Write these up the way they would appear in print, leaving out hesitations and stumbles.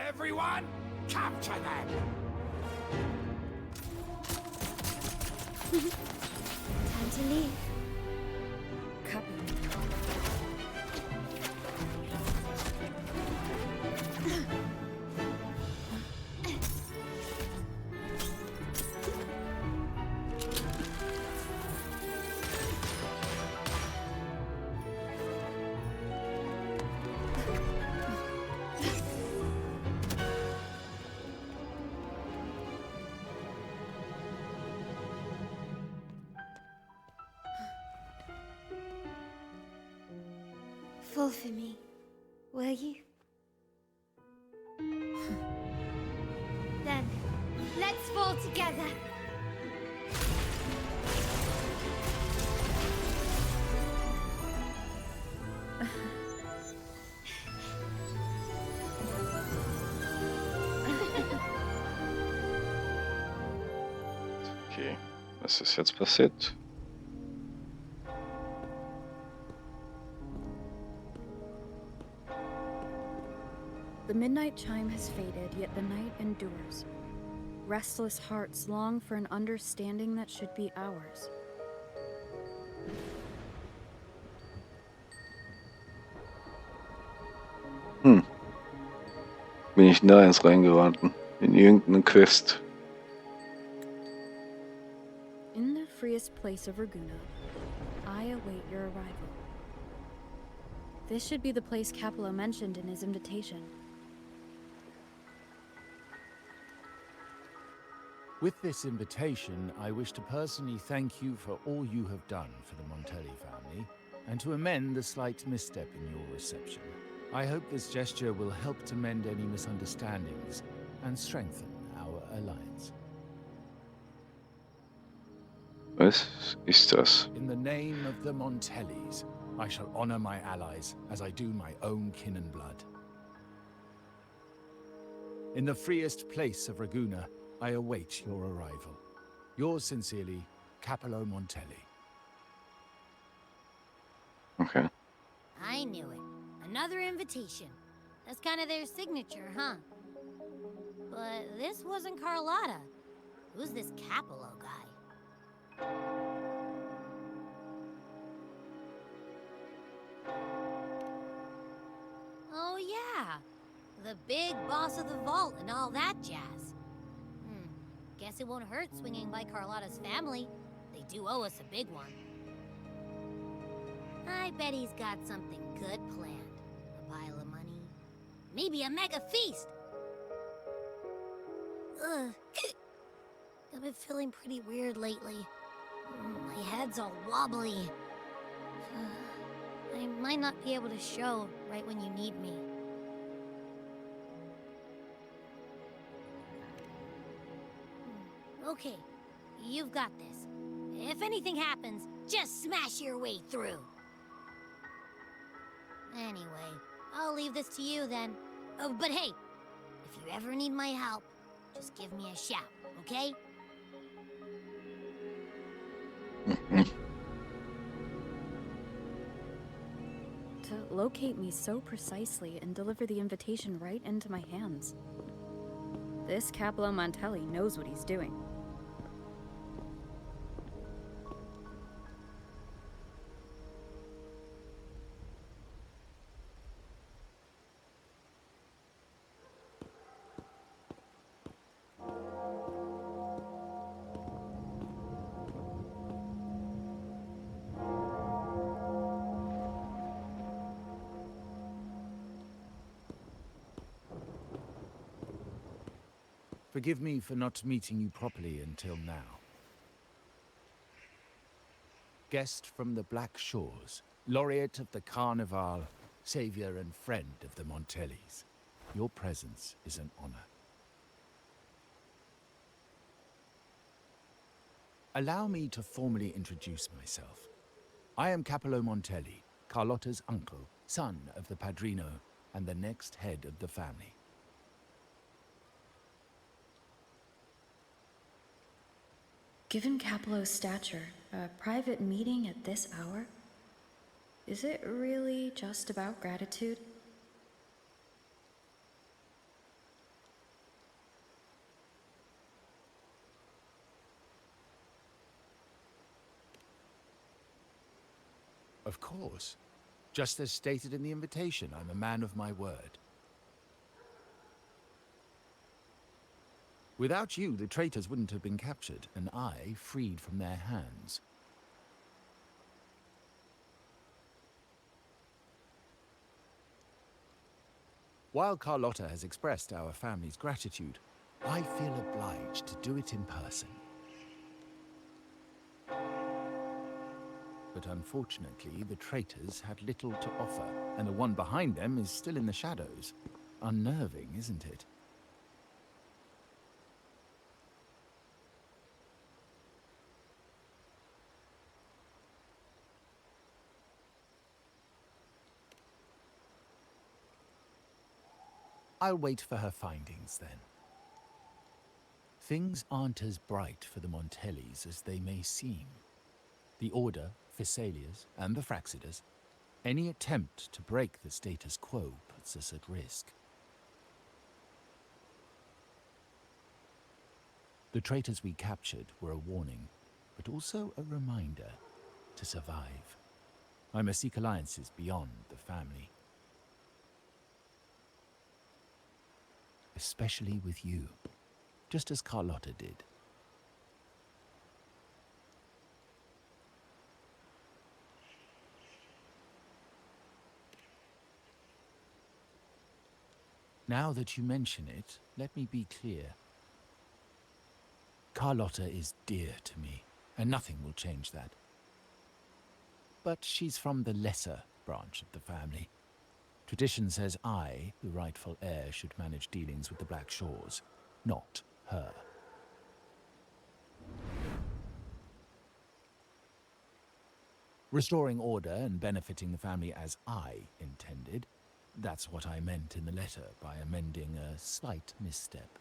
Everyone, capture them! Time to leave. Copy. Fall for me, will you? Then, let's fall together. Okay, was ist jetzt passiert? The midnight chime has faded, yet the night endures. Restless hearts long for an understanding that should be ours. Bin ich da jetzt reingeraten? In irgendeine Quest. In the freest place of Reguna, I await your arrival. This should be the place Capello mentioned in his invitation. With this invitation, I wish to personally thank you for all you have done for the Montelli family, and to amend the slight misstep in your reception. I hope this gesture will help to mend any misunderstandings and strengthen our alliance. Was ist das? In the name of the Montellis, I shall honor my allies as I do my own kin and blood. In the freest place of Reguna, I await your arrival. Yours sincerely, Capello Montelli. Okay. I knew it. Another invitation. That's kind of their signature, huh? But this wasn't Carlotta. Who's this Capello guy? Oh yeah, the big boss of the vault and all that jazz. Guess it won't hurt swinging by Carlotta's family. They do owe us a big one. I bet he's got something good planned. A pile of money. Maybe a mega feast! Ugh. I've been feeling pretty weird lately. My head's all wobbly. I might not be able to show right when you need me. Okay, you've got this. If anything happens, just smash your way through. Anyway, I'll leave this to you then. Oh, but hey, if you ever need my help, just give me a shout, okay? To locate me so precisely and deliver the invitation right into my hands. This Capello Montelli knows what he's doing. Forgive me for not meeting you properly until now. Guest from the Black Shores, laureate of the Carnival, savior and friend of the Montellis. Your presence is an honor. Allow me to formally introduce myself. I am Capello Montelli, Carlotta's uncle, son of the Padrino, and the next head of the family. Given Capello's stature, a private meeting at this hour? Is it really just about gratitude? Of course. Just as stated in the invitation, I'm a man of my word. Without you, the traitors wouldn't have been captured, and I freed from their hands. While Carlotta has expressed our family's gratitude, I feel obliged to do it in person. But unfortunately, the traitors had little to offer, and the one behind them is still in the shadows. Unnerving, isn't it? I'll wait for her findings, then. Things aren't as bright for the Montellis as they may seem. The Order, Phassalias, and the Fraxidas, any attempt to break the status quo puts us at risk. The traitors we captured were a warning, but also a reminder to survive. I must seek alliances beyond the family. Especially with you, just as Carlotta did. Now that you mention it, let me be clear. Carlotta is dear to me, and nothing will change that. But she's from the lesser branch of the family. Tradition says I, the rightful heir, should manage dealings with the Black Shores, not her. Restoring order and benefiting the family as I intended, that's what I meant in the letter by amending a slight misstep.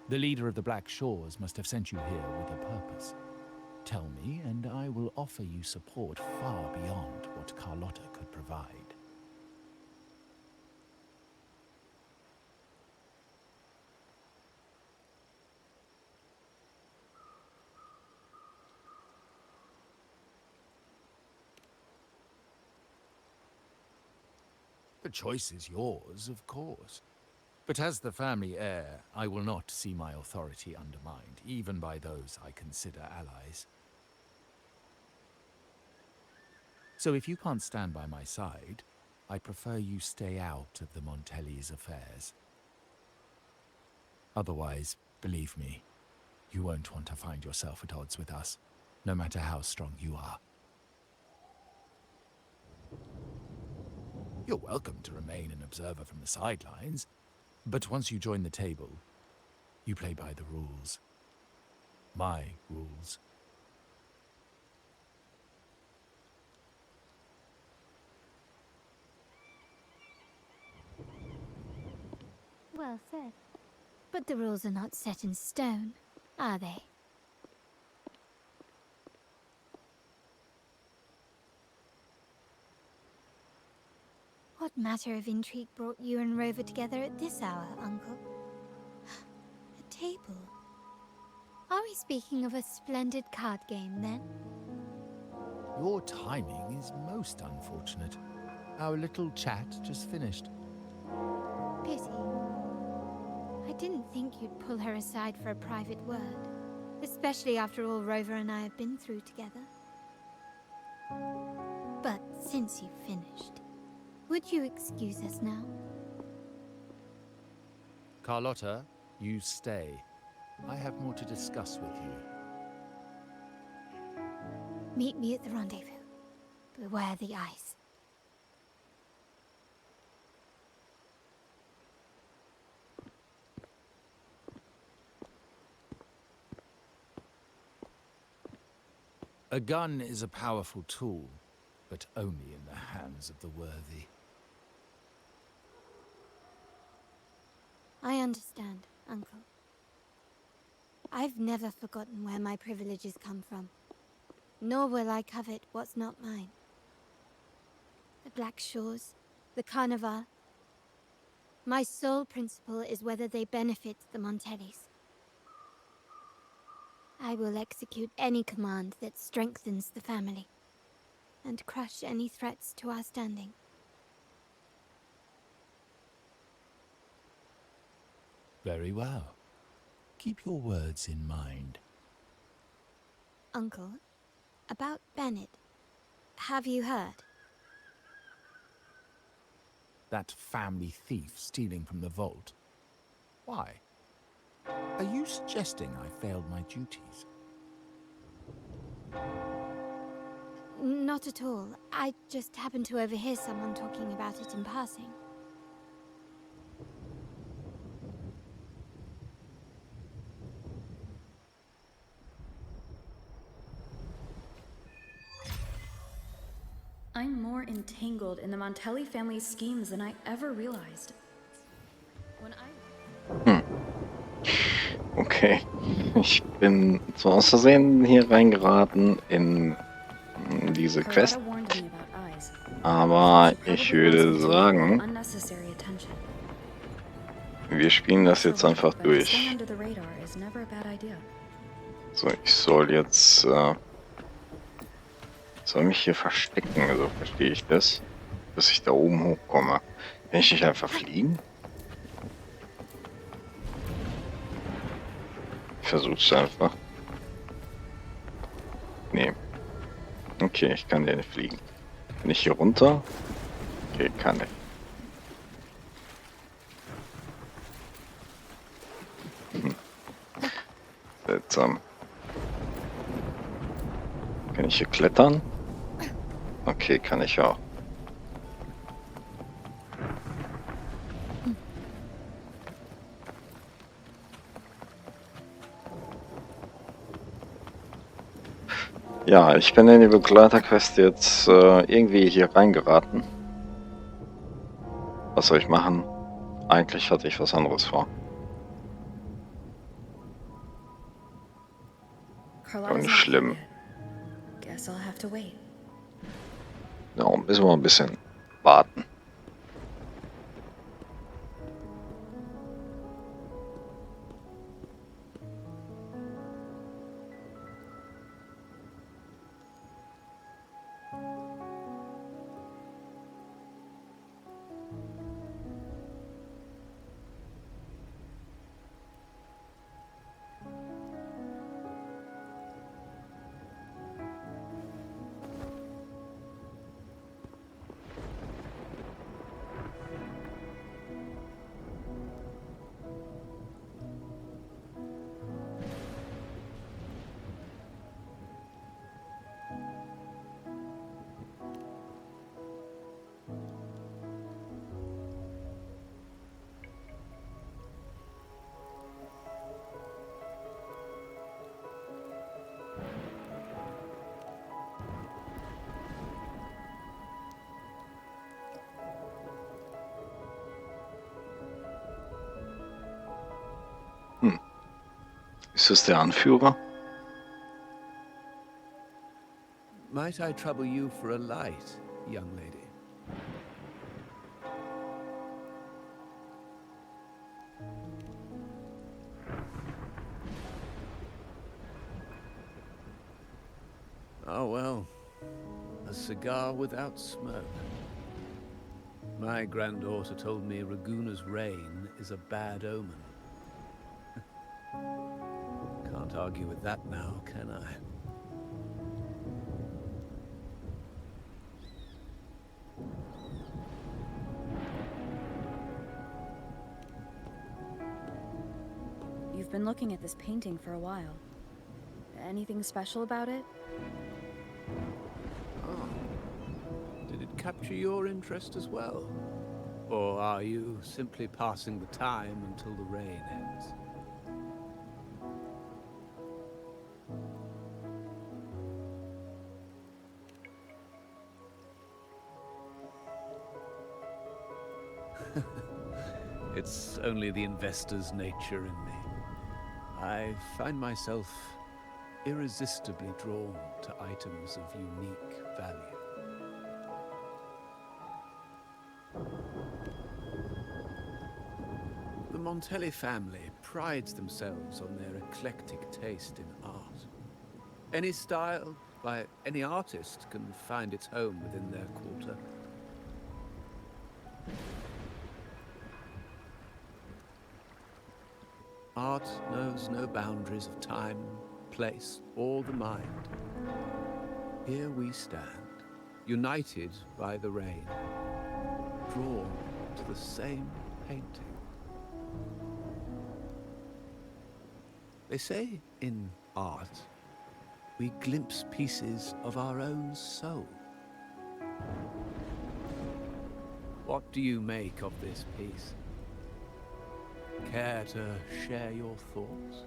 The leader of the Black Shores must have sent you here with a purpose. Tell me, and I will offer you support far beyond what Carlotta could provide. The choice is yours, of course. But as the family heir, I will not see my authority undermined, even by those I consider allies. So if you can't stand by my side, I prefer you stay out of the Montellis' affairs. Otherwise, believe me, you won't want to find yourself at odds with us, no matter how strong you are. You're welcome to remain an observer from the sidelines, but once you join the table, you play by the rules. My rules. Well said. But the rules are not set in stone, are they? What matter of intrigue brought you and Rover together at this hour, Uncle? A table. Are we speaking of a splendid card game, then? Your timing is most unfortunate. Our little chat just finished. Pity. I didn't think you'd pull her aside for a private word, especially after all Rover and I have been through together. But since you've finished, would you excuse us now? Carlotta, you stay. I have more to discuss with you. Meet me at the rendezvous. Beware the ice. A gun is a powerful tool, but only in the hands of the worthy. I understand, Uncle. I've never forgotten where my privileges come from, nor will I covet what's not mine. The Black Shores, the Carnival. My sole principle is whether they benefit the Montellis. I will execute any command that strengthens the family and crush any threats to our standing. Very well. Keep your words in mind. Uncle, about Bennett. Have you heard? That family thief stealing from the vault. Why? Are you suggesting I failed my duties? Not at all. I just happened to overhear someone talking about it in passing. I'm more entangled in the Montelli family's schemes than I ever realized. When I... Okay. Ich bin so aus Versehen hier reingeraten in diese Quest. Carlotta warned me about eyes. Aber She ich probably wants würde me to sagen, avoid unnecessary attention. wir spielen das jetzt einfach But durch. staying under the radar is never a bad idea. So, ich soll jetzt soll mich hier verstecken, so verstehe ich das, bis ich da oben hochkomme. Kann ich nicht einfach fliegen? Ich versuch's einfach. Nee. Okay, ich kann hier nicht fliegen. Kann ich hier runter? Okay, kann ich. Seltsam. Kann ich hier klettern? Okay, kann ich auch. Ja, ich bin in die Begleiterquest jetzt irgendwie hier reingeraten. Was soll ich machen? Eigentlich hatte ich was anderes vor. Aber nicht schlimm. Guess I'll have to wait. Ja, müssen wir ein bisschen warten. Ist das der Anführer? Might I trouble you for a light, young lady? Oh well, a cigar without smoke. My granddaughter told me Raguna's rain is a bad omen. Can't argue with that now, can I? You've been looking at this painting for a while. Anything special about it? Oh. Did it capture your interest as well? Or are you simply passing the time until the rain ends? It's only the investor's nature in me. I find myself irresistibly drawn to items of unique value. The Montelli family prides themselves on their eclectic taste in art. Any style by any artist can find its home within their quarter. Art knows no boundaries of time, place, or the mind. Here we stand, united by the rain, drawn to the same painting. They say in art, we glimpse pieces of our own soul. What do you make of this piece? Care to share your thoughts?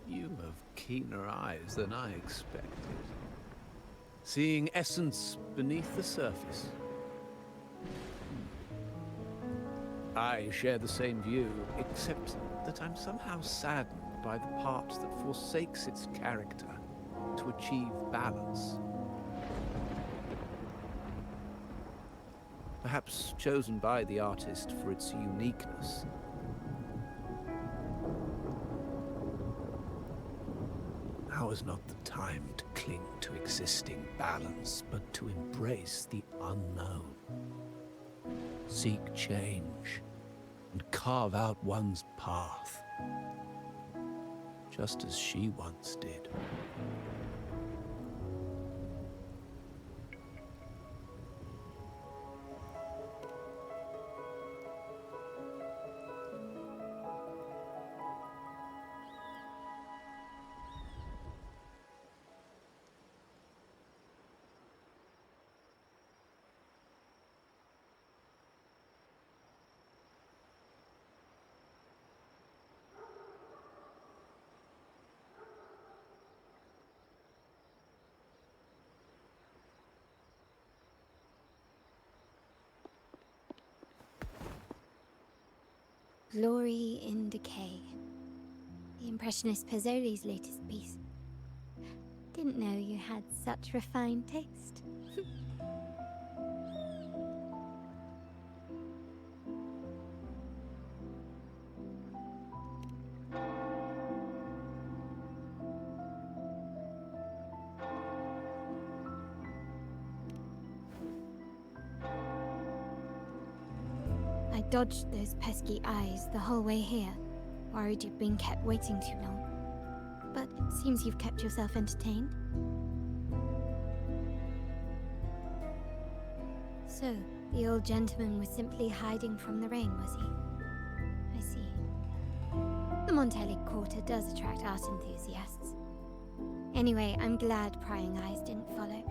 You have keener eyes than I expected. Seeing essence beneath the surface. I share the same view, except that I'm somehow saddened by the part that forsakes its character to achieve balance. Perhaps chosen by the artist for its uniqueness. Now is not the time to cling to existing balance, but to embrace the unknown. Seek change and carve out one's path, just as she once did. Glory in Decay. The Impressionist Pazzoli's latest piece. Didn't know you had such refined taste. I dodged those pesky eyes the whole way here, worried you'd been kept waiting too long. But it seems you've kept yourself entertained. So, the old gentleman was simply hiding from the rain, was he? I see. The Montelli Quarter does attract art enthusiasts. Anyway, I'm glad prying eyes didn't follow.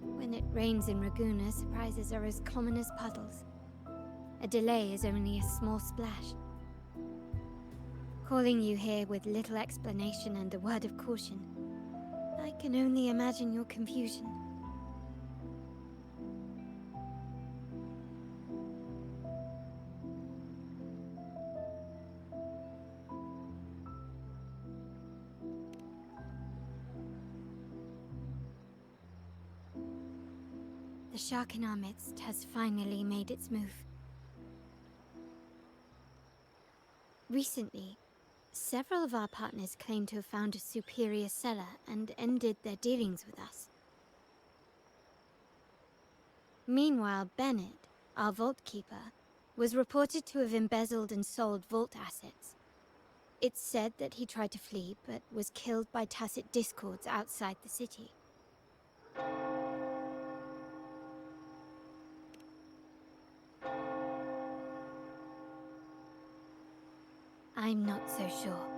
When it rains in Ragusa, surprises are as common as puddles. A delay is only a small splash. Calling you here with little explanation and a word of caution, I can only imagine your confusion. The shark in our midst has finally made its move. Recently, several of our partners claim to have found a superior cellar and ended their dealings with us. Meanwhile, Bennett, our vault keeper, was reported to have embezzled and sold vault assets. It's said that he tried to flee, but was killed by tacit discords outside the city. I'm not so sure.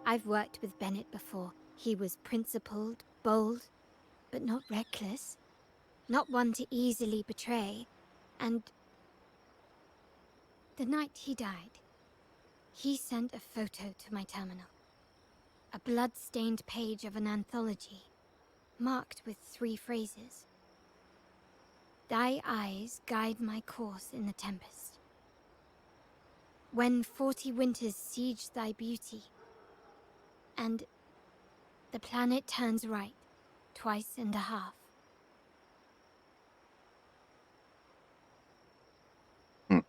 I've worked with Bennett before. He was principled, bold, but not reckless. Not one to easily betray. And the night he died, he sent a photo to my terminal. A blood-stained page of an anthology, marked with 3 phrases. Thy eyes guide my course in the tempest. When 40 winters siege thy beauty, and the planet turns right, 2.5 times. Hm.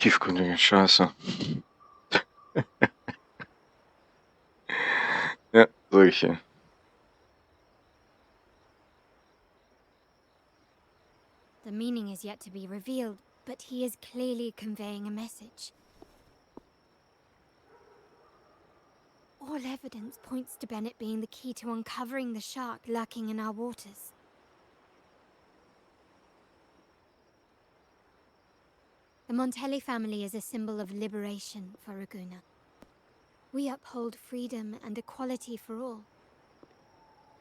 Tiefgründige Scheiße. Ja, solche. The meaning is yet to be revealed, but he is clearly conveying a message. All evidence points to Bennett being the key to uncovering the shark lurking in our waters. The Montelli family is a symbol of liberation for Raguna. We uphold freedom and equality for all.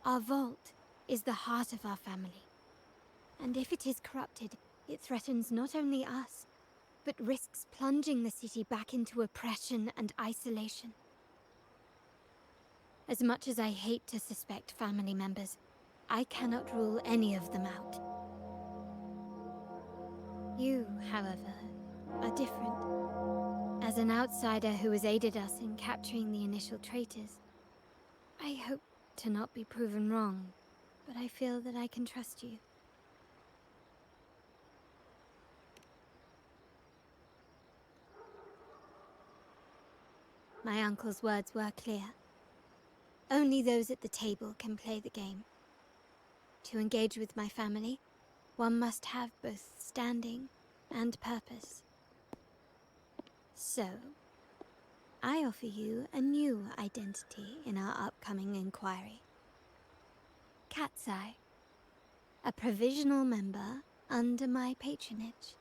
Our vault is the heart of our family. And if it is corrupted, it threatens not only us, but risks plunging the city back into oppression and isolation. As much as I hate to suspect family members, I cannot rule any of them out. You, however, are different. As an outsider who has aided us in capturing the initial traitors, I hope to not be proven wrong, but I feel that I can trust you. My uncle's words were clear. Only those at the table can play the game. To engage with my family, one must have both standing and purpose. So, I offer you a new identity in our upcoming inquiry. Cat's Eye, a provisional member under my patronage.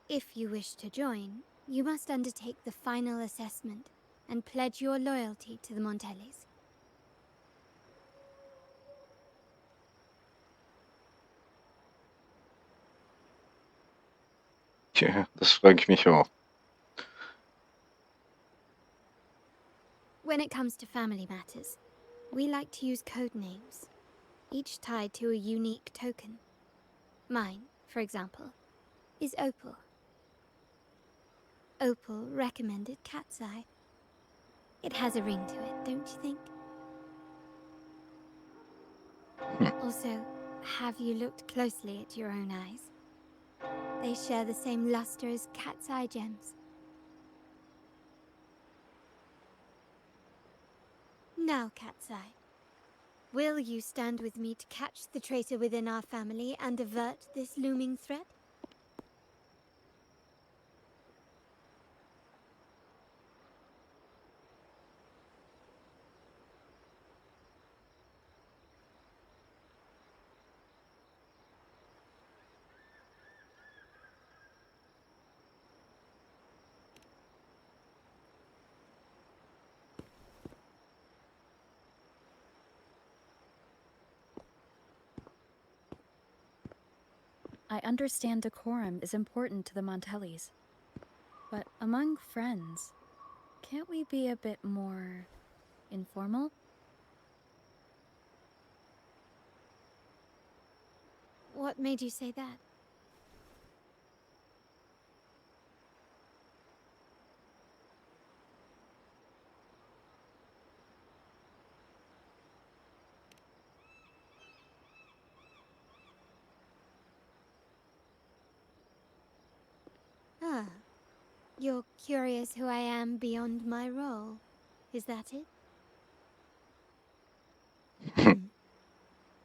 If you wish to join, you must undertake the final assessment and pledge your loyalty to the Montellis. Tja, das frage ich mich auch. When it comes to family matters, we like to use code names, each tied to a unique token. Mine, for example, is Opal. Opal recommended Cat's Eye. It has a ring to it, don't you think? Also, have you looked closely at your own eyes? They share the same luster as Cat's Eye gems. Now, Cat's Eye, will you stand with me to catch the traitor within our family and avert this looming threat? I understand decorum is important to the Montellis. But among friends, can't we be a bit more informal? What made you say that? Ah, you're curious who I am beyond my role. Is that it?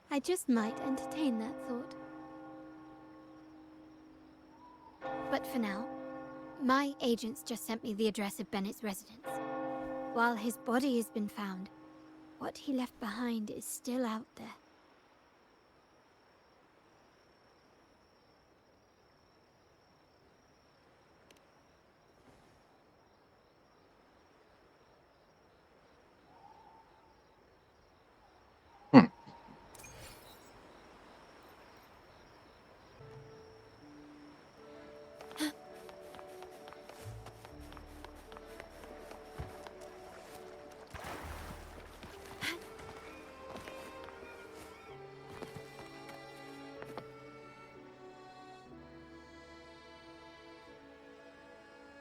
I just might entertain that thought. But for now, My agents just sent me the address of Bennett's residence. While his body has been found, what he left behind is still out there. Hm.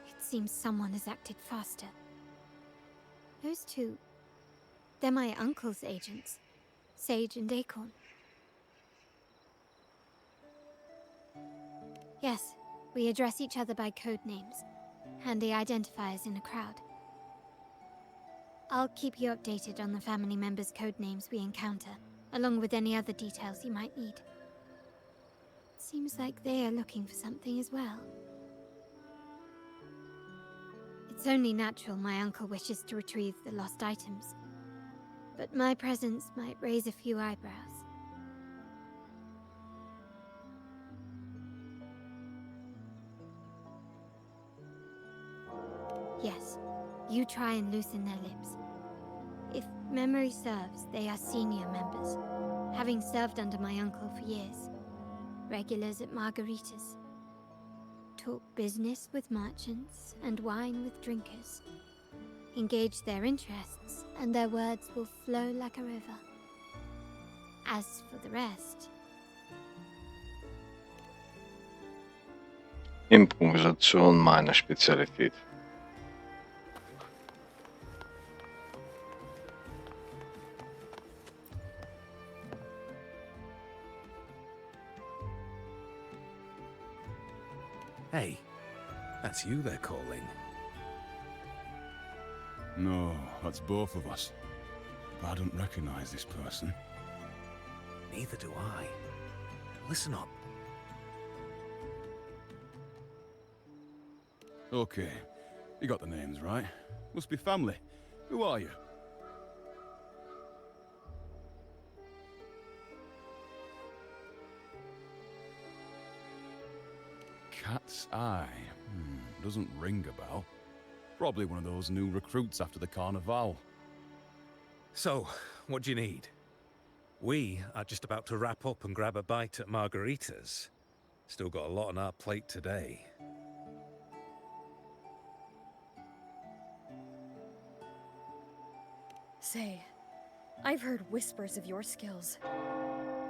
It seems someone has acted faster. Those two, they're my uncle's agents, Sage and Acorn. Yes, we address each other by code names, handy identifiers in a crowd. I'll keep you updated on the family members' code names we encounter, along with any other details you might need. Seems like they are looking for something as well. It's only natural my uncle wishes to retrieve the lost items, but my presence might raise a few eyebrows. Yes, you try and loosen their lips. If memory serves, they are senior members, having served under my uncle for years. Regulars at margaritas. Talk business with merchants and wine with drinkers. Engage their interests, and their words will flow like a river. As for the rest... Improvisation meine Spezialität. Hey, that's you they're calling. No, that's both of us. But I don't recognize this person. Neither do I. Listen up. Okay, you got the names right. Must be family. Who are you? Cat's Eye. Doesn't ring a bell. Probably one of those new recruits after the carnival. So, what do you need? We are just about to wrap up and grab a bite at margaritas. Still got a lot on our plate today. Say, I've heard whispers of your skills.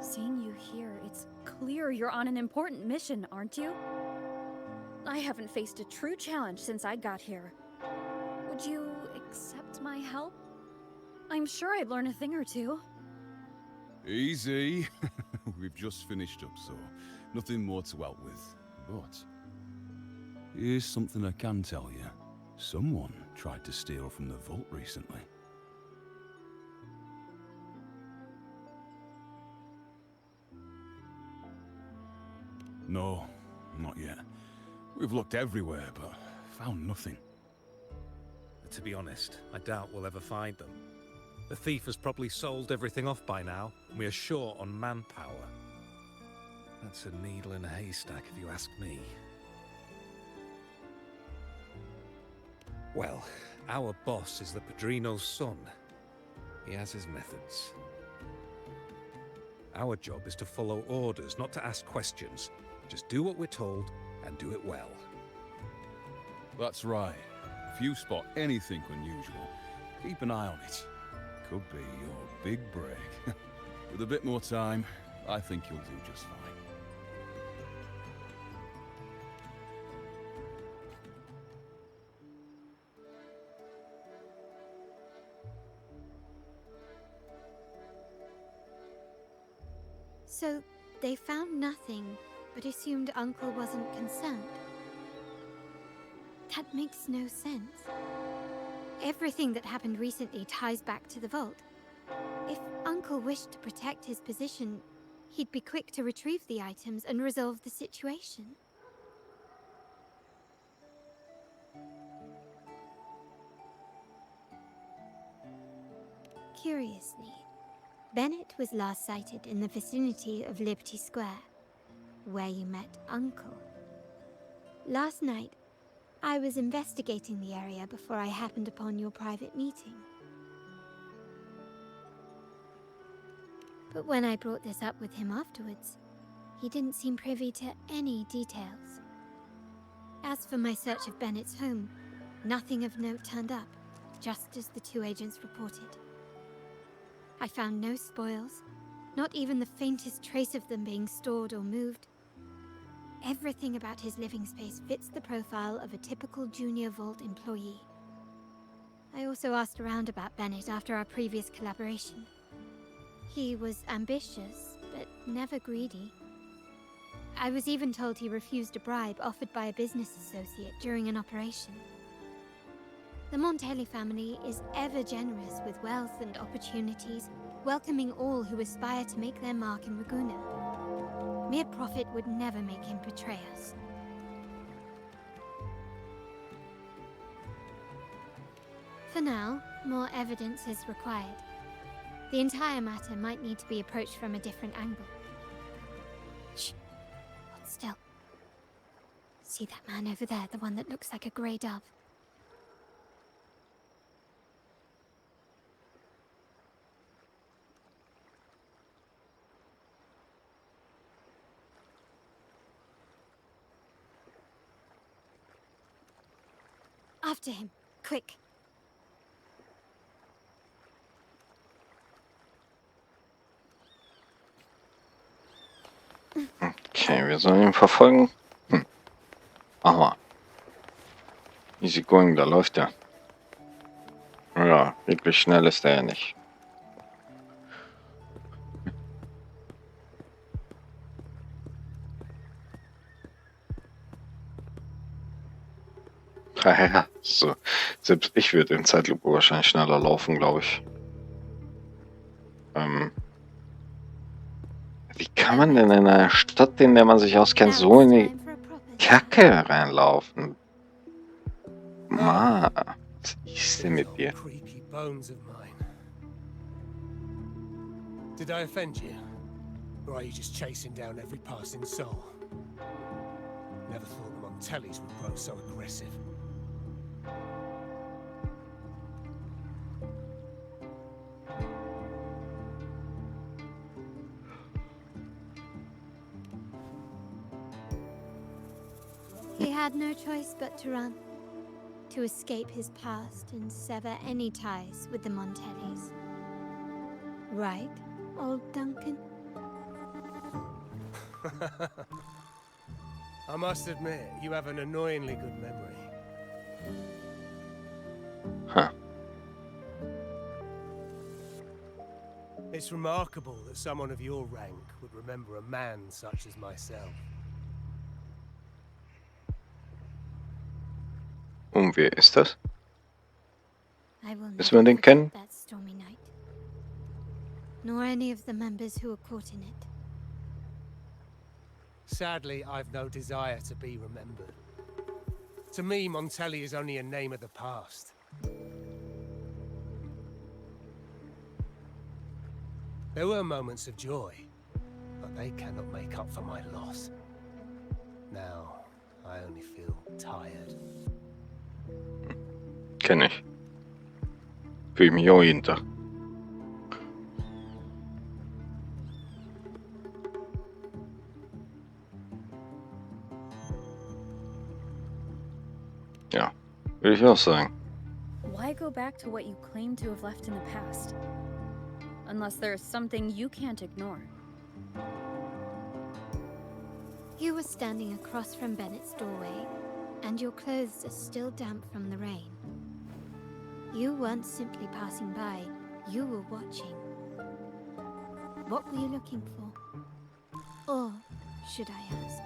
Seeing you here, it's clear you're on an important mission, aren't you? I haven't faced a true challenge since I got here. Would you accept my help? I'm sure I'd learn a thing or two. Easy. We've just finished up, so nothing more to help with. But here's something I can tell you. Someone tried to steal from the vault recently. No, not yet. We've looked everywhere, but found nothing. To be honest, I doubt we'll ever find them. The thief has probably sold everything off by now, and we are short on manpower. That's a needle in a haystack, if you ask me. Well, our boss is the Padrino's son. He has his methods. Our job is to follow orders, not to ask questions. Just do what we're told, and do it well. That's right. If you spot anything unusual, keep an eye on it. Could be your big break. With a bit more time, I think you'll do just fine. So, they found nothing, but assumed Uncle wasn't concerned. That makes no sense. Everything that happened recently ties back to the vault. If Uncle wished to protect his position, he'd be quick to retrieve the items and resolve the situation. Curiously, Bennett was last sighted in the vicinity of Liberty Square, where you met Uncle. Last night, I was investigating the area before I happened upon your private meeting. But when I brought this up with him afterwards, he didn't seem privy to any details. As for my search of Bennett's home, nothing of note turned up, just as the two agents reported. I found no spoils, not even the faintest trace of them being stored or moved. Everything about his living space fits the profile of a typical Junior Vault employee. I also asked around about Bennett after our previous collaboration. He was ambitious, but never greedy. I was even told he refused a bribe offered by a business associate during an operation. The Montelli family is ever generous with wealth and opportunities, welcoming all who aspire to make their mark in Ragusa. Mere profit would never make him betray us. For now, more evidence is required. The entire matter might need to be approached from a different angle. Shh. Hold still. See that man over there, the one that looks like a grey dove? After him, quick. Okay, wir sollen ihn verfolgen. Mach mal. Easy going, da läuft er. Ja, wirklich schnell ist er ja nicht. Ja, so. Selbst ich würde in Zeitlupe wahrscheinlich schneller laufen, glaube ich. Wie kann man denn in einer Stadt, in der man sich auskennt, so in die Kacke reinlaufen? Ma, was ist denn mit dir? Did I offend you? Or are you just chasing down every passing soul? Never thought the Montellis would grow so aggressive. He had no choice but to run, to escape his past and sever any ties with the Montellis. Right, old Duncan? I must admit, you have an annoyingly good memory. Huh. It's remarkable that someone of your rank would remember a man such as myself. Und wer ist das? I will Müssen never wir den forget kennen? that stormy night. Nor any of the members who were caught in it. Sadly, I've no desire to be remembered. To me, Montelli is only a name of the past. There were moments of joy, but they cannot make up for my loss. Now, I only feel tired. Kenn ich. Fühl mich auch jeden Tag. Ja, würde ich auch sagen. Why go back to what you claim to have left in the past? Unless there's something you can't ignore. You were standing across from Bennett's doorway, and your clothes are still damp from the rain. You weren't simply passing by, you were watching. What were you looking for? Or, should I ask,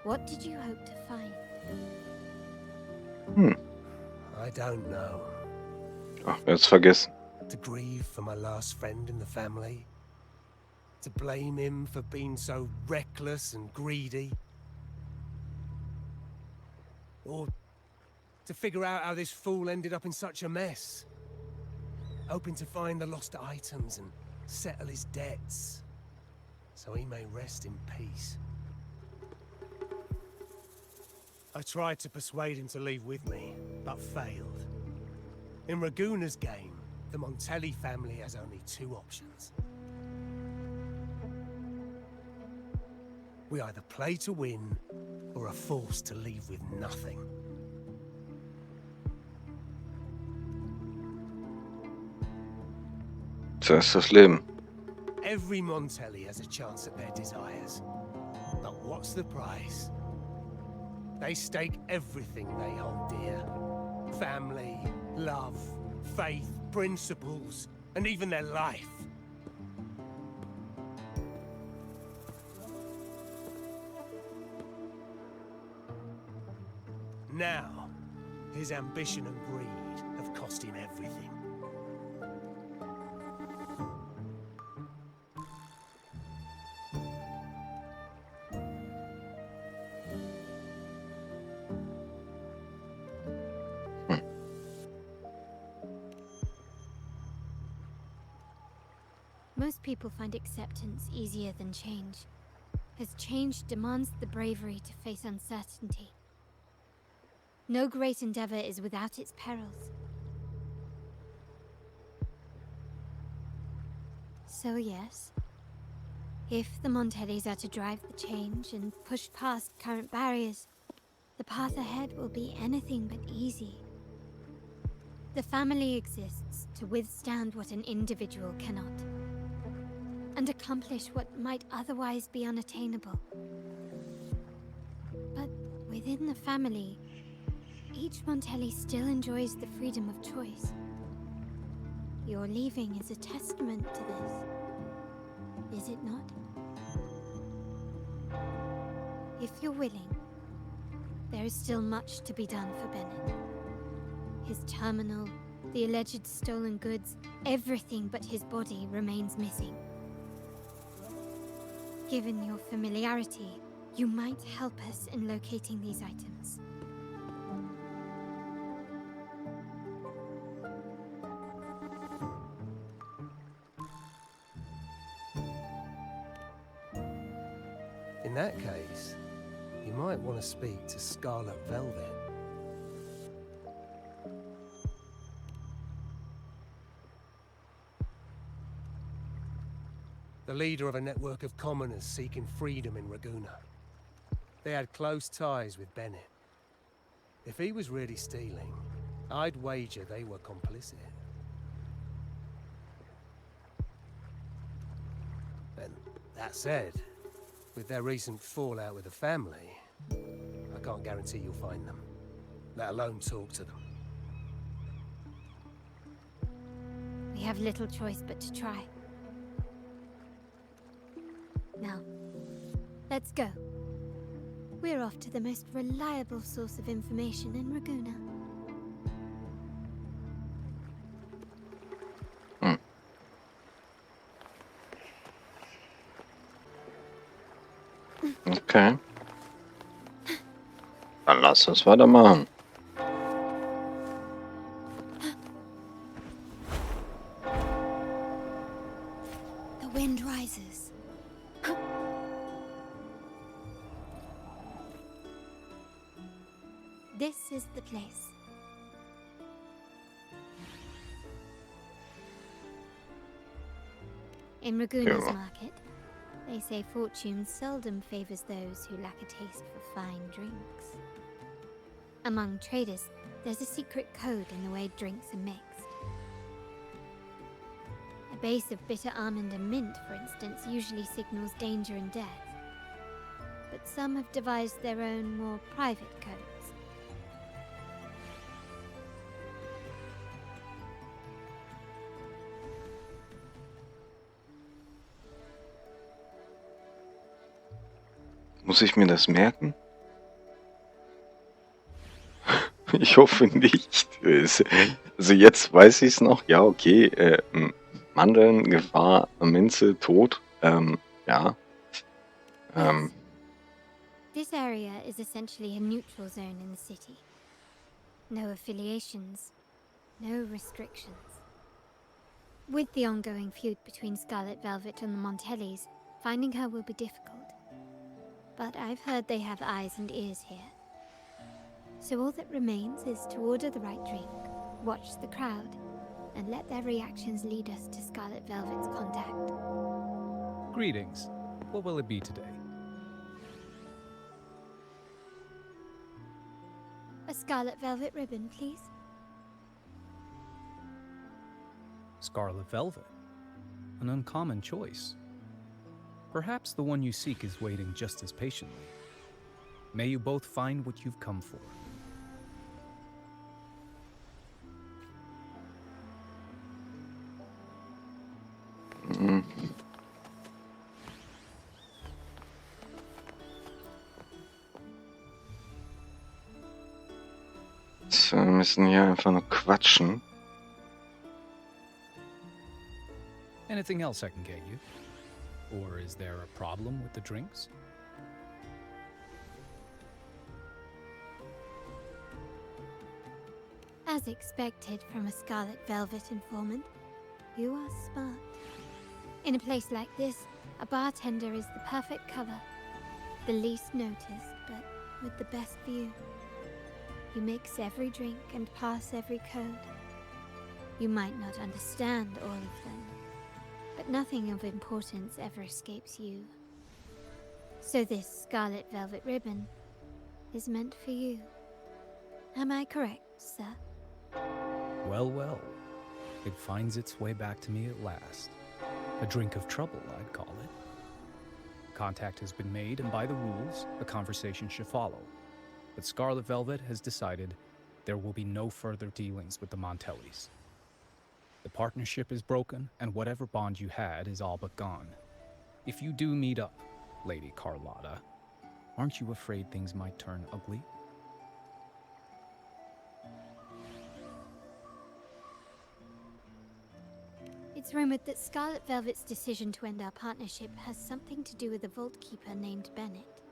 what did you hope to find? I don't know. Ach, jetzt vergessen. To grieve for my last friend in the family? To blame him for being so reckless and greedy? Or to figure out how this fool ended up in such a mess? hoping to find the lost items and settle his debts, so he may rest in peace. I tried to persuade him to leave with me, but failed. In Raguna's game, the Montelli family has only two options. We either play to win, or are forced to leave with nothing. So ist das Leben. Every Montelli has a chance at their desires. But what's the price? They stake everything they hold dear. Family, love, faith, principles, and even their life. Now, his ambition and greed have cost him everything. Most people find acceptance easier than change, as change demands the bravery to face uncertainty. No great endeavor is without its perils. So yes, if the Montellis are to drive the change and push past current barriers, the path ahead will be anything but easy. The family exists to withstand what an individual cannot, and accomplish what might otherwise be unattainable. But within the family, each Montelli still enjoys the freedom of choice. Your leaving is a testament to this, is it not? If you're willing, there is still much to be done for Bennett. His terminal, the alleged stolen goods, everything but his body remains missing. Given your familiarity, you might help us in locating these items. In that case, you might want to speak to Scarlet Velvet. The leader of a network of commoners seeking freedom in Raguna. They had close ties with Bennett. If he was really stealing, I'd wager they were complicit. And that said, with their recent fallout with the family, I can't guarantee you'll find them, let alone talk to them. We have little choice but to try. Now, let's go. We're off to the most reliable source of information in Raguna. Okay. Dann lass uns weitermachen. The wind rises. This is the place. In Raguna's Yeah. market, they say fortune seldom favors those who lack a taste for fine drinks. Among traders, there's a secret code in the way drinks are mixed. A base of bitter almond and mint, for instance, usually signals danger and death. But some have devised their own, more private codes. Muss ich mir das merken? Ich hoffe nicht. Also jetzt weiß ich es noch. Ja, okay. Mandeln, Gefahr, Minze, Tod. Ja. This area is essentially a neutral zone in the city. No affiliations, no restrictions. With the ongoing feud between Scarlet Velvet and the Montellis, finding her will be difficult. But I've heard they have eyes and ears here. So all that remains is to order the right drink, watch the crowd, and let their reactions lead us to Scarlet Velvet's contact. Greetings. What will it be today? A Scarlet Velvet ribbon, please. Scarlet Velvet. An uncommon choice. Perhaps the one you seek is waiting just as patiently. May you both find what you've come for. So, wir müssen hier einfach nur quatschen. Anything else I can get you? Or is there a problem with the drinks? As expected from a Scarlet Velvet informant, you are smart. In a place like this, a bartender is the perfect cover. The least noticed, but with the best view. You mix every drink and pass every code. You might not understand all of them, but nothing of importance ever escapes you. So this Scarlet Velvet ribbon is meant for you. Am I correct, sir? Well, well. It finds its way back to me at last. A drink of trouble, I'd call it. Contact has been made, and by the rules, a conversation should follow. But Scarlet Velvet has decided there will be no further dealings with the Montellis. The partnership is broken, and whatever bond you had is all but gone. If you do meet up, Lady Carlotta, aren't you afraid things might turn ugly? It's rumored that Scarlet Velvet's decision to end our partnership has something to do with a vault keeper named Bennett.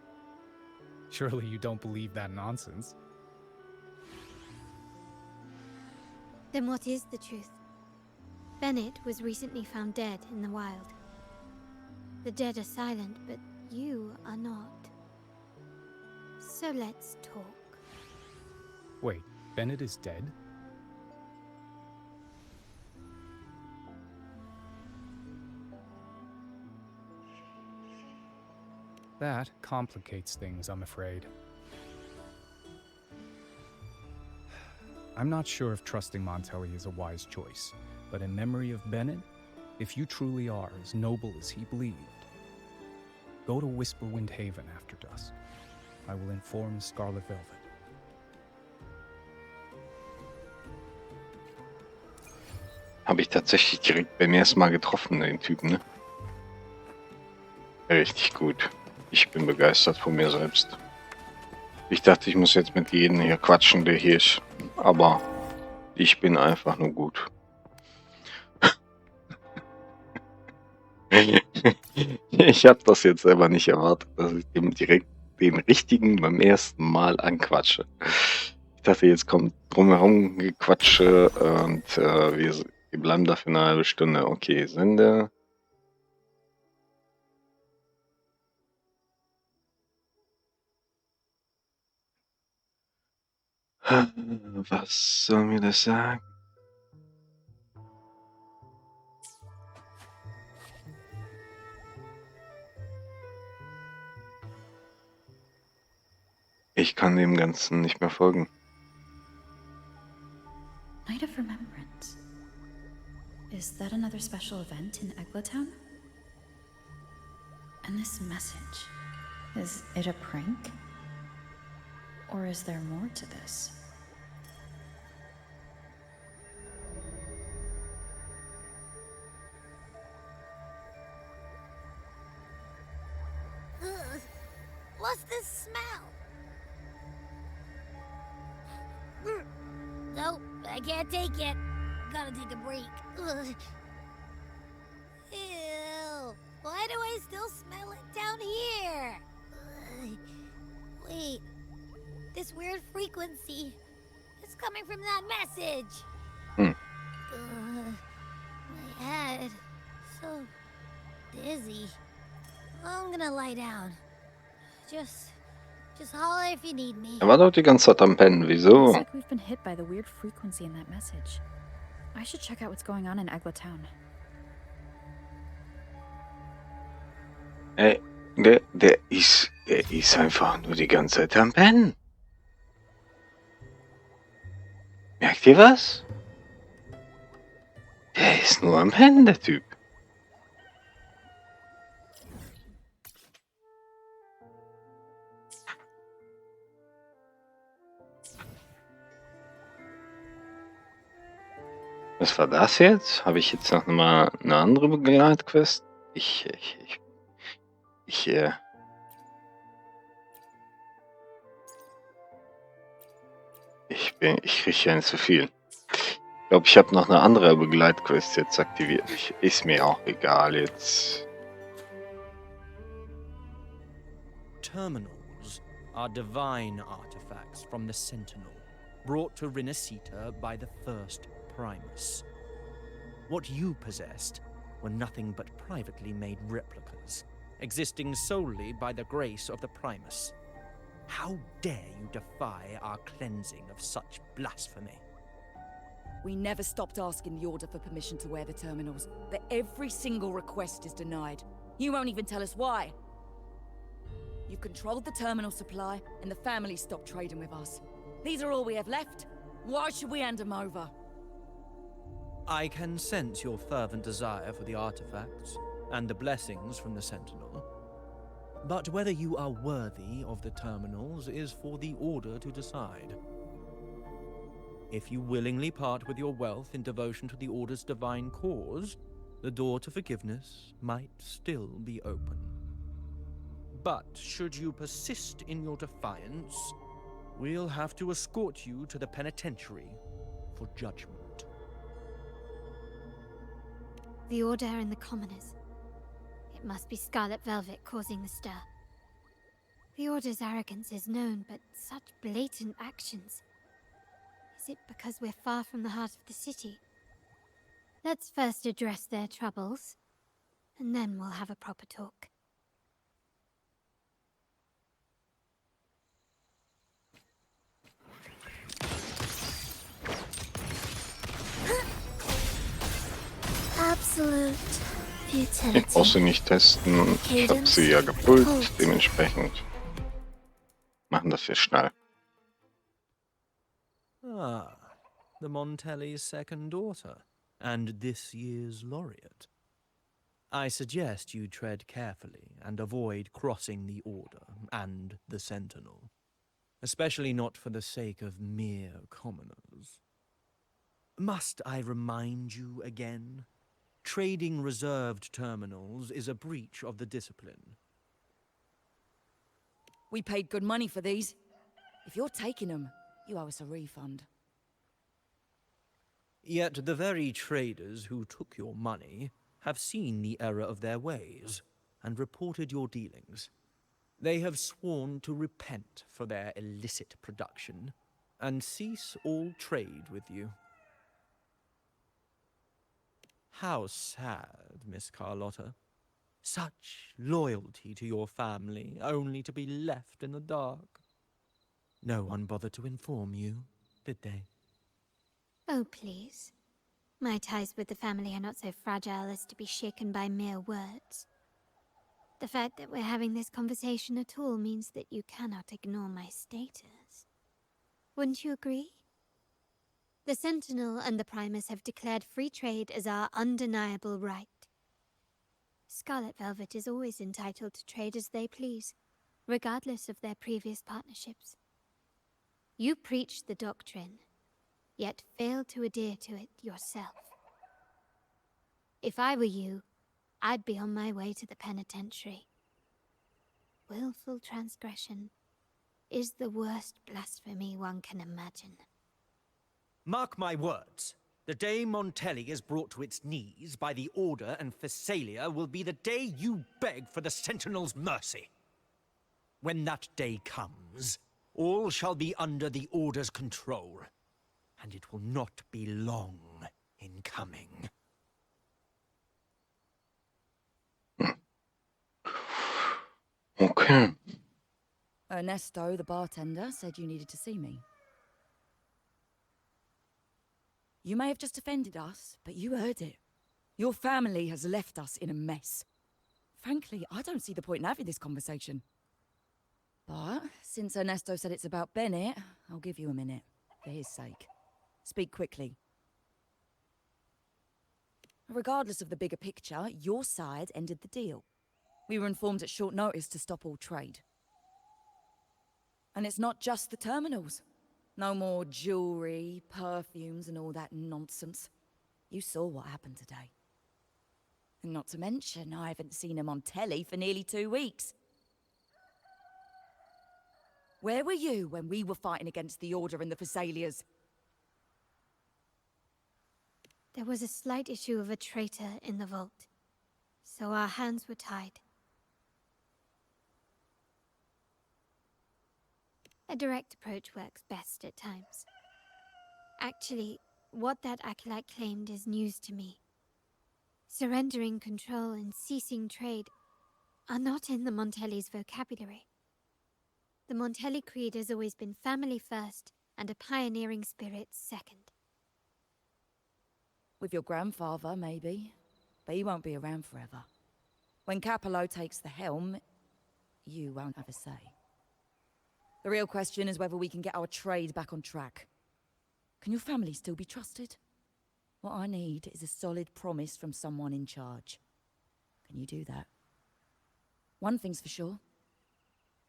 Surely you don't believe that nonsense. Then what is the truth? Bennett was recently found dead in the wild. The dead are silent, but you are not. So let's talk. Wait, Bennett is dead? That complicates things, I'm afraid. I'm not sure if trusting Montelli is a wise choice, but in memory of Bennett, if you truly are as noble as he believed, go to Whisperwind Haven after dusk. I will inform Scarlet Velvet. Habe ich tatsächlich direkt beim ersten Mal getroffen, den Typen, ne? Richtig gut. Ich bin begeistert von mir selbst. Ich dachte, ich muss jetzt mit jedem hier quatschen, der hier ist. Aber ich bin einfach nur gut. Ich habe das jetzt selber nicht erwartet, dass ich dem direkt den richtigen beim ersten Mal anquatsche. Ich dachte, jetzt kommt drumherum Gequatsche und wir bleiben da für eine halbe Stunde. Okay, Sende. Was soll mir das sagen? Ich kann dem Ganzen nicht mehr folgen. Night of Remembrance. Is that another special event in Eglatown? And this message, is it a prank? Or is there more to this? Ugh. What's this smell? Nope, I can't take it. Gotta take a break. Ugh. Ew. Why do I still smell it down here? Ugh. Wait. This weird frequency. It's coming from that message. Hmm. My Dad, so dizzy. I'm gonna lie down. Just holler if you need me. Er war doch die ganze Zeit am Pennen. Looks Wieso? like we've been hit by the weird frequency in that message. I should check out what's going on in Egla Town. Ey, der ist einfach nur die ganze Zeit am Pennen. Merkt ihr was? Der ist nur am Pennen, der Typ. Was war das jetzt? Habe ich jetzt noch mal eine andere Begleitquest? Ich kriege ja nicht zu viel. Ich glaube, ich habe noch eine andere Begleitquest jetzt aktiviert. Ist mir auch egal jetzt. Terminals are divine artifacts from the Sentinel, brought to Renacita by the first Primus. What you possessed were nothing but privately made replicas, existing solely by the grace of the Primus. How dare you defy our cleansing of such blasphemy? We never stopped asking the Order for permission to wear the terminals, but every single request is denied. You won't even tell us why. You've controlled the terminal supply, and the family stopped trading with us. These are all we have left. Why should we hand them over? I can sense your fervent desire for the artifacts and the blessings from the Sentinel. But whether you are worthy of the terminals is for the Order to decide. If you willingly part with your wealth in devotion to the Order's divine cause, the door to forgiveness might still be open. But should you persist in your defiance, we'll have to escort you to the penitentiary for judgment. The Order and the commoners. It must be Scarlet Velvet causing the stir. The Order's arrogance is known, but such blatant actions. Is it because we're far from the heart of the city? Let's first address their troubles, and then we'll have a proper talk. Absolute Ich futility. brauche sie nicht testen. Ich habe sie ja gepult. Dementsprechend machen das wir schnell. Ah, the Montelli's second daughter, and this year's laureate. I suggest you tread carefully and avoid crossing the Order and the Sentinel, especially not for the sake of mere commoners. Must I remind you again? Trading reserved terminals is a breach of the discipline. We paid good money for these. If you're taking them, you owe us a refund. Yet the very traders who took your money have seen the error of their ways and reported your dealings. They have sworn to repent for their illicit production and cease all trade with you. How sad, Miss Carlotta. Such loyalty to your family, only to be left in the dark. No one bothered to inform you, did they? Oh, please. My ties with the family are not so fragile as to be shaken by mere words. The fact that we're having this conversation at all means that you cannot ignore my status. Wouldn't you agree? The Sentinel and the Primus have declared free trade as our undeniable right. Scarlet Velvet is always entitled to trade as they please, regardless of their previous partnerships. You preach the doctrine, yet fail to adhere to it yourself. If I were you, I'd be on my way to the penitentiary. Willful transgression is the worst blasphemy one can imagine. Mark my words. The day Montelli is brought to its knees by the Order and Phasalia will be the day you beg for the Sentinel's mercy. When that day comes, all shall be under the Order's control, and it will not be long in coming. Okay. Ernesto, the bartender, said you needed to see me. You may have just offended us, but you heard it. Your family has left us in a mess. Frankly, I don't see the point in having this conversation. But since Ernesto said it's about Bennett, I'll give you a minute, for his sake. Speak quickly. Regardless of the bigger picture, your side ended the deal. We were informed at short notice to stop all trade. And it's not just the terminals. No more jewelry, perfumes, and all that nonsense. You saw what happened today. And not to mention, I haven't seen him on telly for nearly 2 weeks. Where were you when we were fighting against the Order and the Thessalias? There was a slight issue of a traitor in the vault, so our hands were tied. A direct approach works best at times. Actually, what that acolyte claimed is news to me. Surrendering control and ceasing trade are not in the Montelli's vocabulary. The Montelli creed has always been family first and a pioneering spirit second. With your grandfather, maybe. But he won't be around forever. When Capello takes the helm, you won't have a say. The real question is whether we can get our trade back on track. Can your family still be trusted? What I need is a solid promise from someone in charge. Can you do that? One thing's for sure.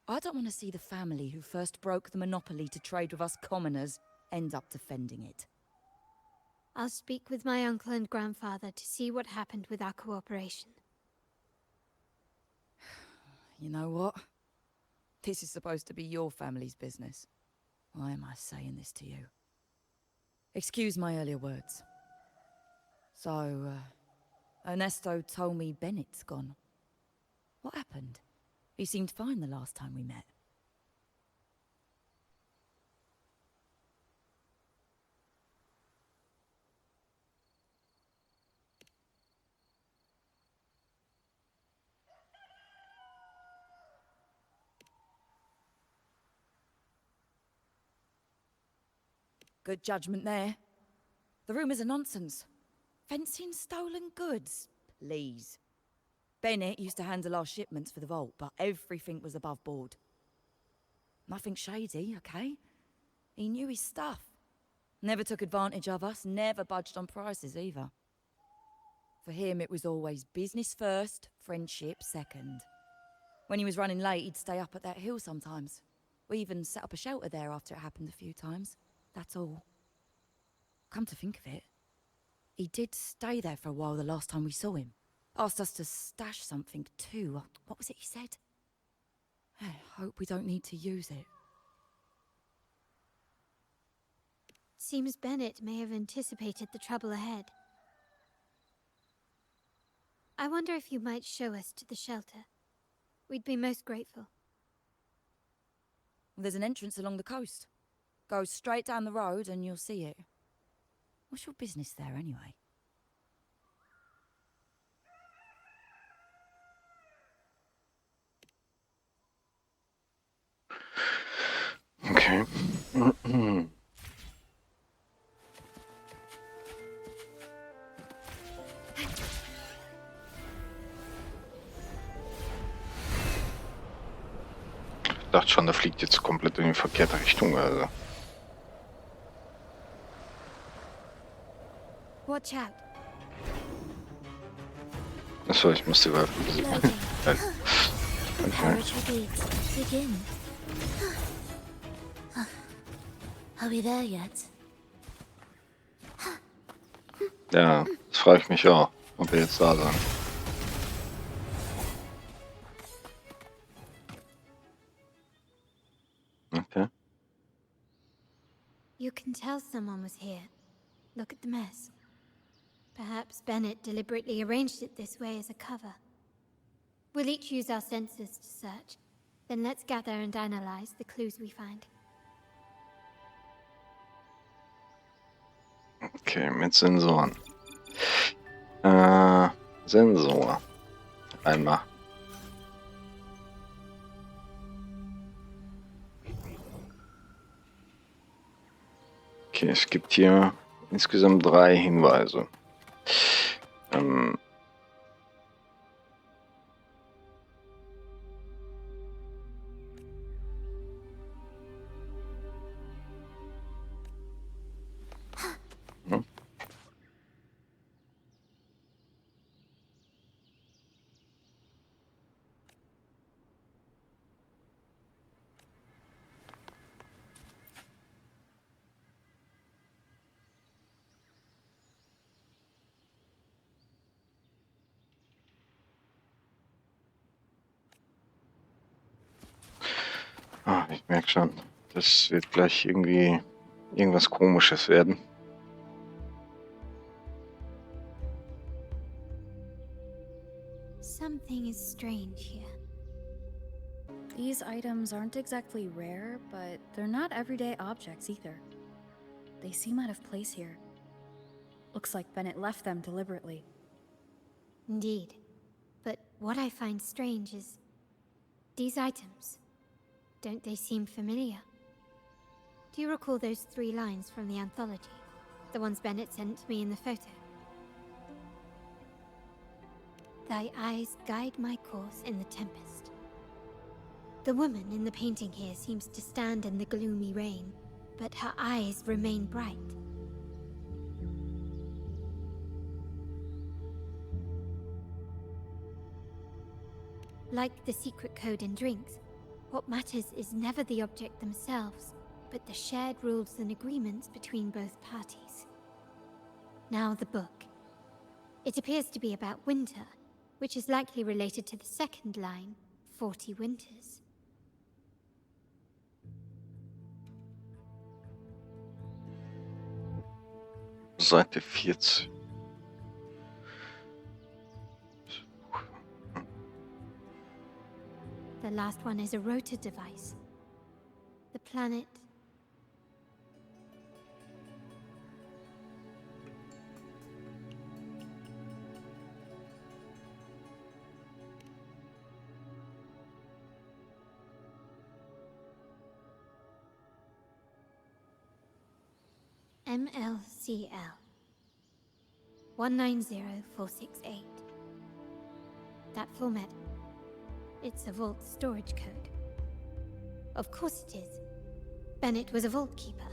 I don't want to see the family who first broke the monopoly to trade with us commoners end up defending it. I'll speak with my uncle and grandfather to see what happened with our cooperation. You know what? This is supposed to be your family's business. Why am I saying this to you? Excuse my earlier words. So, Ernesto told me Bennett's gone. What happened? He seemed fine the last time we met. Good judgment there. The rumours are nonsense. Fencing stolen goods, please. Bennett used to handle our shipments for the vault, but everything was above board. Nothing shady, okay? He knew his stuff. Never took advantage of us, never budged on prices either. For him, it was always business first, friendship second. When he was running late, he'd stay up at that hill sometimes. We even set up a shelter there after it happened a few times. That's all. Come to think of it, he did stay there for a while the last time we saw him. Asked us to stash something too. What was it he said? I hope we don't need to use it. Seems Bennett may have anticipated the trouble ahead. I wonder if you might show us to the shelter. We'd be most grateful. There's an entrance along the coast. Go straight down the road and you'll see it. What's your business there anyway? Okay. Ich dachte schon, der fliegt jetzt komplett in die verkehrte Richtung, also. Watch out. Achso, ich musste überhaupt. Okay. Begin. Are we there yet? Ja, das frage ich mich auch, ob wir jetzt da sind. Okay. You can tell someone was here. Look at the mess. Perhaps Bennett deliberately arranged it this way as a cover. We'll each use our senses to search. Then let's gather and analyze the clues we find. Okay, mit Sensoren. Sensor. Einmal. Okay, es gibt hier insgesamt 3 Hinweise. Ich merke schon, das wird gleich irgendwie irgendwas Komisches werden. Something is strange here. These items aren't exactly rare, but they're not everyday objects either. They seem out of place here. Looks like Bennett left them deliberately. Indeed. But what I find strange is these items. Don't they seem familiar? Do you recall those 3 lines from the anthology? The ones Bennett sent me in the photo? Thy eyes guide my course in the tempest. The woman in the painting here seems to stand in the gloomy rain, but her eyes remain bright. Like the secret code in drinks, what matters is never the object themselves, but the shared rules and agreements between both parties. Now the book. It appears to be about winter, which is likely related to the second line, 40 winters. Seite 40. The last one is a rotor device. The planet... MLCL 190468. That format. It's a vault storage code. Of course it is. Bennett was a vault keeper.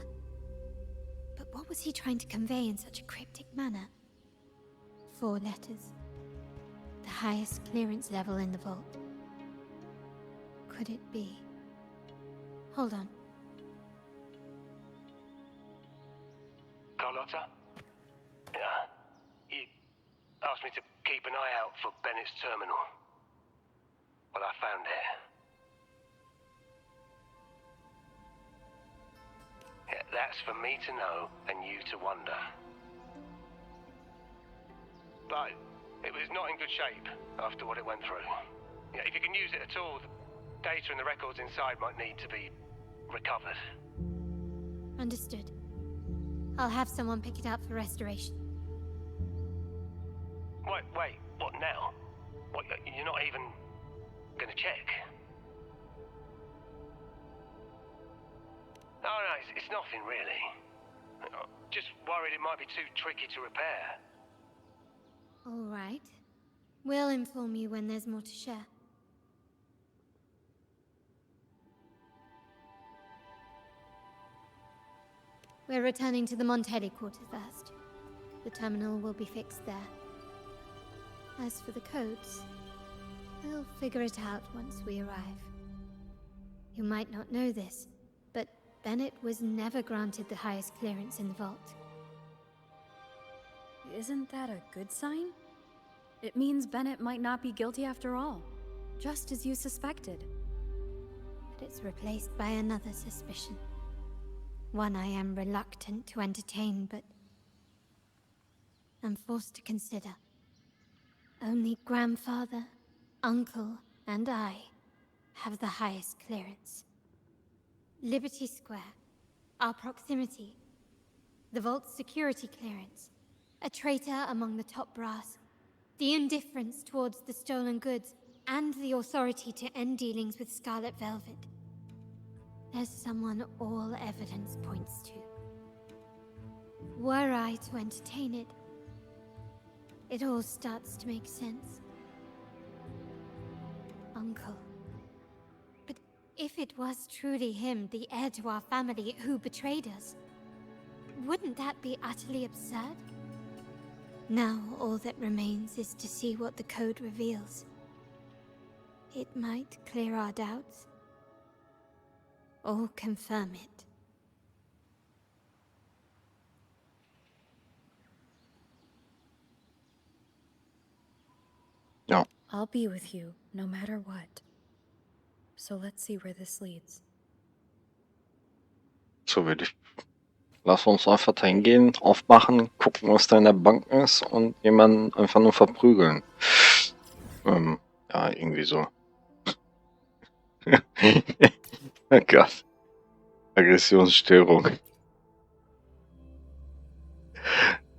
But what was he trying to convey in such a cryptic manner? 4 letters. The highest clearance level in the vault. Could it be? Hold on. Carlotta? Yeah. You asked me to keep an eye out for Bennett's terminal. Well, I found it. Yeah, that's for me to know and you to wonder. But it was not in good shape after what it went through. Yeah, if you can use it at all, the data and the records inside might need to be recovered. Understood. I'll have someone pick it up for restoration. Wait, what now? What, you're not even gonna check? No, it's nothing really. I'm just worried it might be too tricky to repair. All right. We'll inform you when there's more to share. We're returning to the Montelli quarter first. The terminal will be fixed there. As for the codes, we'll figure it out once we arrive. You might not know this, but Bennett was never granted the highest clearance in the vault. Isn't that a good sign? It means Bennett might not be guilty after all, just as you suspected. But it's replaced by another suspicion. One I am reluctant to entertain, but I'm forced to consider. Only grandfather, uncle, and I have the highest clearance. Liberty Square, our proximity, the vault's security clearance, a traitor among the top brass, the indifference towards the stolen goods, and the authority to end dealings with Scarlet Velvet. There's someone all evidence points to. were I to entertain it, it all starts to make sense. Uncle. But if it was truly him, the heir to our family, who betrayed us, wouldn't that be utterly absurd? Now all that remains is to see what the code reveals. It might clear our doubts, or confirm it. Ja, I'll be with you, no matter what. So let's see where this leads. so würde ich. Lass uns einfach dahin gehen, aufmachen, gucken, was da in der Bank ist und jemanden einfach nur verprügeln. Ja, irgendwie so. Oh Gott. Aggressionsstörung.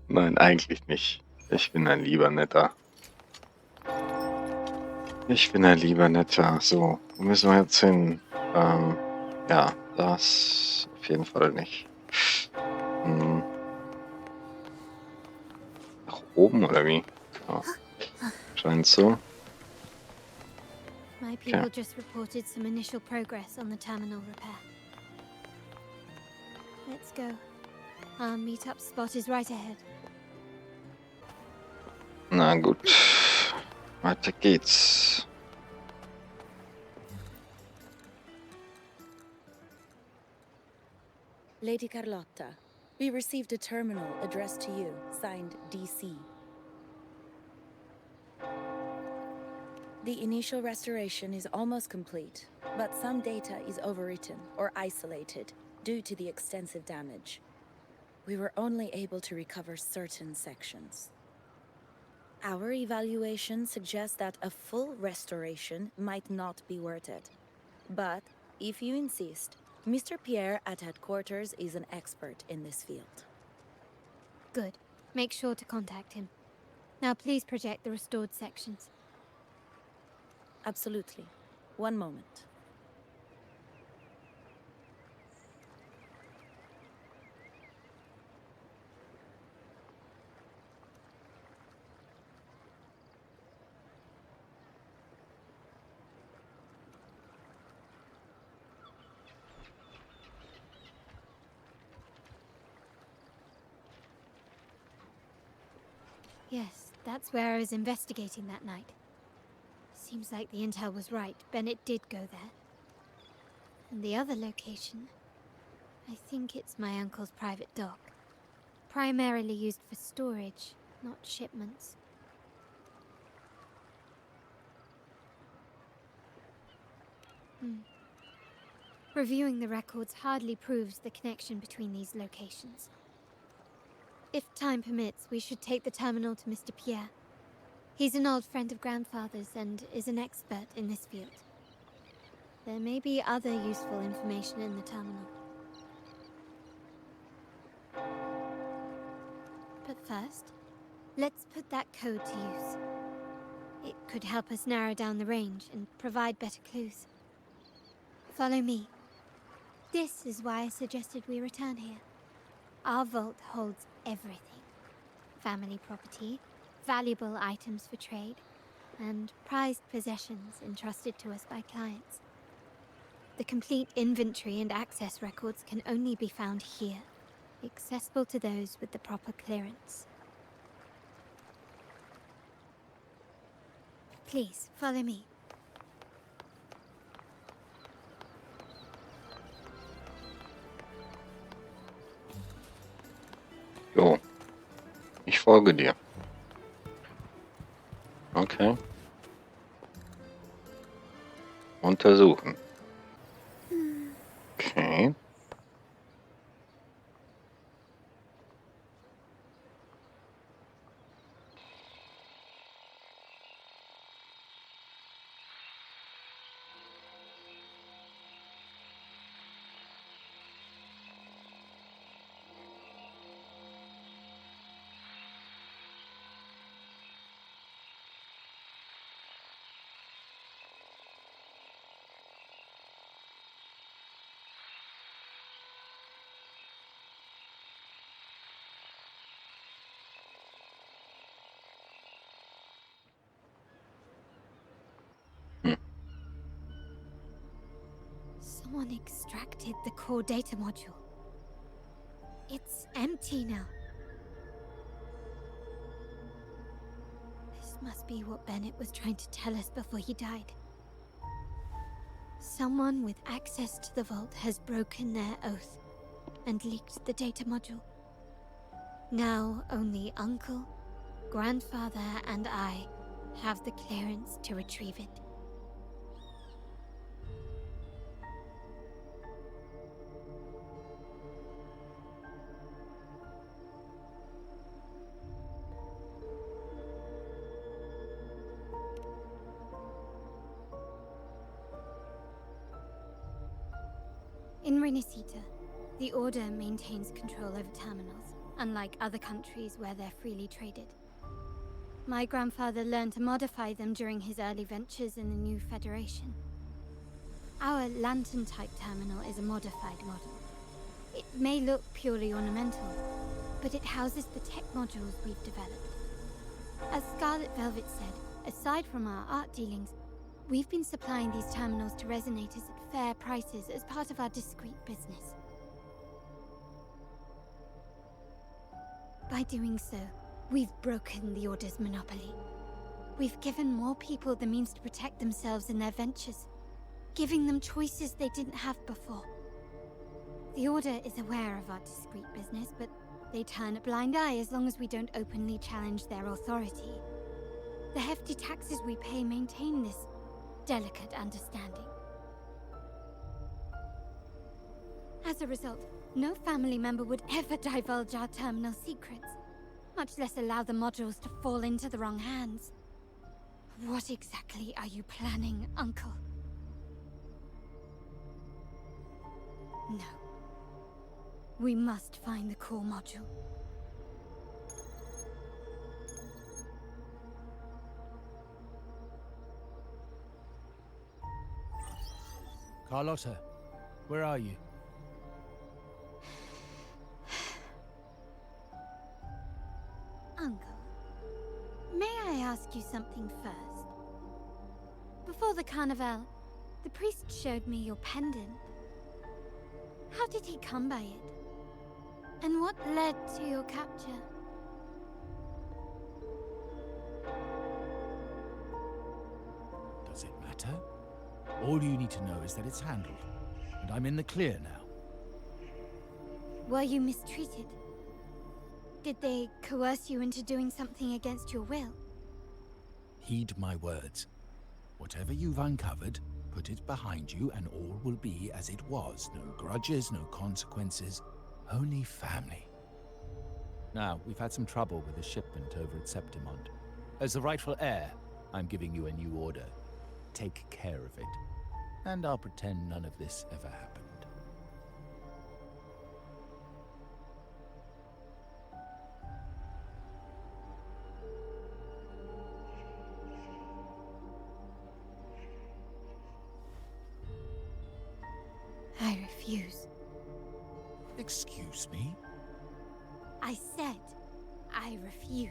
Nein, eigentlich nicht. Ich bin ein lieber Netter. So, wo müssen wir jetzt hin? Ja, das auf jeden Fall nicht. Nach oben oder wie? Ja. Scheint so. My people just reported some initial progress on the terminal repair. Let's go. Our meetup spot is right ahead. Na gut. Weiter geht's. Lady Carlotta, we received a terminal addressed to you, signed DC. The initial restoration is almost complete, but some data is overwritten or isolated due to the extensive damage. We were only able to recover certain sections. Our evaluation suggests that a full restoration might not be worth it. But, if you insist, Mr. Pierre at headquarters is an expert in this field. Good. Make sure to contact him. Now please project the restored sections. Absolutely. One moment. Yes, that's where I was investigating that night. Seems like the intel was right. Bennett did go there. And the other location, I think it's my uncle's private dock. Primarily used for storage, not shipments. Reviewing the records hardly proves the connection between these locations. If time permits, we should take the terminal to Mr. Pierre. He's an old friend of Grandfather's and is an expert in this field. There may be other useful information in the terminal. But first, let's put that code to use. It could help us narrow down the range and provide better clues. Follow me. This is why I suggested we return here. Our vault holds everything. Family property, valuable items for trade, and prized possessions entrusted to us by clients. The complete inventory and access records can only be found here, accessible to those with the proper clearance. Please, follow me. Jo, ich folge dir. Okay. Untersuchen. Okay. Someone extracted the core data module. It's empty now. This must be what Bennett was trying to tell us before he died. Someone with access to the vault has broken their oath and leaked the data module. Now only Uncle, Grandfather, and I have the clearance to retrieve it. In Renesita, the Order maintains control over terminals, unlike other countries where they're freely traded. My grandfather learned to modify them during his early ventures in the new Federation. Our lantern-type terminal is a modified model. It may look purely ornamental, but it houses the tech modules we've developed. As Scarlet Velvet said, aside from our art dealings, we've been supplying these terminals to resonators at fair prices as part of our discreet business. By doing so, we've broken the Order's monopoly. We've given more people the means to protect themselves in their ventures, giving them choices they didn't have before. The Order is aware of our discreet business, but they turn a blind eye as long as we don't openly challenge their authority. The hefty taxes we pay maintain this delicate understanding. As a result, no family member would ever divulge our terminal secrets, much less allow the modules to fall into the wrong hands. What exactly are you planning, Uncle? No. We must find the core module. Carlotta, where are you? Uncle, may I ask you something first? Before the carnival, the priest showed me your pendant. How did he come by it? And what led to your capture? Does it matter? All you need to know is that it's handled, and I'm in the clear now. Were you mistreated? Did they coerce you into doing something against your will? Heed my words. Whatever you've uncovered, put it behind you and all will be as it was. No grudges, no consequences, only family. Now, we've had some trouble with a shipment over at Septimond. As the rightful heir, I'm giving you a new order. Take care of it, and I'll pretend none of this ever happened. I refuse. Excuse me? I said I refuse.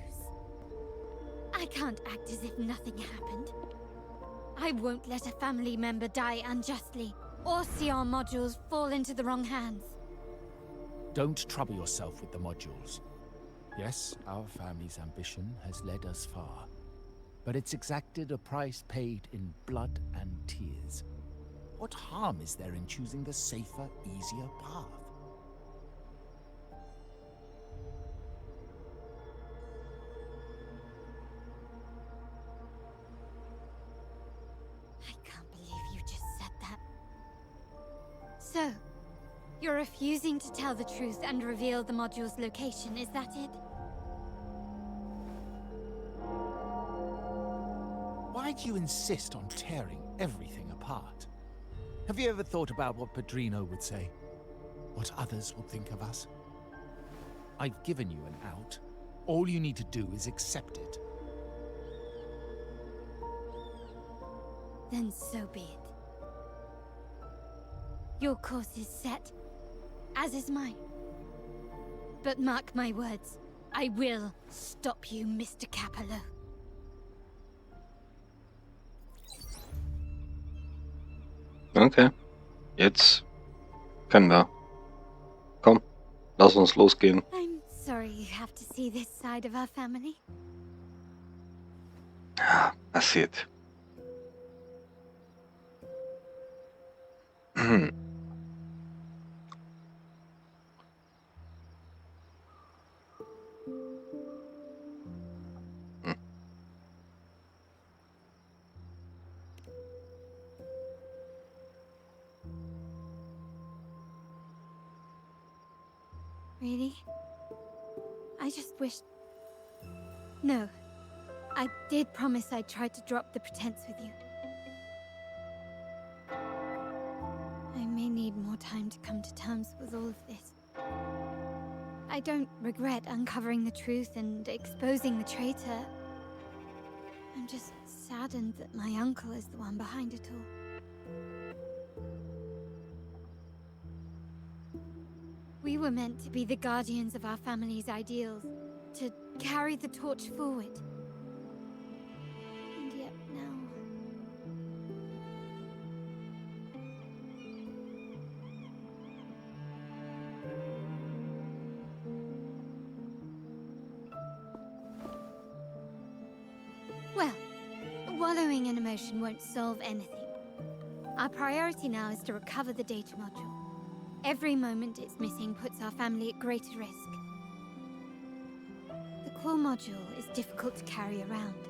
I can't act as if nothing happened. I won't let a family member die unjustly, or see our modules fall into the wrong hands. Don't trouble yourself with the modules. Yes, our family's ambition has led us far, but it's exacted a price paid in blood and tears. What harm is there in choosing the safer, easier path? I can't believe you just said that. So, you're refusing to tell the truth and reveal the module's location, is that it? Why do you insist on tearing everything apart? Have you ever thought about what Padrino would say? What others will think of us? I've given you an out. All you need to do is accept it. Then so be it. Your course is set, as is mine. But mark my words, I will stop you, Mr. Capello. Okay. Jetzt können wir. Komm, lass uns losgehen. I'm sorry you have to see this side of our family. Ja, passiert. Really? I just wished... No. I did promise I'd try to drop the pretense with you. I may need more time to come to terms with all of this. I don't regret uncovering the truth and exposing the traitor. I'm just saddened that my uncle is the one behind it all. We were meant to be the guardians of our family's ideals, to carry the torch forward. And yet now... Well, wallowing in emotion won't solve anything. Our priority now is to recover the data module. Every moment it's missing puts our family at greater risk. The core module is difficult to carry around.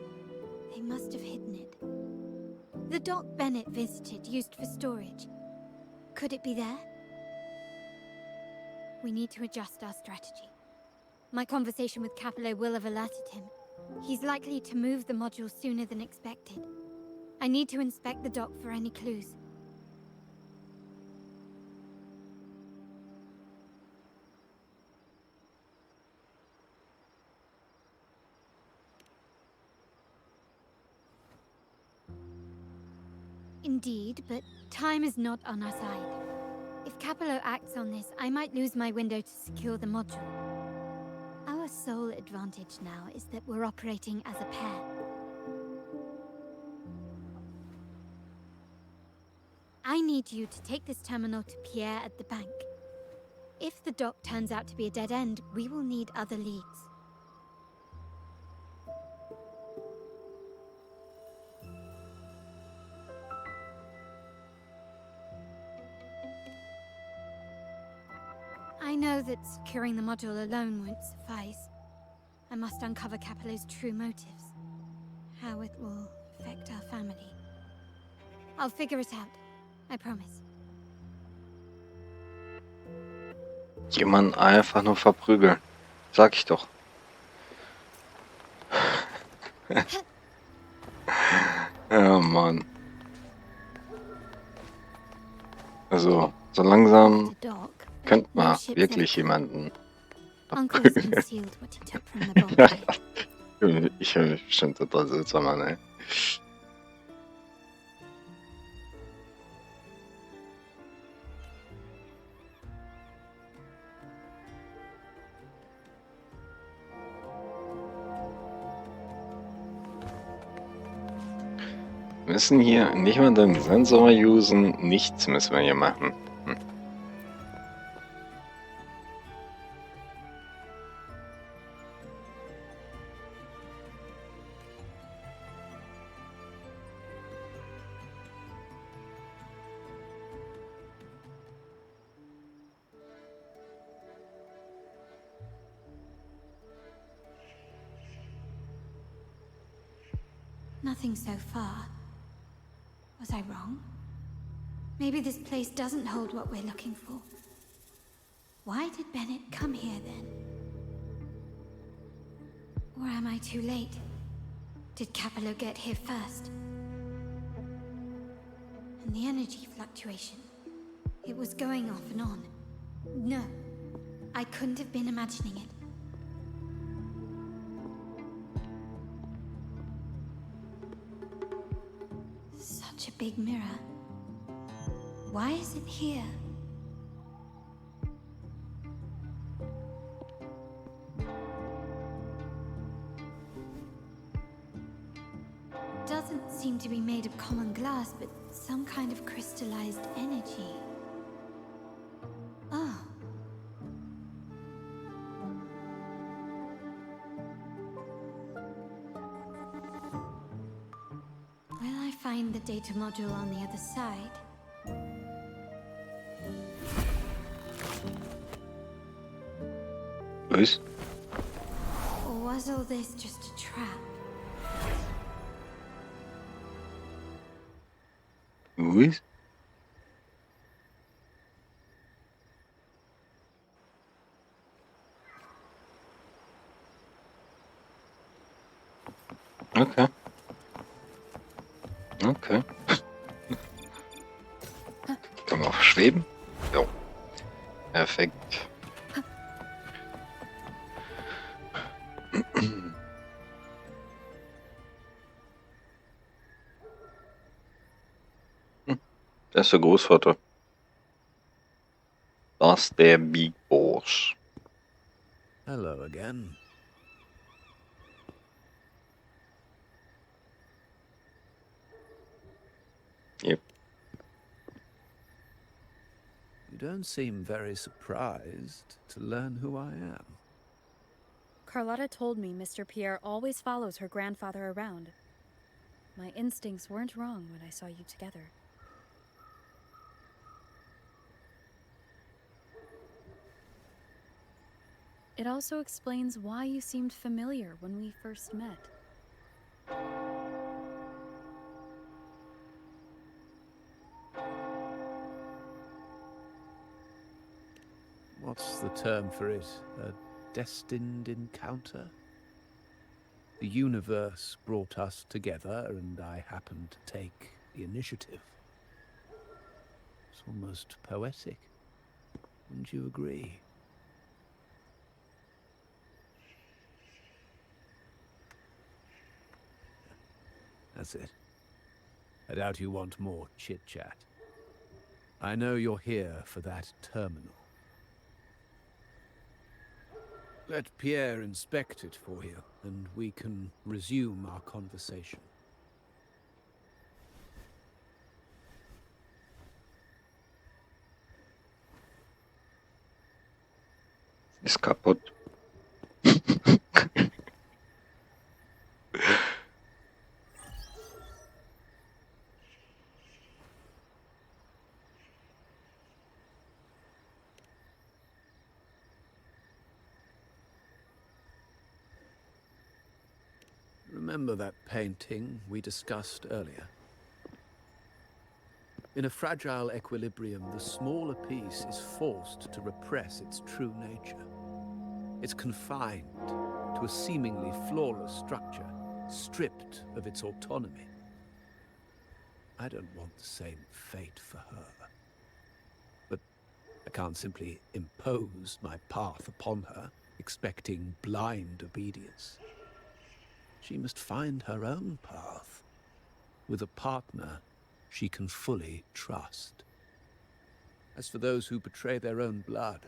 They must have hidden it. The dock Bennett visited, used for storage. Could it be there? We need to adjust our strategy. My conversation with Capello will have alerted him. He's likely to move the module sooner than expected. I need to inspect the dock for any clues. Indeed, but time is not on our side. If Capello acts on this, I might lose my window to secure the module. Our sole advantage now is that we're operating as a pair. I need you to take this terminal to Pierre at the bank. If the dock turns out to be a dead end, we will need other leads. I know that securing the module alone won't suffice. I must uncover Capello's true motives. How it will affect our family. I'll figure it out. I promise. Jemanden einfach nur verprügeln. Sag ich doch. Ja, Mann. Also, so langsam könnte man wirklich jemanden verprügeln. Ich höre mich bestimmt total seltsam an, ey. Wir müssen hier nicht mal den Sensor usen, nichts müssen wir hier machen. Nothing so far. Was I wrong? Maybe this place doesn't hold what we're looking for. Why did Bennett come here then? Or am I too late? Did Capello get here first? And the energy fluctuation. It was going off and on. No, I couldn't have been imagining it. Such a big mirror. Why is it here? Doesn't seem to be made of common glass, but some kind of crystallized energy. data module on the other side. Was? Or was all this just a trap? Was? Okay. Okay. Kann man auch schweben? Jo. Perfekt. Das ist der Großvater. Das ist der Big Boss. Hello again. Yep. You don't seem very surprised to learn who I am. Carlotta told me Mr. Pierre always follows her grandfather around. My instincts weren't wrong when I saw you together. It also explains why you seemed familiar when we first met. What's the term for it? A destined encounter? The universe brought us together, and I happened to take the initiative. It's almost poetic. Wouldn't you agree? That's it. I doubt you want more chit-chat. I know you're here for that terminal. Let Pierre inspect it for you, and we can resume our conversation. Ist kaputt. Remember that painting we discussed earlier? In a fragile equilibrium, the smaller piece is forced to repress its true nature. It's confined to a seemingly flawless structure, stripped of its autonomy. I don't want the same fate for her. But I can't simply impose my path upon her, expecting blind obedience. She must find her own path, with a partner she can fully trust. As for those who betray their own blood,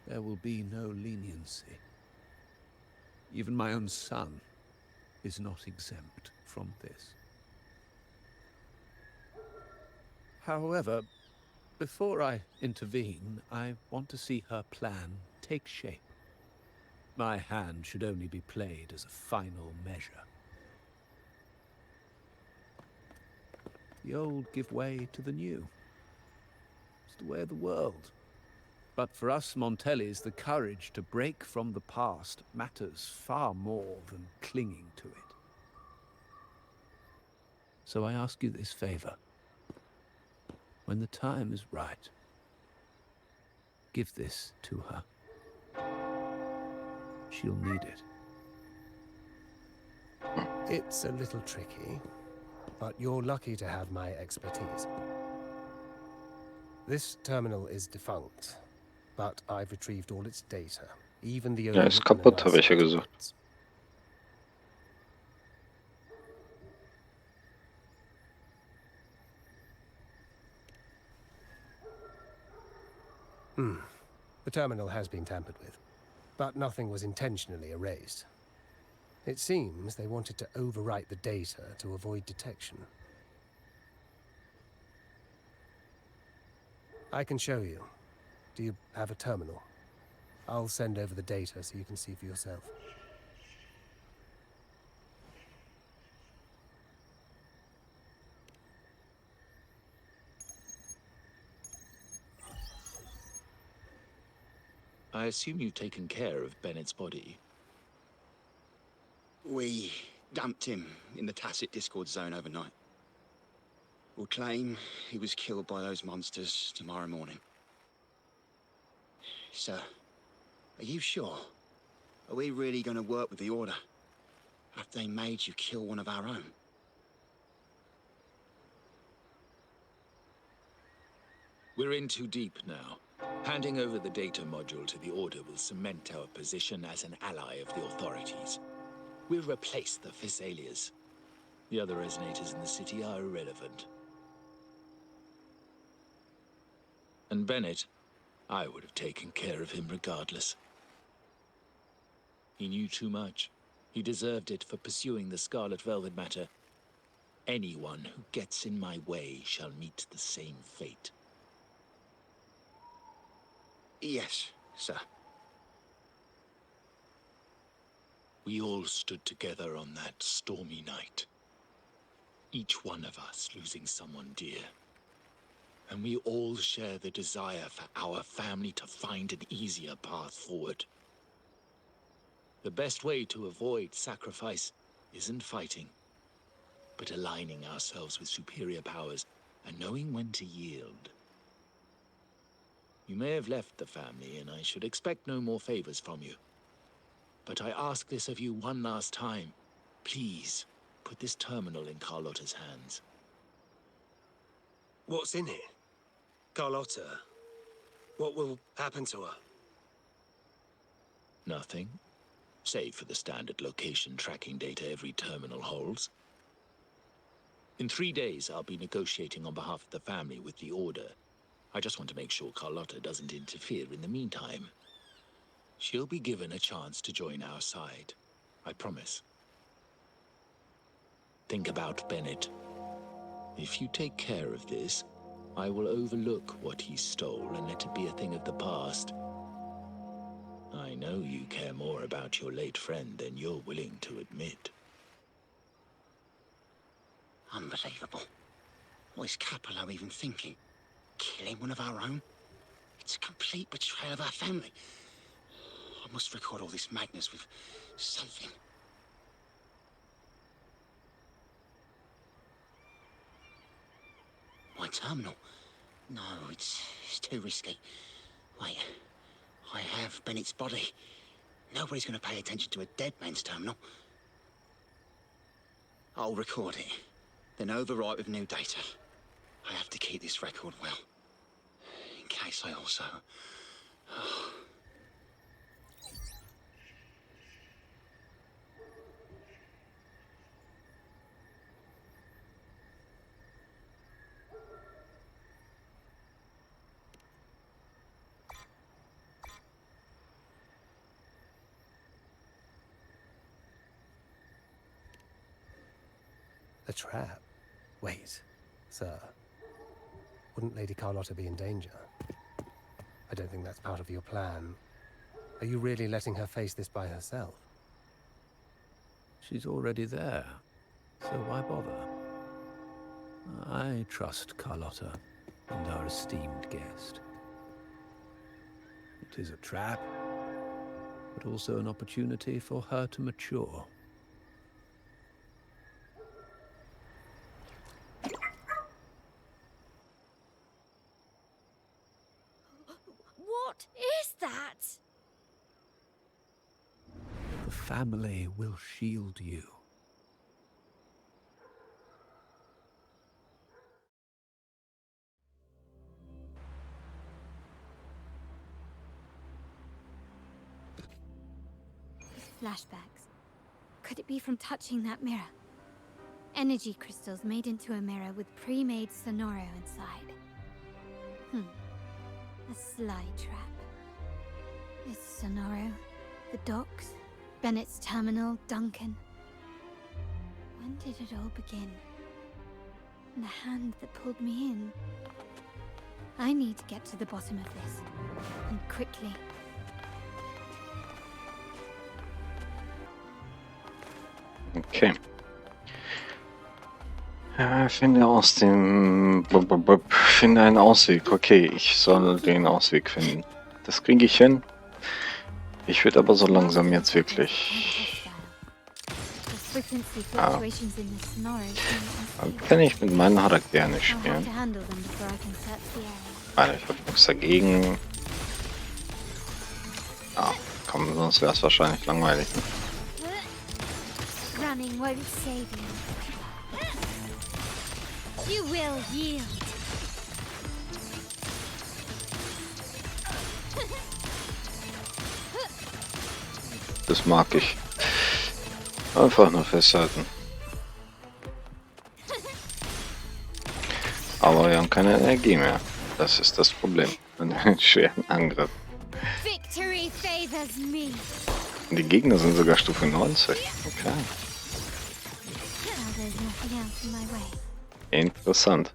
there will be no leniency. Even my own son is not exempt from this. However, before I intervene, I want to see her plan take shape. My hand should only be played as a final measure. The old give way to the new. It's the way of the world. But for us Montellis, the courage to break from the past matters far more than clinging to it. So I ask you this favor. When the time is right, give this to her. She'll need it. It's a little tricky, but you're lucky to have my expertise. This terminal is defunct, but I've retrieved all its data, even the Ja, ist kaputt, habe ich ja gesagt. The terminal has been tampered with, but nothing was intentionally erased. It seems they wanted to overwrite the data to avoid detection. I can show you. Do you have a terminal? I'll send over the data so you can see for yourself. I assume you've taken care of Bennett's body. We dumped him in the tacit Discord zone overnight. We'll claim he was killed by those monsters tomorrow morning. Sir, are you sure? Are we really going to work with the Order? Have they made you kill one of our own? We're in too deep now. Handing over the data module to the Order will cement our position as an ally of the authorities. We'll replace the Thessalias. The other resonators in the city are irrelevant. And Bennett, I would have taken care of him regardless. He knew too much. He deserved it for pursuing the Scarlet Velvet matter. Anyone who gets in my way shall meet the same fate. Yes, sir. We all stood together on that stormy night. Each one of us losing someone dear. And we all share the desire for our family to find an easier path forward. The best way to avoid sacrifice isn't fighting, but aligning ourselves with superior powers and knowing when to yield. You may have left the family, and I should expect no more favors from you. But I ask this of you one last time. Please, put this terminal in Carlotta's hands. What's in it? Carlotta? What will happen to her? Nothing, save for the standard location tracking data every terminal holds. In 3 days, I'll be negotiating on behalf of the family with the Order. I just want to make sure Carlotta doesn't interfere in the meantime. She'll be given a chance to join our side. I promise. Think about Bennett. If you take care of this, I will overlook what he stole and let it be a thing of the past. I know you care more about your late friend than you're willing to admit. Unbelievable. What is Capello even thinking? Killing one of our own? It's a complete betrayal of our family. I must record all this madness with something. My terminal? No, it's too risky. Wait, I have Bennett's body. Nobody's going to pay attention to a dead man's terminal. I'll record it, then overwrite with new data. I have to keep this record well, in case I also... A trap? Wait, sir. Wouldn't Lady Carlotta be in danger? I don't think that's part of your plan. Are you really letting her face this by herself? She's already there, so why bother? I trust Carlotta and our esteemed guest. It is a trap, but also an opportunity for her to mature. What is that? The family will shield you. Flashbacks. Could it be from touching that mirror? Energy crystals made into a mirror with pre-made Sonoro inside. A sly trap. Is Sonoro, the docks, Bennett's terminal, Duncan. When did it all begin? And the hand that pulled me in. I need to get to the bottom of this. And quickly. Okay. Finde aus dem... Finde einen Ausweg. Okay, ich soll den Ausweg finden. Das kriege ich hin. Ich würde aber so langsam jetzt wirklich... Ah. Dann kann ich mit meinen Charakteren nicht spielen. Alter, ich habe nichts dagegen. Ja, komm, sonst wäre es wahrscheinlich langweilig. Ne? Running won't save you. You will yield. Das mag ich. Einfach nur festhalten. Aber wir haben keine Energie mehr. Das ist das Problem. Und einen schweren Angriff. Victory favors me. Die Gegner sind sogar Stufe 90. Okay. Interessant.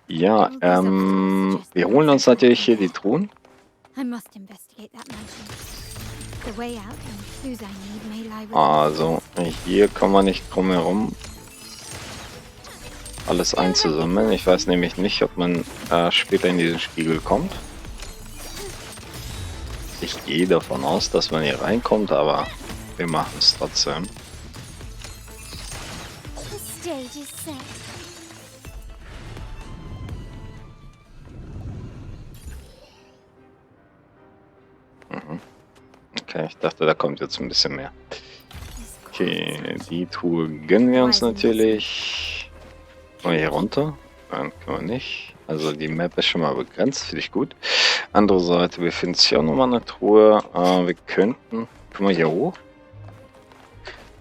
Ja, wir holen uns natürlich hier die Truhen. Also, hier kommen wir nicht drum herum, alles einzusammeln. Ich weiß nämlich nicht, ob man später in diesen Spiegel kommt. Ich gehe davon aus, dass man hier reinkommt, aber wir machen es trotzdem. Okay, ich dachte, da kommt jetzt ein bisschen mehr. Okay, die Tour gönnen wir uns natürlich. Mal hier runter. Nein, können wir nicht. Also die Map ist schon mal begrenzt, finde ich gut. Andere Seite befindet sich auch nochmal eine Truhe. Wir könnten... Können wir hier hoch?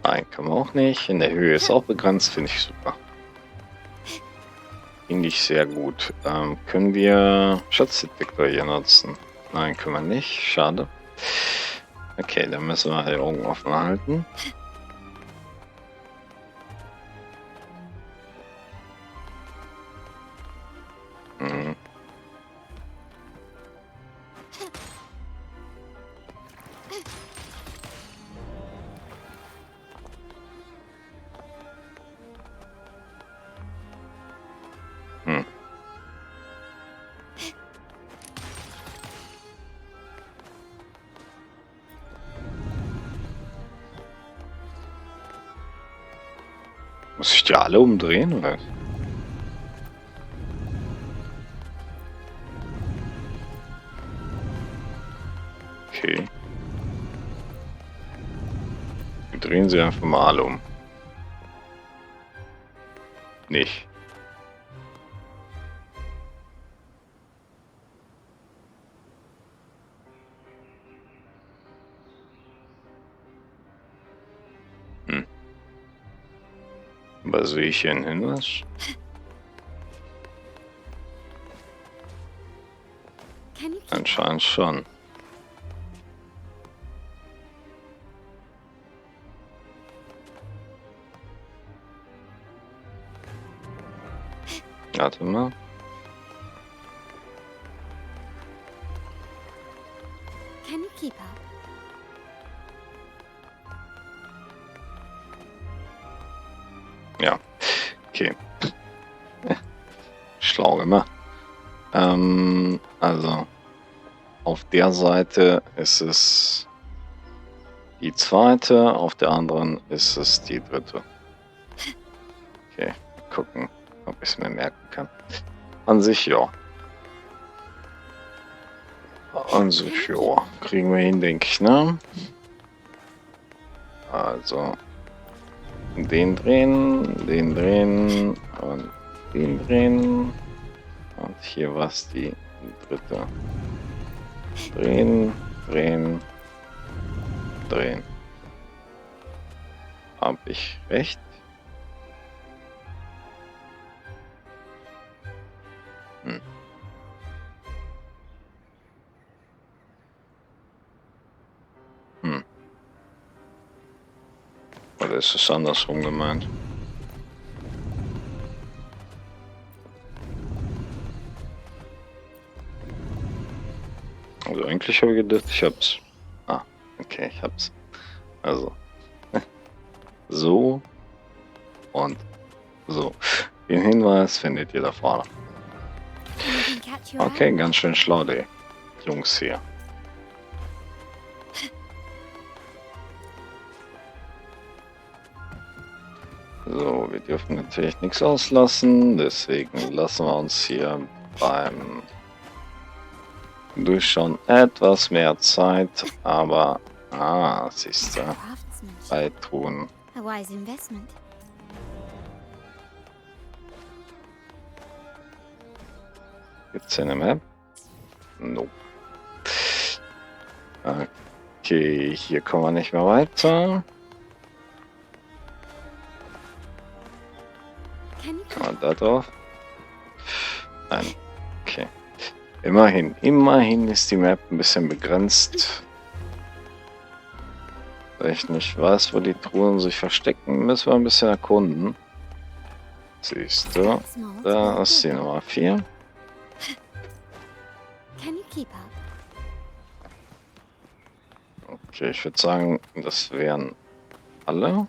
Nein, können wir auch nicht. In der Höhe ist auch begrenzt, finde ich super. Finde ich sehr gut. Können wir Schatzdetektor hier nutzen? Nein, können wir nicht. Schade. Okay, dann müssen wir die Augen offen halten. Hm. Hm. Muss ich die alle umdrehen, oder? Okay. Wir drehen sie einfach mal alle um. Nicht. Hm. Was sehe ich hier einen Hinweis? Anscheinend schon. Warte mal. Can you keep up? Ja, okay. Schlau gemacht. Also, auf der Seite ist es die zweite, auf der anderen ist es die dritte. Okay, gucken, ob ich es mir merken kann. An sich, ja. An sich, ja. Kriegen wir hin, denke ich, ne? Also, den drehen und den drehen. Und hier war es die dritte. Drehen. Hab ich recht? Oder ist es andersrum gemeint? Also eigentlich habe ich gedacht, ich hab's. Ah, okay, ich hab's. Also. So. Und so. Den Hinweis findet ihr da vorne. Okay, ganz schön schlau, die Jungs hier. So, wir dürfen natürlich nichts auslassen, deswegen lassen wir uns hier beim Durchschauen etwas mehr Zeit, aber siehst du, 3 Truhen. A wise investment. Gibt's hier eine Map? Nope. Okay, hier kommen wir nicht mehr weiter. Kann man da drauf? Nein. Okay. Immerhin ist die Map ein bisschen begrenzt. Da ich nicht weiß, wo die Truhen sich verstecken, müssen wir ein bisschen erkunden. Siehst du, da ist die Nummer 4. Okay, ich würde sagen, das wären alle.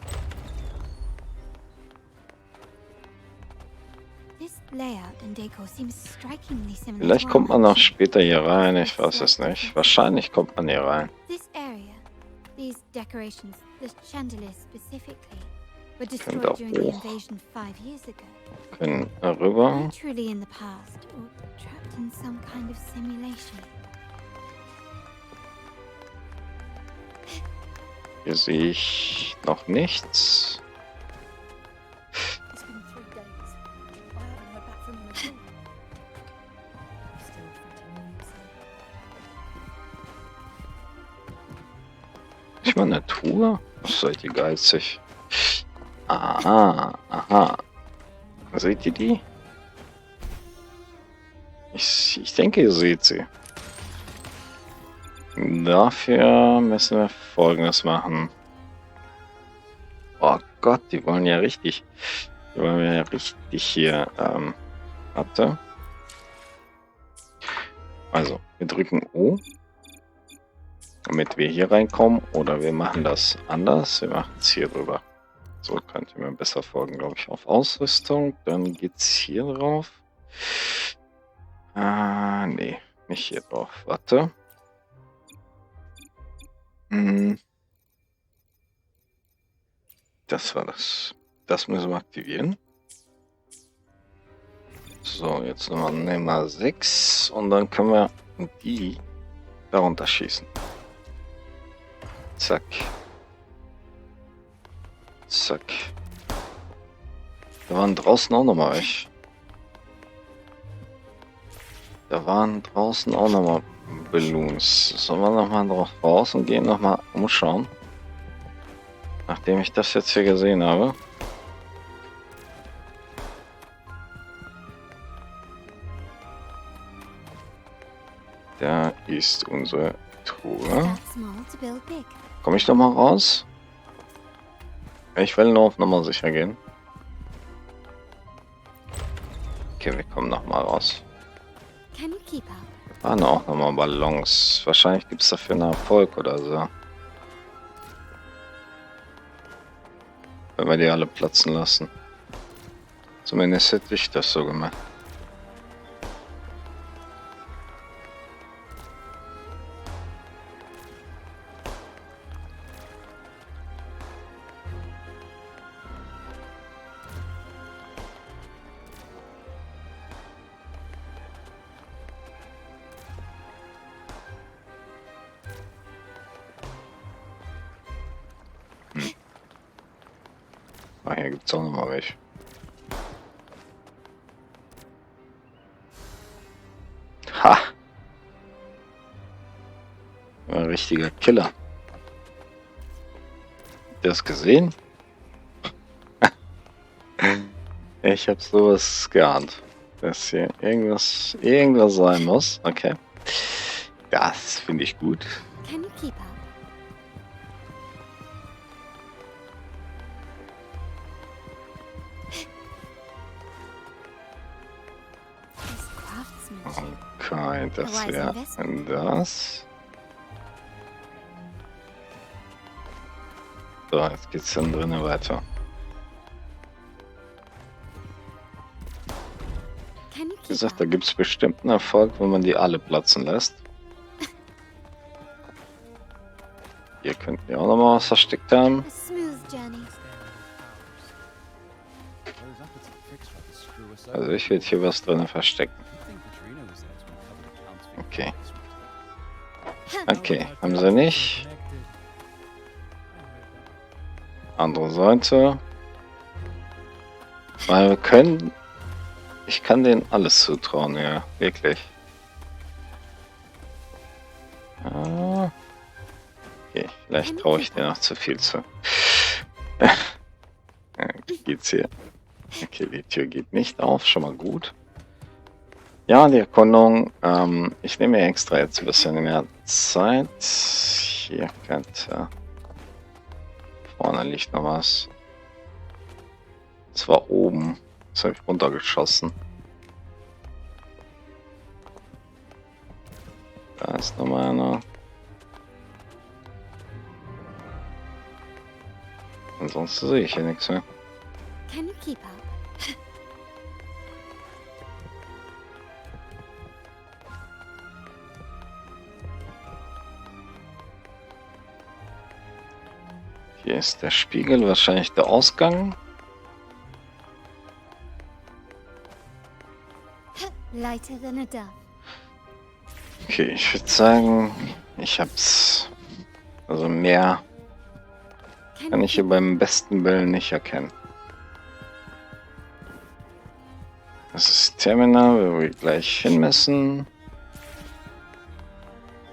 Vielleicht kommt man noch später hier rein, ich weiß es nicht. Wahrscheinlich kommt man hier rein. These decorations, the chandelier specifically, were Können destroyed da during the hoch. invasion 5 years ago. Können rüber. Truly in the past, or trapped in some kind of simulation. Hier sehe ich noch nichts. It's been 3 days. I haven't heard back from him at all. Still fretting needs Ich meine, eine Truhe? Was seid ihr geizig? Aha. Seht ihr die? Ich denke, ihr seht sie. Dafür müssen wir Folgendes machen. Oh Gott, die wollen ja richtig. Die wollen ja richtig hier. Warte. Also, wir drücken O, damit wir hier reinkommen. Oder wir machen das anders. Wir machen es hier drüber. So könnt ihr mir besser folgen, glaube ich, auf Ausrüstung. Dann geht's hier drauf. Nee, nicht hier drauf. Warte. Das war das. Das müssen wir aktivieren. So, jetzt nehmen wir 6 und dann können wir die darunter schießen. Zack. Zack. Da waren draußen auch nochmal welche. Da waren draußen auch nochmal Balloons. Sollen wir nochmal drauf raus und gehen nochmal umschauen? Nachdem ich das jetzt hier gesehen habe. Da ist unsere Truhe. Komme ich doch mal raus? Ich will nur auf Nummer sicher gehen. Okay, wir kommen noch mal raus. Waren auch noch mal Ballons. Wahrscheinlich gibt es dafür einen Erfolg oder so. Wenn wir die alle platzen lassen. Zumindest hätte ich das so gemacht. Hier gibt es auch noch mal welche. Ha! Ein richtiger Killer. Habt ihr das gesehen? Ich habe sowas geahnt. Dass hier irgendwas sein muss. Okay. Das finde ich gut. Okay, das wäre das. So, jetzt geht's dann drinnen weiter. Wie gesagt, da gibt es bestimmt einen Erfolg, wenn man die alle platzen lässt. Hier könnten wir auch noch mal was versteckt haben. Also ich will hier was drin verstecken. Okay. Okay, haben sie nicht. Andere Seite. Weil wir können... Ich kann denen alles zutrauen, ja, wirklich. Ah. Okay, vielleicht traue ich dir noch zu viel zu. Geht's hier? Okay, die Tür geht nicht auf, schon mal gut. Ja, die Erkundung. Ich nehme mir extra jetzt ein bisschen mehr Zeit. Hier könnte... Vorne liegt noch was. Das war oben. Das habe ich runtergeschossen. Da ist nochmal einer. Ansonsten sehe ich hier nichts mehr. Can you keep up? Hier ist der Spiegel, wahrscheinlich der Ausgang. Lighter than a dove. Okay, ich würde sagen, ich hab's. Also mehr kann ich hier beim besten Willen nicht erkennen. Das ist Terminal, wo wir gleich hin müssen.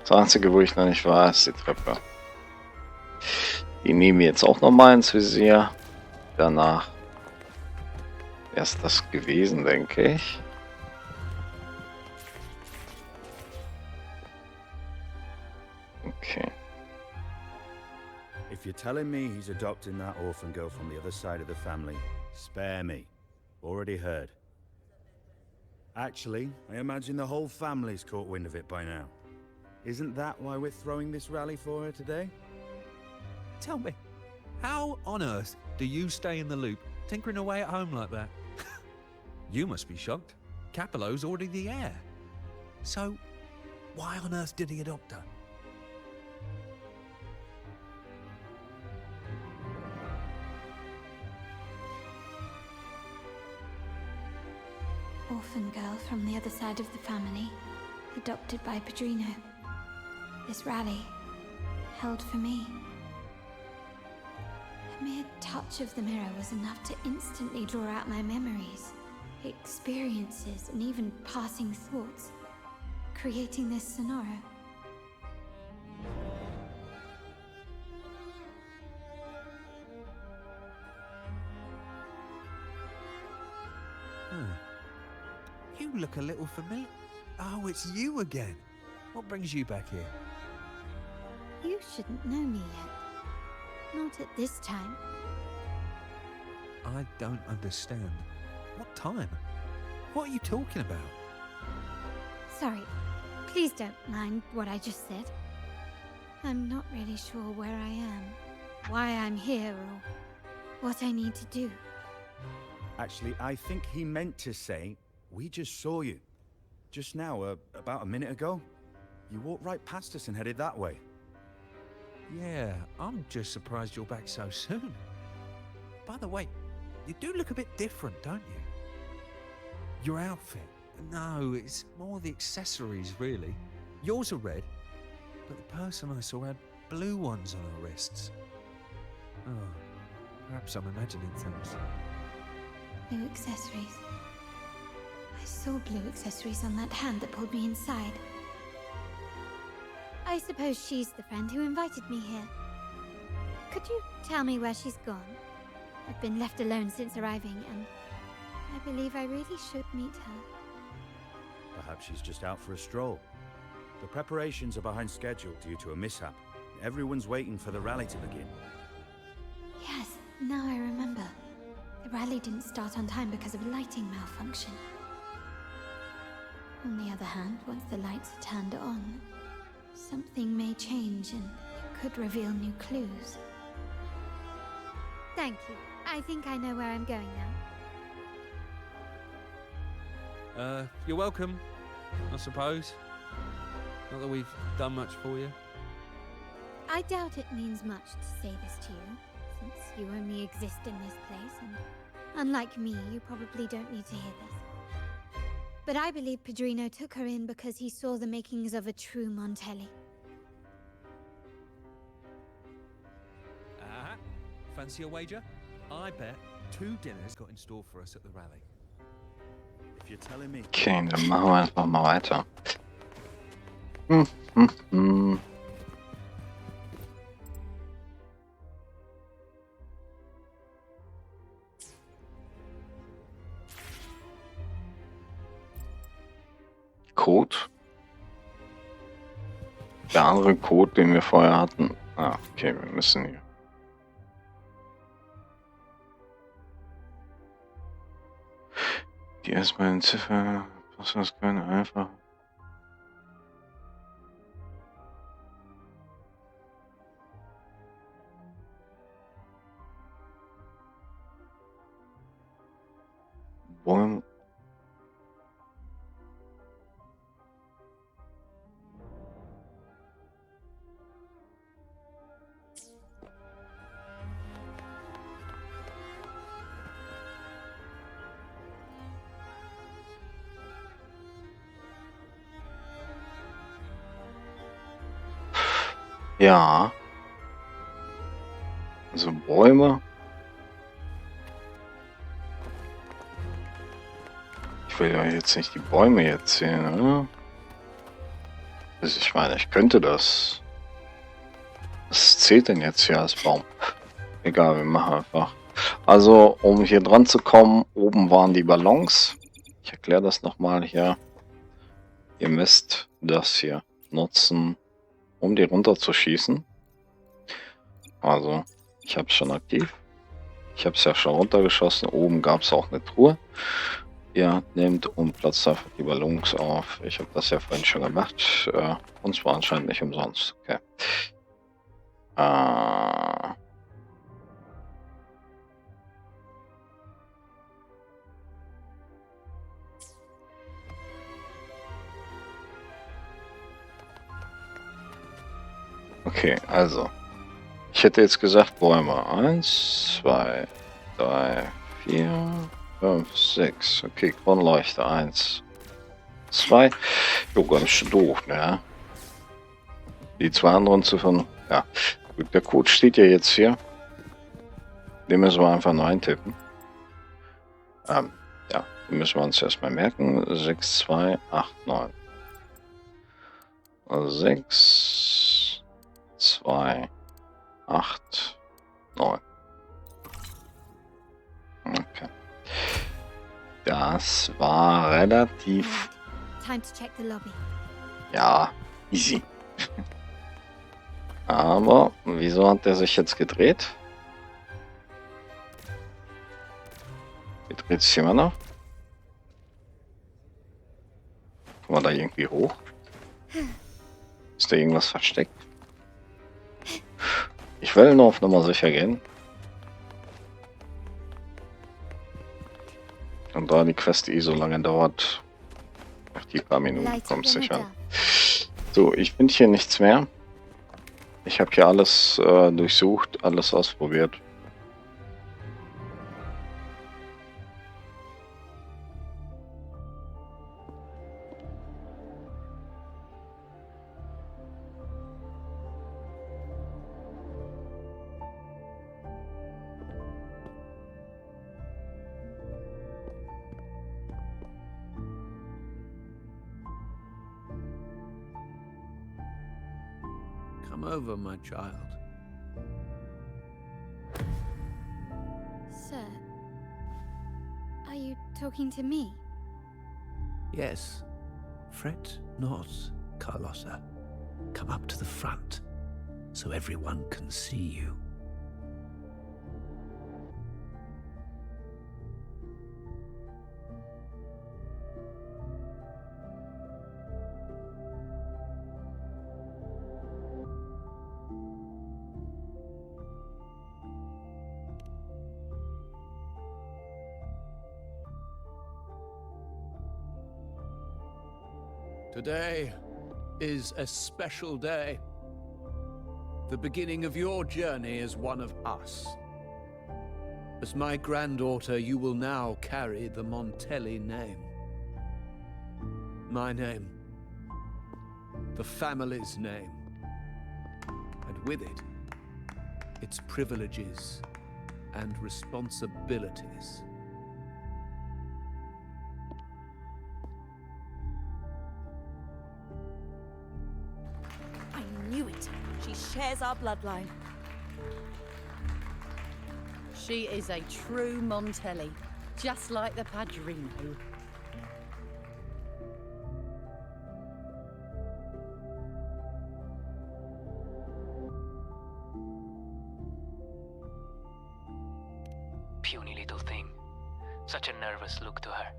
Das einzige, wo ich noch nicht war, ist die Treppe. Die nehmen wir jetzt auch nochmal ins Visier. Danach wäre es das gewesen, denke ich. Okay. If you're telling me he's adopting that orphan girl from the other side of the family, spare me. Already heard. Actually, I imagine the whole family's caught wind of it by now. Isn't that why we're throwing this rally for her today? Tell me, how on earth do you stay in the loop, tinkering away at home like that? You must be shocked. Capello's already the heir. So, why on earth did he adopt her? Orphan girl from the other side of the family, adopted by Padrino. This rally, held for me. A mere touch of the mirror was enough to instantly draw out my memories, experiences, and even passing thoughts, creating this sonora. You look a little familiar. Oh, it's you again. What brings you back here? You shouldn't know me yet. Not at this time. I don't understand. What time? What are you talking about? Sorry. Please don't mind what I just said. I'm not really sure where I am, why I'm here, or what I need to do. Actually, I think he meant to say, we just saw you. Just now, about a minute ago. You walked right past us and headed that way. Yeah, I'm just surprised you're back so soon. By the way, you do look a bit different, don't you? Your outfit. No, it's more the accessories, really. Yours are red, but the person I saw had blue ones on her wrists. Oh, perhaps I'm imagining things. Blue accessories. I saw blue accessories on that hand that pulled me inside. I suppose she's the friend who invited me here. Could you tell me where she's gone? I've been left alone since arriving, and I believe I really should meet her. Perhaps she's just out for a stroll. The preparations are behind schedule due to a mishap. Everyone's waiting for the rally to begin. Yes, now I remember. The rally didn't start on time because of a lighting malfunction. On the other hand, once the lights are turned on, something may change and it could reveal new clues. Thank you. I think I know where I'm going now. You're welcome, I suppose. Not that we've done much for you. I doubt it means much to say this to you, since you only exist in this place, and unlike me, you probably don't need to hear this. But I believe Padrino took her in because he saw the makings of a true Montelli. Fancy a wager? I bet 2 dinners got in store for us at the rally. If you're telling me. Okay, dann machen wir einfach mal weiter. Code. Der andere Code, den wir vorher hatten. Ah, okay, wir müssen hier. Die erstmal in Ziffer. Was das können einfach. Wollen. Ja. Also Bäume. Ich will ja jetzt nicht die Bäume jetzt sehen, oder? Also ich meine, ich könnte das. Was zählt denn jetzt hier als Baum? Egal, wir machen einfach. Also, um hier dran zu kommen, oben waren die Ballons. Ich erkläre das nochmal hier. Ihr müsst das hier nutzen, um die runterzuschießen. Also, ich habe es schon aktiv. Ich habe es ja schon runtergeschossen. Oben gab es auch eine Truhe. Ihr nehmt und platzt einfach die Ballons auf. Ich habe das ja vorhin schon gemacht. Und zwar anscheinend nicht umsonst. Okay. Okay, also. Ich hätte jetzt gesagt Bäume. 1, 2, 3, 4, 5, 6. Okay, Kronleuchter. 1, 2. Jo, ganz schön doof, ne? Die 2 anderen Ziffern. Ja. Gut, der Code steht ja jetzt hier. Den müssen wir einfach nur eintippen. Ja, den müssen wir uns erstmal merken. 6, 2, 8, 9. 6, 2, 8, 9. Okay. Das war relativ... Time to check the lobby. Ja, easy. Aber, wieso hat der sich jetzt gedreht? Wie dreht sich immer noch? Kommen wir da irgendwie hoch? Ist da irgendwas versteckt? Ich will nur auf Nummer sicher gehen. Und da die Quest so lange dauert, auf die paar Minuten kommt es sicher. So, ich finde hier nichts mehr. Ich habe hier alles durchsucht, alles ausprobiert. Come over, my child. Sir, are you talking to me? Yes. Fret not, Carlotta. Come up to the front, so everyone can see you. Today is a special day. The beginning of your journey as one of us. As my granddaughter, you will now carry the Montelli name. My name. The family's name. And with it, its privileges and responsibilities. I knew it. She shares our bloodline. She is a true Montelli, just like the Padrino. Puny little thing. Such a nervous look to her.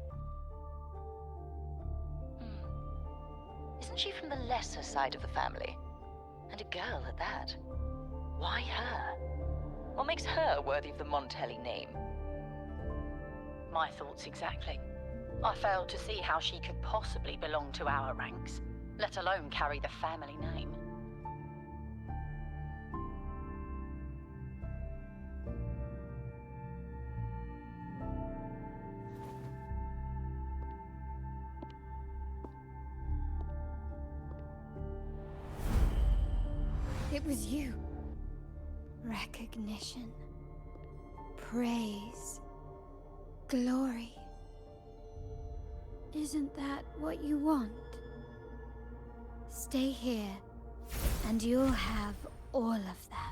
Isn't she from the lesser side of the family? And a girl at that. Why her? What makes her worthy of the Montelli name? My thoughts exactly. I failed to see how she could possibly belong to our ranks, let alone carry the family name. It was you. Recognition. Praise. Glory. Isn't that what you want? Stay here, and you'll have all of that.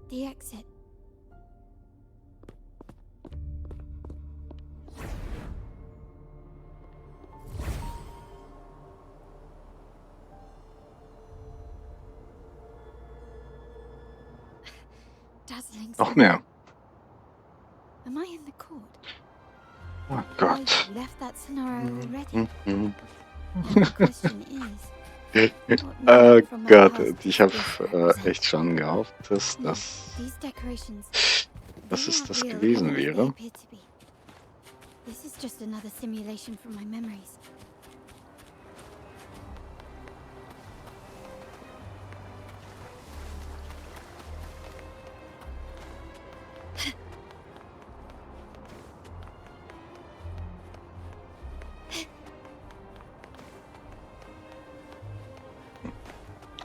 The exit. Dazzling. Noch mehr. Am I in the court? Oh Gott. I left that scenario already. And the question is, Oh Gott, ich habe echt schon gehofft, dass es das gewesen wäre. This is just another simulation from my memories.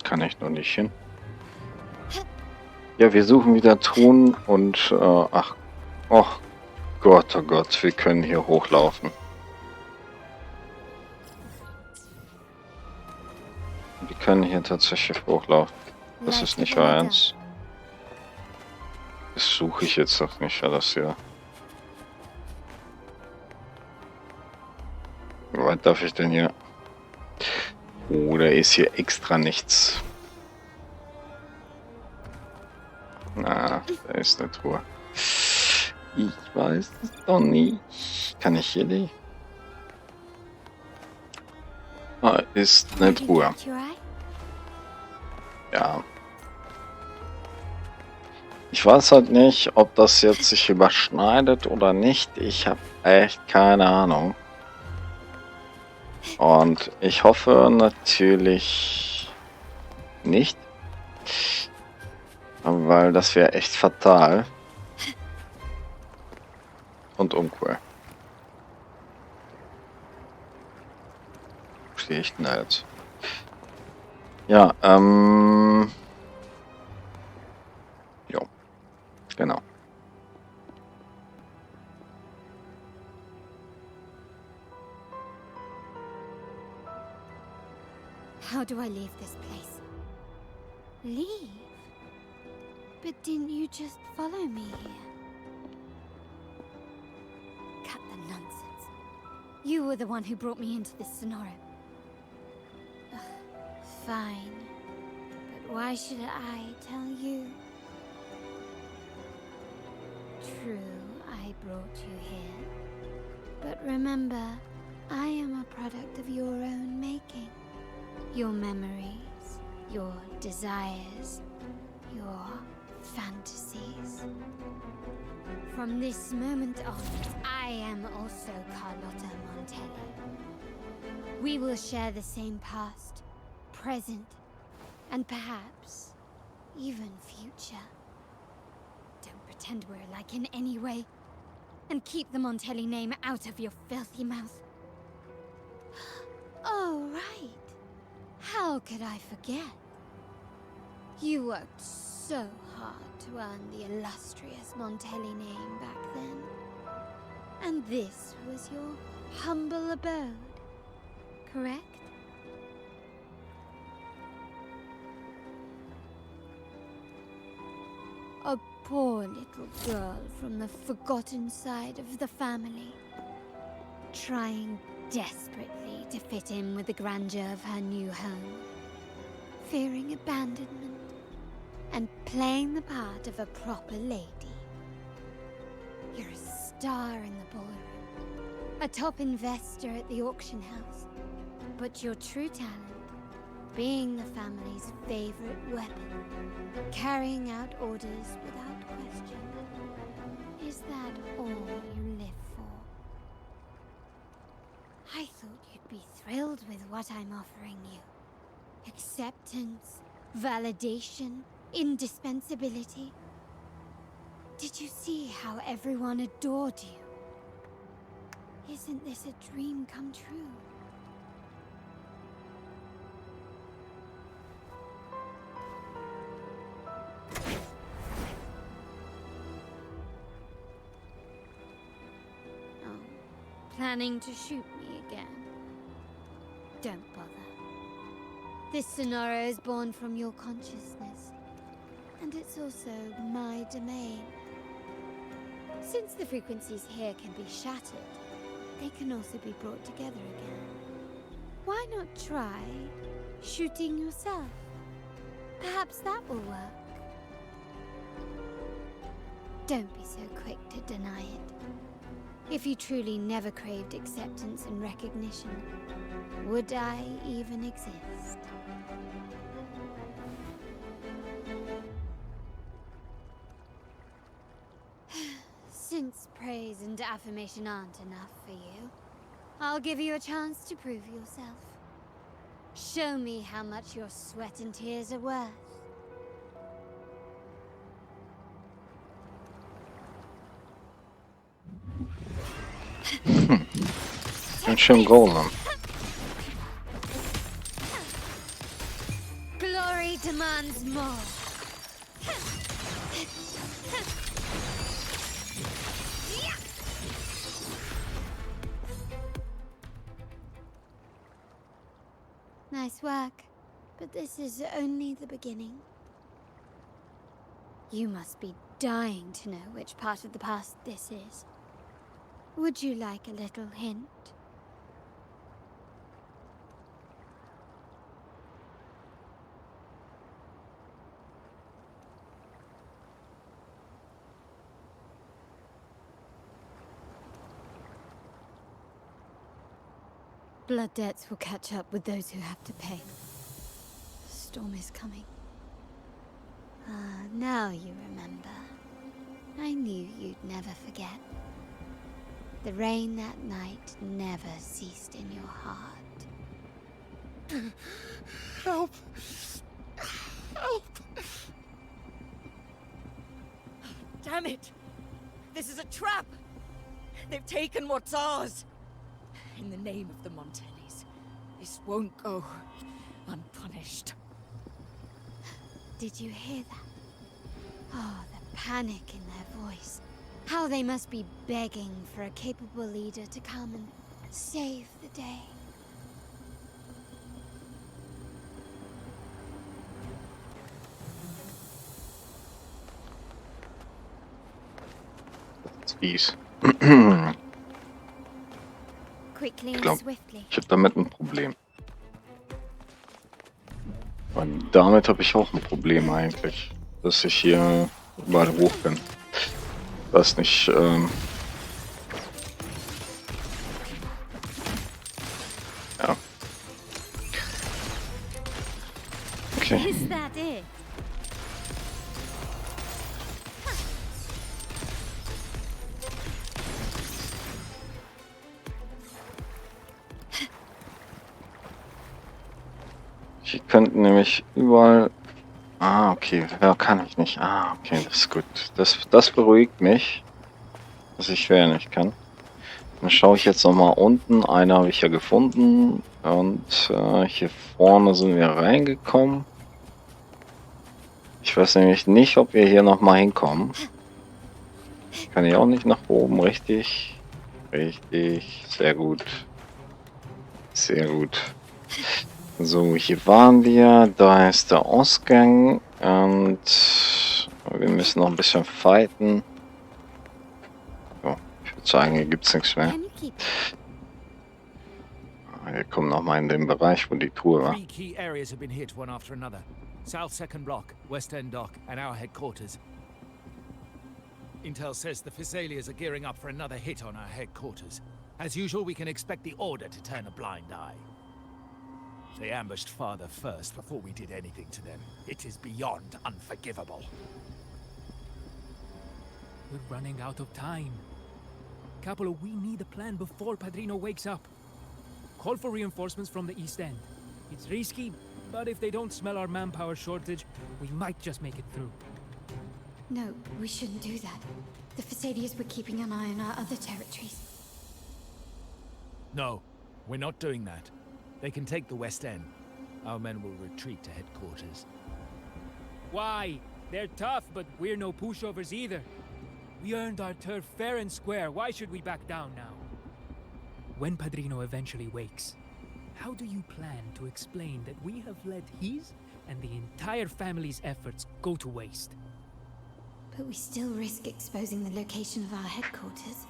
Kann ich noch nicht hin. Ja, wir suchen wieder Truhen und ach, oh Gott, wir können hier hochlaufen. Wir können hier tatsächlich hochlaufen. Das ist nicht wahr ernst. Das suche ich jetzt doch nicht alles hier. Wie weit darf ich denn hier? Oder ist hier extra nichts? Na, da ist eine Truhe. Ich weiß es doch nicht. Kann ich hier nicht? Ah, ist eine Truhe. Ja. Ich weiß halt nicht, ob das jetzt sich überschneidet oder nicht. Ich habe echt keine Ahnung. Und ich hoffe natürlich nicht, weil das wäre echt fatal und uncool. Stehe ich denn halt? Ja, jo, genau. How do I leave this place? Leave? But didn't you just follow me here? Cut the nonsense. You were the one who brought me into this scenario. Fine. But why should I tell you? True, I brought you here. But remember, I am a product of your own making. Your memories, your desires, your fantasies. From this moment on, I am also Carlotta Montelli. We will share the same past, present, and perhaps even future. Don't pretend we're alike in any way, and keep the Montelli name out of your filthy mouth. Oh, right. How could I forget? You worked so hard to earn the illustrious Montelli name back then. And this was your humble abode, correct? A poor little girl from the forgotten side of the family, trying desperately to fit in with the grandeur of her new home, fearing abandonment, and playing the part of a proper lady. You're a star in the ballroom, a top investor at the auction house, but your true talent, being the family's favorite weapon, carrying out orders without question. Is that all you live for? I thought you'd be thrilled with what I'm offering you. Acceptance, validation, indispensability. Did you see how everyone adored you? Isn't this a dream come true? Planning to shoot me again? Don't bother. This scenario is born from your consciousness, and it's also my domain. Since the frequencies here can be shattered, they can also be brought together again. Why not try shooting yourself? Perhaps that will work. Don't be so quick to deny it. If you truly never craved acceptance and recognition, would I even exist? Since praise and affirmation aren't enough for you, I'll give you a chance to prove yourself. Show me how much your sweat and tears are worth. Ganz schön golem. Glory demands more. Nice work, but this is only the beginning. You must be dying to know which part of the past this is. Would you like a little hint? Blood debts will catch up with those who have to pay. The storm is coming. Ah, now you remember. I knew you'd never forget. The rain that night never ceased in your heart. Help! Help! Damn it! This is a trap! They've taken what's ours! In the name of the Montellis, this won't go unpunished. Did you hear that? Oh, the panic in their voice. How they must be begging for a capable leader to come and save the day. Das ist fies. Quickly Ich and glaube, swiftly. ich habe damit ein Problem. Und damit habe ich auch ein Problem eigentlich, dass ich hier überall hoch bin. Weiß nicht, ja. Okay. Is that it? Die könnten nämlich überall... Ah, okay. Ja, kann ich nicht. Ah, okay, das ist gut. Das beruhigt mich, dass ich höher nicht kann. Dann schaue ich jetzt nochmal unten. Eine habe ich ja gefunden. Und hier vorne sind wir reingekommen. Ich weiß nämlich nicht, ob wir hier nochmal hinkommen. Kann ich auch nicht nach oben. Richtig. Richtig. Sehr gut. Sehr gut. So, hier waren wir. Da ist der Ausgang. Und wir müssen noch ein bisschen fighten. So, ich würde sagen, hier gibt es nichts mehr. Wir kommen nochmal in den Bereich, wo die Truhe war. 3 key areas have been hit one after another. South Second Block, West End Dock, and our headquarters. Intel says the Thessalians are gearing up for another hit on our headquarters. As usual, we can expect the Order to turn a blind eye. They ambushed Father first before we did anything to them. It is beyond unforgivable. We're running out of time. Capolo, we need a plan before Padrino wakes up. Call for reinforcements from the East End. It's risky, but if they don't smell our manpower shortage, we might just make it through. No, we shouldn't do that. The Thessalians were keeping an eye on our other territories. No, we're not doing that. They can take the West End. Our men will retreat to headquarters. Why? They're tough, but we're no pushovers either. We earned our turf fair and square. Why should we back down now? When Padrino eventually wakes, how do you plan to explain that we have let his and the entire family's efforts go to waste? But we still risk exposing the location of our headquarters.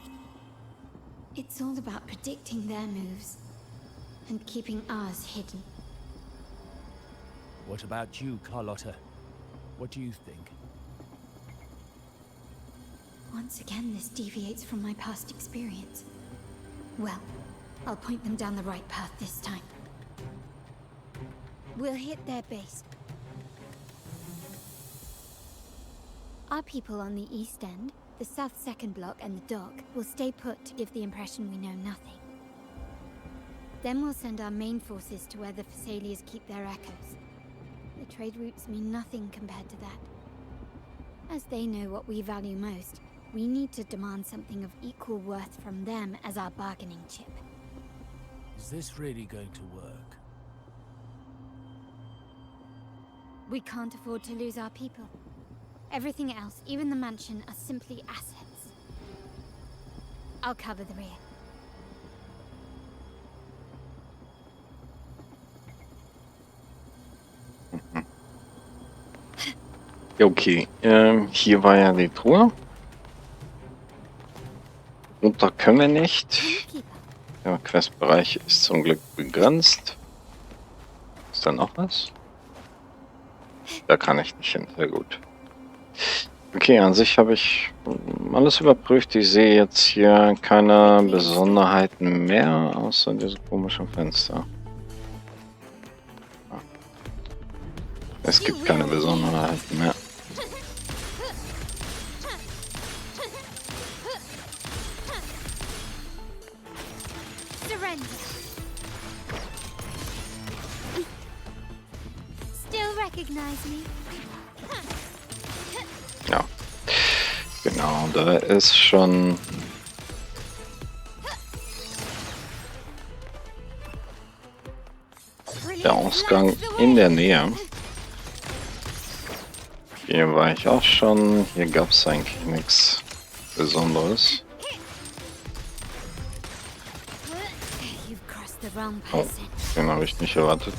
It's all about predicting their moves and keeping ours hidden. What about you, Carlotta? What do you think? Once again, this deviates from my past experience. Well, I'll point them down the right path this time. We'll hit their base. Our people on the East End, the South Second Block and the Dock will stay put to give the impression we know nothing. Then we'll send our main forces to where the Thessalians keep their echoes. The trade routes mean nothing compared to that. As they know what we value most, we need to demand something of equal worth from them as our bargaining chip. Is this really going to work? We can't afford to lose our people. Everything else, even the mansion, are simply assets. I'll cover the rear. Okay, hier war ja die Truhe. Runter können wir nicht. Der Questbereich ist zum Glück begrenzt. Ist da noch was? Da kann ich nicht hin, sehr gut. Okay, an sich habe ich alles überprüft. Ich sehe jetzt hier keine Besonderheiten mehr, außer diese komischen Fenster. Es gibt keine Besonderheiten mehr. Ja, genau, da ist schon der Ausgang in der Nähe. Hier war ich auch schon. Hier gab es eigentlich nichts Besonderes. Oh, den habe ich nicht erwartet.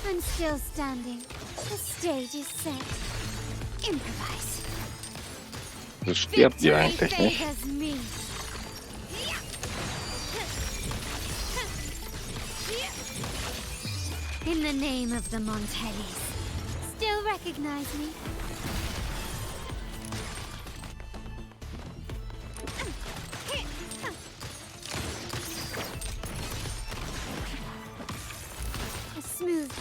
I'm still standing. The stage is set. Improvise. Das stirbt ihr eigentlich nicht. favors me. In the name of the Montellis. Still recognize me? Smooth.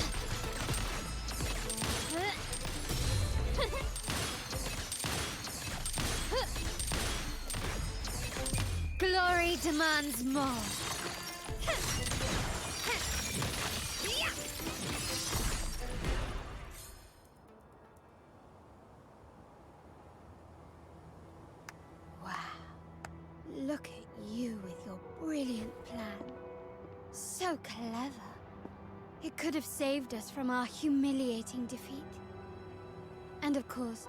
Glory demands more. Wow. Look at you with your brilliant plan. So clever. It could have saved us from our humiliating defeat. And of course,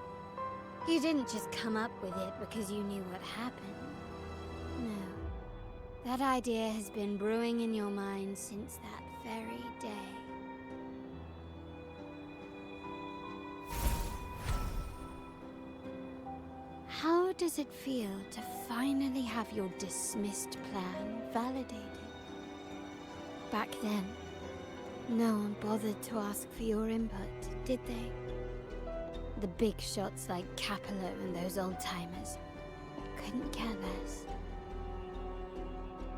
you didn't just come up with it because you knew what happened. No. That idea has been brewing in your mind since that very day. How does it feel to finally have your dismissed plan validated? Back then, no one bothered to ask for your input, did they? The big shots like Capello and those old-timers couldn't care less.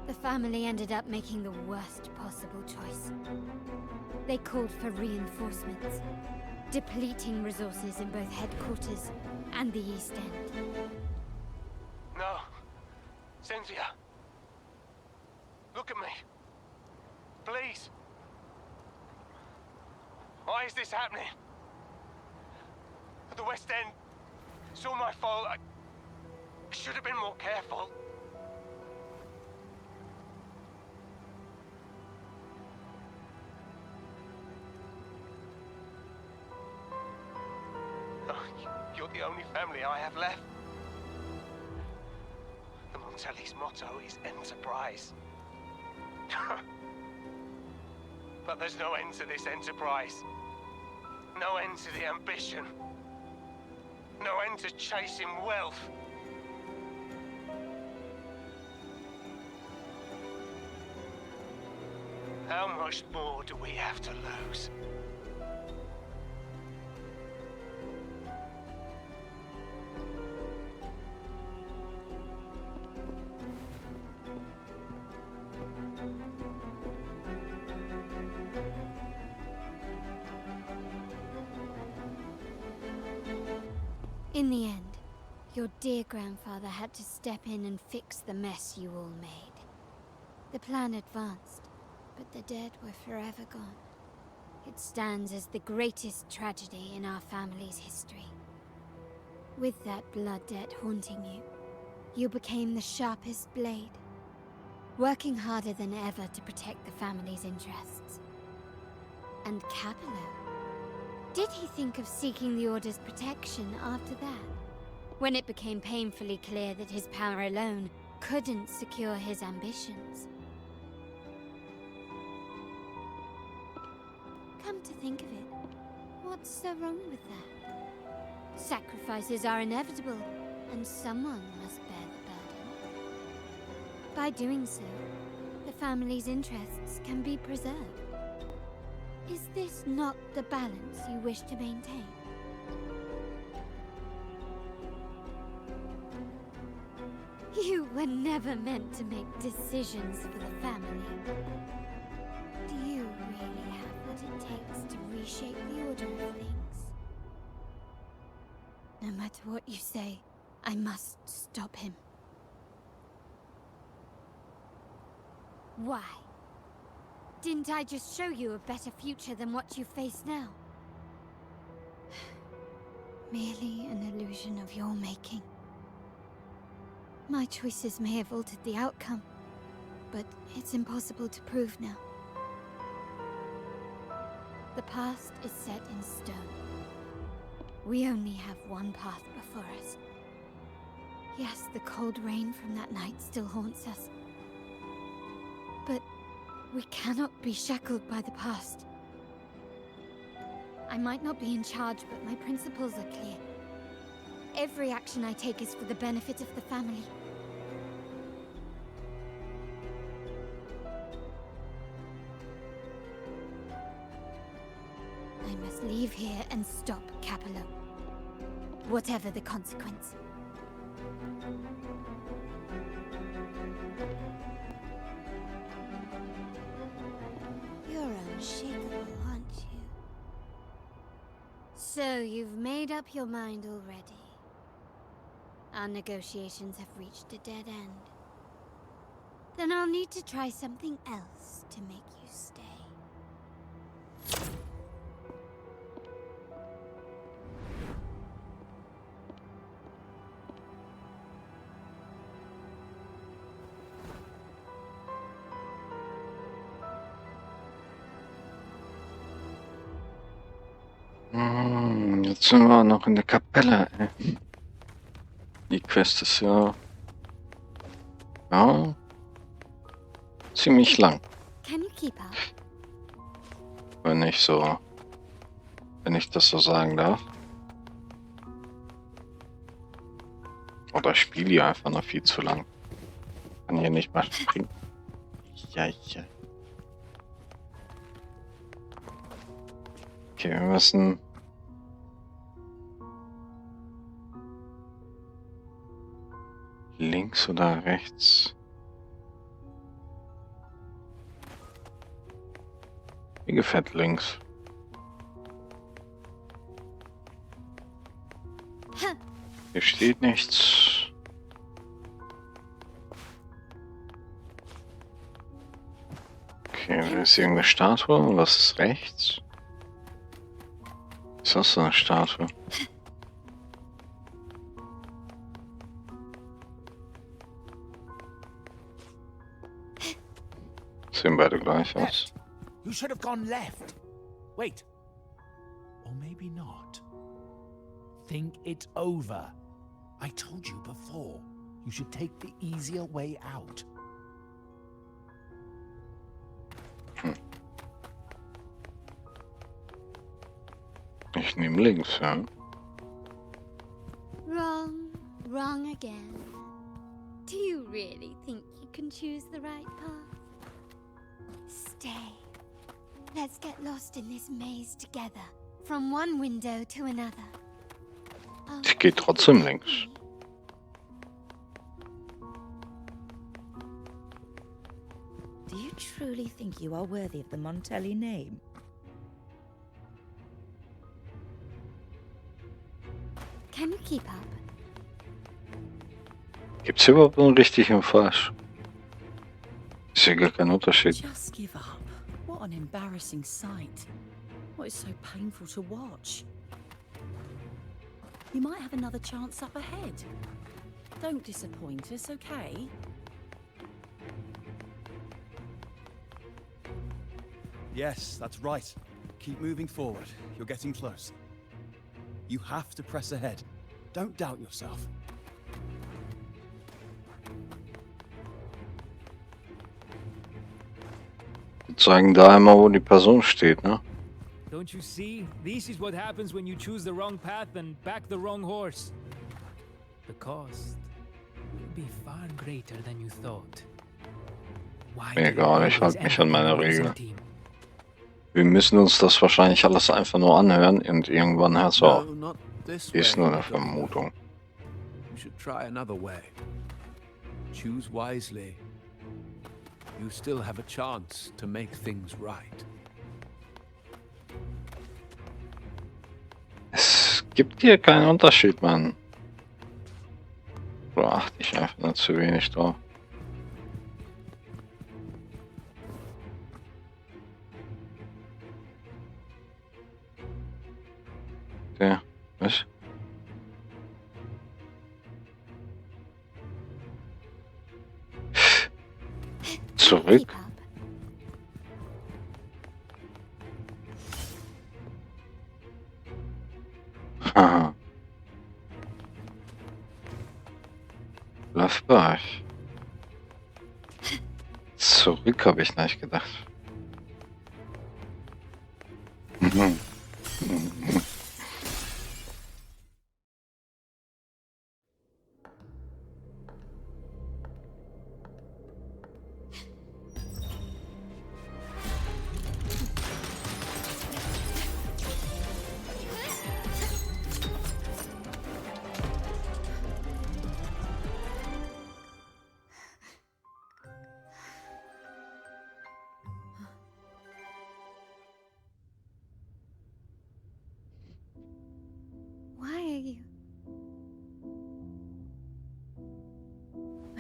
The family ended up making the worst possible choice. They called for reinforcements, depleting resources in both headquarters and the East End. No. Cynthia. Look at me. Please. Why is this happening? The West End. It's all my fault. I should have been more careful. Oh, you're the only family I have left. The Montelli's motto is enterprise. But there's no end to this enterprise. No end to the ambition. No end to chasing wealth. How much more do we have to lose? In the end, your dear grandfather had to step in and fix the mess you all made. The plan advanced, but the dead were forever gone. It stands as the greatest tragedy in our family's history. With that blood debt haunting you, you became the sharpest blade, working harder than ever to protect the family's interests. And Capello? Did he think of seeking the Order's protection after that? When it became painfully clear that his power alone couldn't secure his ambitions? Come to think of it, what's so wrong with that? Sacrifices are inevitable, and someone must bear the burden. By doing so, the family's interests can be preserved. Is this not the balance you wish to maintain? You were never meant to make decisions for the family. Do you really have what it takes to reshape the order of things? No matter what you say, I must stop him. Why? Didn't I just show you a better future than what you face now? Merely an illusion of your making. My choices may have altered the outcome, but it's impossible to prove now. The past is set in stone. We only have one path before us. Yes, the cold rain from that night still haunts us. But we cannot be shackled by the past. I might not be in charge, but my principles are clear. every action I take is for the benefit of the family. I must leave here and stop Capello. Whatever the consequence. You're unshakable, aren't you? So you've made up your mind already. Our negotiations have reached a dead end. Then I'll need to try something else to make you stay. Jetzt sind wir noch in der Kapelle, ey. Die Quest ist ja ziemlich lang. Can you keep up? Wenn ich das so sagen darf. Oder ich spiele hier einfach noch viel zu lang. Kann hier nicht mal springen. Ja. Okay, wir müssen links oder rechts? Mir gefällt links. Hier steht nichts. Okay, da ist irgendeine Statue. Und was ist rechts? Ist das so eine Statue? Sehen beide gleich aus. You should have gone left. Wait. Or maybe not. Think it over. I told you before. You should take the easier way out. Ich nehme links, ja. Wrong again. Do you really think you can choose the right path? Stay. Let's get lost in this maze together. From one window to another. Ich gehe trotzdem links. Do you truly think you are worthy of the Montelli name? Can you keep up? Gibt's hier überhaupt einen richtig und falsch? Ist ja gar kein Unterschied. Just give up. What an embarrassing sight. What is so painful to watch? You might have another chance up ahead. Don't disappoint us, okay? Yes, that's right. Keep moving forward. You're getting close. You have to press ahead. Don't doubt yourself. Wir zeigen da einmal, wo die Person steht, ne? Don't you see? This is what happens when you choose the wrong path and back the wrong horse. The cost will be far greater than you thought. Mir egal, ich halte mich an meine Regeln. Wir müssen uns das wahrscheinlich alles einfach nur anhören und irgendwann hört's auf. Ist nur eine Vermutung. You should try another way. Choose wisely. You still have a chance to make things right. Es gibt hier keinen Unterschied, Mann. Da achte ich einfach nur zu wenig drauf. Ja, was? Zurück. Haha. Läuft bei euch. Zurück habe ich nicht gedacht.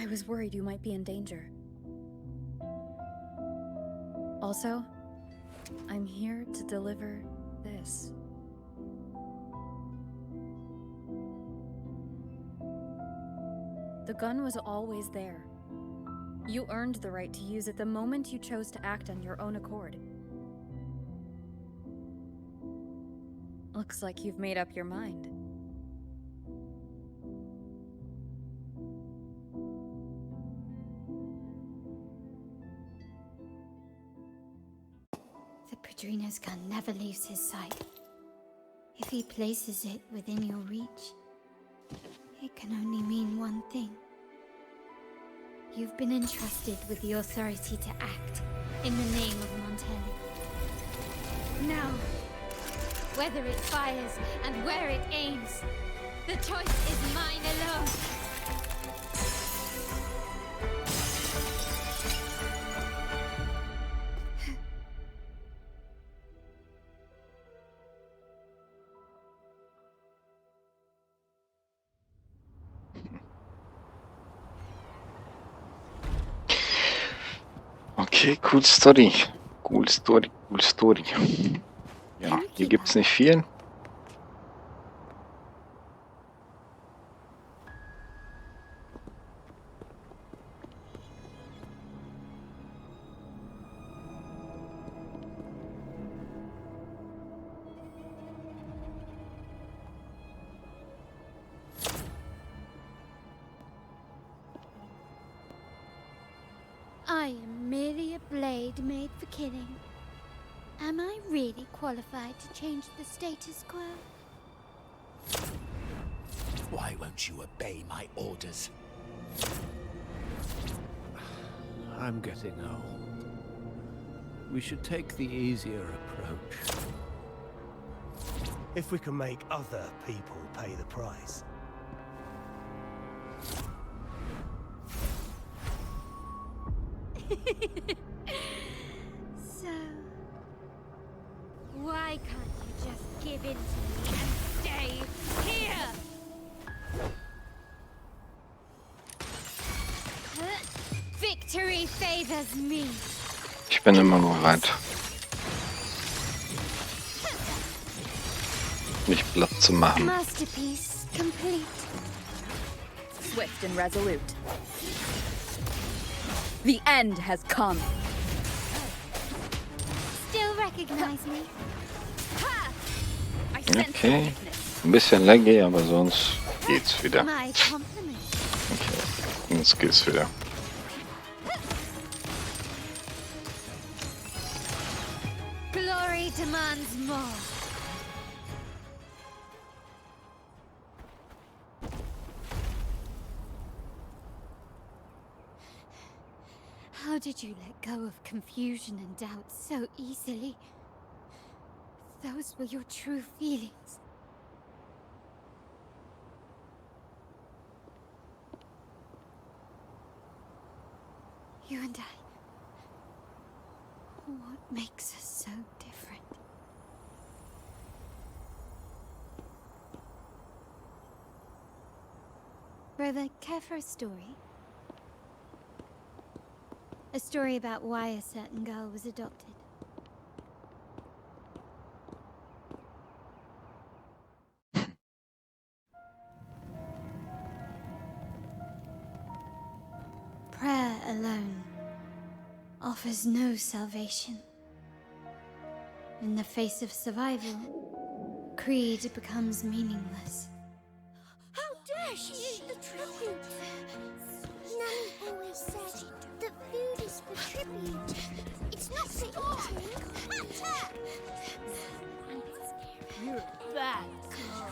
I was worried you might be in danger. Also, I'm here to deliver this. The gun was always there. You earned the right to use it the moment you chose to act on your own accord. Looks like you've made up your mind. The Padrino's gun never leaves his side. If he places it within your reach, it can only mean one thing. You've been entrusted with the authority to act in the name of Montelli. Now, whether it fires and where it aims, the choice is mine alone. Okay, cool Story. Cool Story, cool Story. Ja, hier gibt's nicht viel. I am merely a blade made for killing. Am I really qualified to change the status quo? Why won't you obey my orders? I'm getting old. We should take the easier approach. If we can make other people pay the price. So, why can't you just give in to me and stay here? Victory favors me. Ich bin immer bereit, mich platt zu machen. Masterpiece complete. Swift and resolute. The end has come. Still recognize me? Okay, ein bisschen laggy, aber sonst geht's wieder. My compliment. Okay, jetzt geht's wieder. Glory demands more. How did you let go of confusion and doubt so easily? Those were your true feelings. You and I. What makes us so different? Brother, care for a story? A story about why a certain girl was adopted. Prayer alone offers no salvation. In the face of survival, creed becomes meaningless. How dare she eat the tribute? Nanny always said that food is for tribute. It's not for eating. You're a bad girl.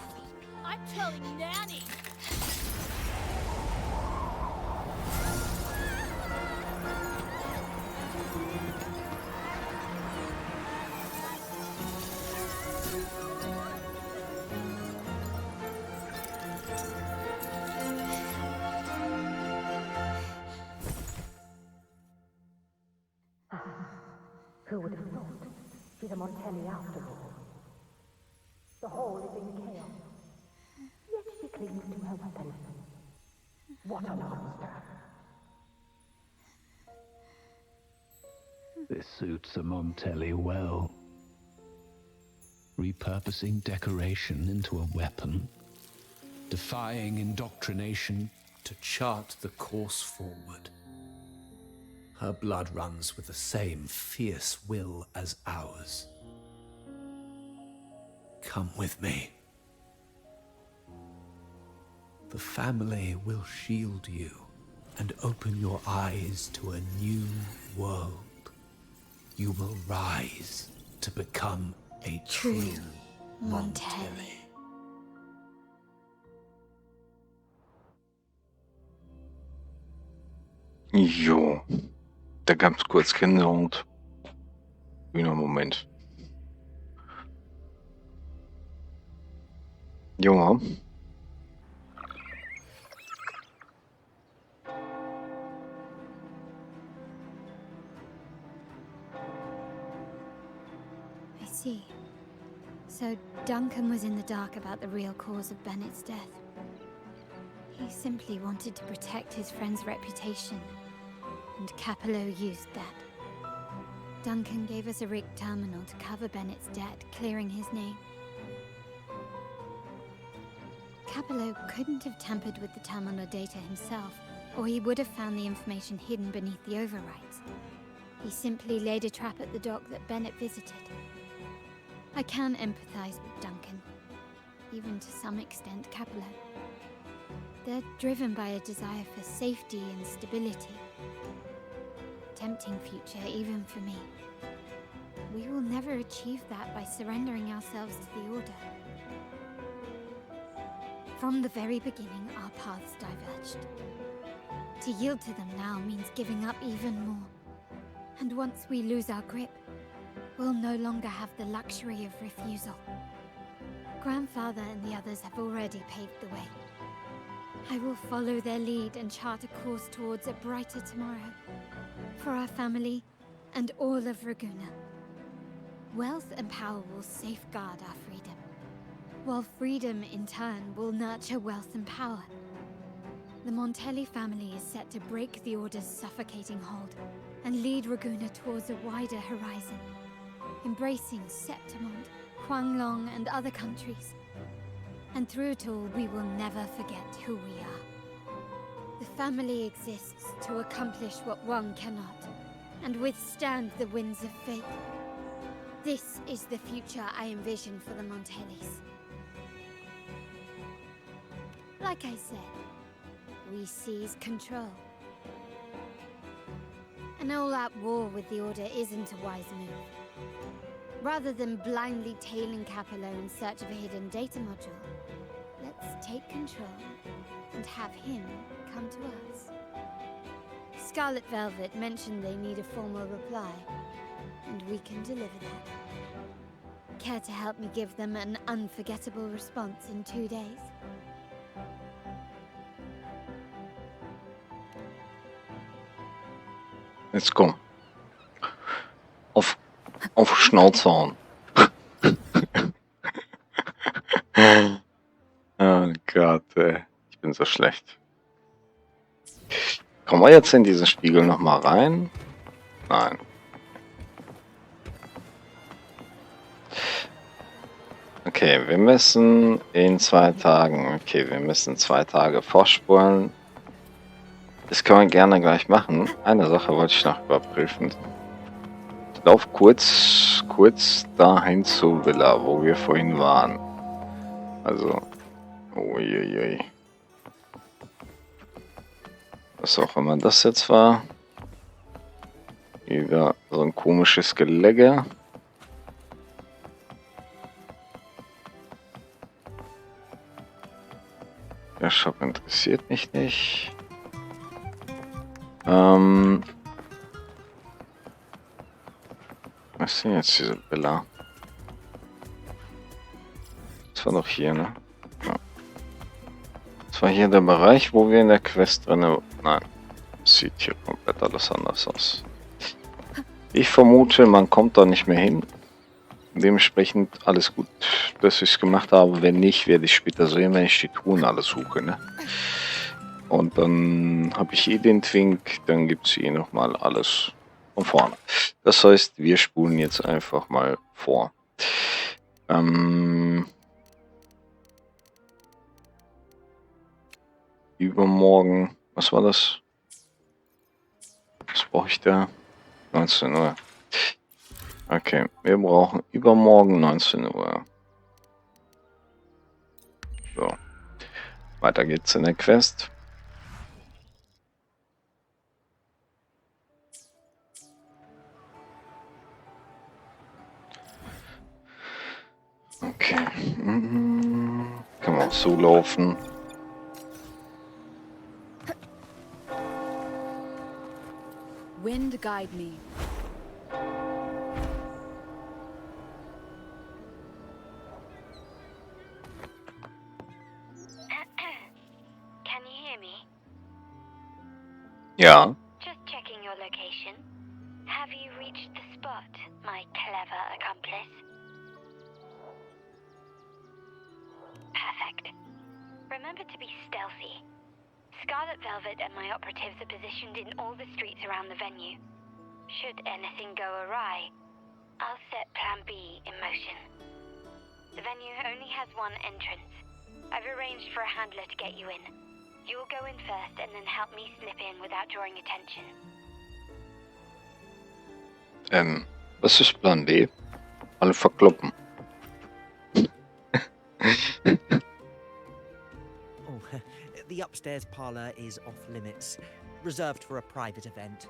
I'm telling Nanny. Who would have thought? She's a Montelli after all. The hall is in chaos. Yet she clings to her weapon. What a monster! This suits a Montelli well. Repurposing decoration into a weapon, defying indoctrination to chart the course forward. Her blood runs with the same fierce will as ours. Come with me. The family will shield you and open your eyes to a new world. You will rise to become a true Montelli. Jo, da gab's kurz Gänsehaut. Schöner Moment. Ja. I see. So Duncan was in the dark about the real cause of Bennett's death. He simply wanted to protect his friend's reputation, and Capello used that. Duncan gave us a rigged terminal to cover Bennett's debt, clearing his name. Capello couldn't have tampered with the terminal data himself, or he would have found the information hidden beneath the overwrites. He simply laid a trap at the dock that Bennett visited. I can empathize with Duncan, even to some extent Capello. They're driven by a desire for safety and stability. Tempting future, even for me. We will never achieve that by surrendering ourselves to the Order. From the very beginning, our paths diverged. To yield to them now means giving up even more. And once we lose our grip, we'll no longer have the luxury of refusal. Grandfather and the others have already paved the way. I will follow their lead and chart a course towards a brighter tomorrow. For our family and all of Ragusa. Wealth and power will safeguard our freedom, while freedom in turn will nurture wealth and power. The Montelli family is set to break the Order's suffocating hold and lead Ragusa towards a wider horizon, embracing Septimont, Huanglong, and other countries. And through it all, we will never forget who we are. The family exists to accomplish what one cannot, and withstand the winds of fate. This is the future I envision for the Montellis. Like I said, we seize control. An all-out war with the Order isn't a wise move. Rather than blindly tailing Capello in search of a hidden data module, let's take control and have him come to us. Scarlet Velvet mentioned they need a formal reply, and we can deliver that. Care to help me give them an unforgettable response in 2 days? Let's go. Auf Schnauze hauen. Oh Gott, ey. Ich bin so schlecht. Kommen wir jetzt in diesen Spiegel nochmal rein? Nein. Okay, wir müssen in 2 Tagen... Okay, wir müssen 2 Tage vorspulen. Das können wir gerne gleich machen. Eine Sache wollte ich noch überprüfen. Ich laufe kurz dahin zur Villa, wo wir vorhin waren. Also... Uiuiui. Was auch immer das jetzt war. Über so ein komisches Gelege. Der Shop interessiert mich nicht. Was ist denn jetzt diese Villa? Das war doch hier, ne? Ja. Das war hier der Bereich, wo wir in der Quest drin... Nein, das sieht hier komplett alles anders aus. Ich vermute, man kommt da nicht mehr hin. Dementsprechend alles gut, dass ich es gemacht habe. Wenn nicht, werde ich später sehen, wenn ich die Truhen alles suche, ne? Und dann habe ich hier den Twink, dann gibt es hier nochmal alles von vorne. Das heißt, wir spulen jetzt einfach mal vor. Übermorgen, was war das? Was brauche ich da? 19 Uhr. Okay, wir brauchen übermorgen 19 Uhr. So. Weiter geht's in der Quest. Okay. Kann man auch so laufen. Wind guide me. Can you hear me? Ja. Just checking your location. Have you reached the spot, my clever accomplice? Perfect. Remember to be stealthy. Scarlet Velvet and my operatives are positioned in all the streets around the venue. Should anything go awry, I'll set Plan B in motion. The venue only has one entrance. I've arranged for a handler to get you in. You'll go in first and then help me slip in without drawing attention. Was ist Plan B? Alle verkloppen. The upstairs parlor is off limits, reserved for a private event.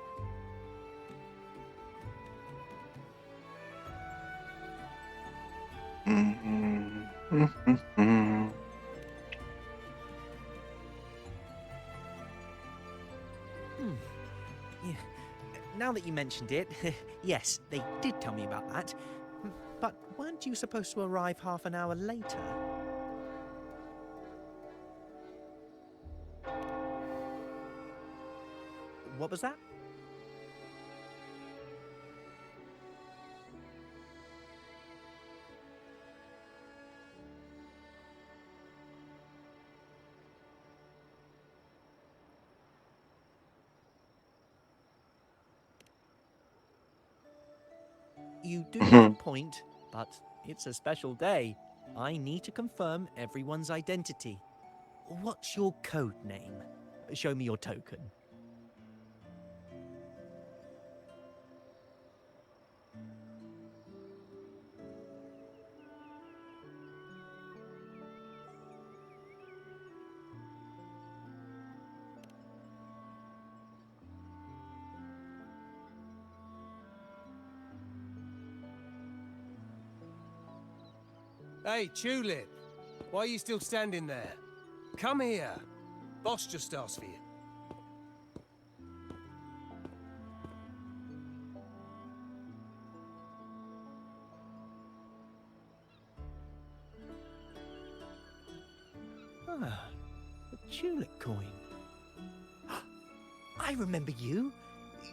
Yeah. Now that you mentioned it, yes, they did tell me about that. But weren't you supposed to arrive half an hour later? What was that? You do have a point, but it's a special day. I need to confirm everyone's identity. What's your code name? Show me your token. Hey, Tulip! Why are you still standing there? Come here. Boss just asked for you. Ah, the tulip coin. I remember you.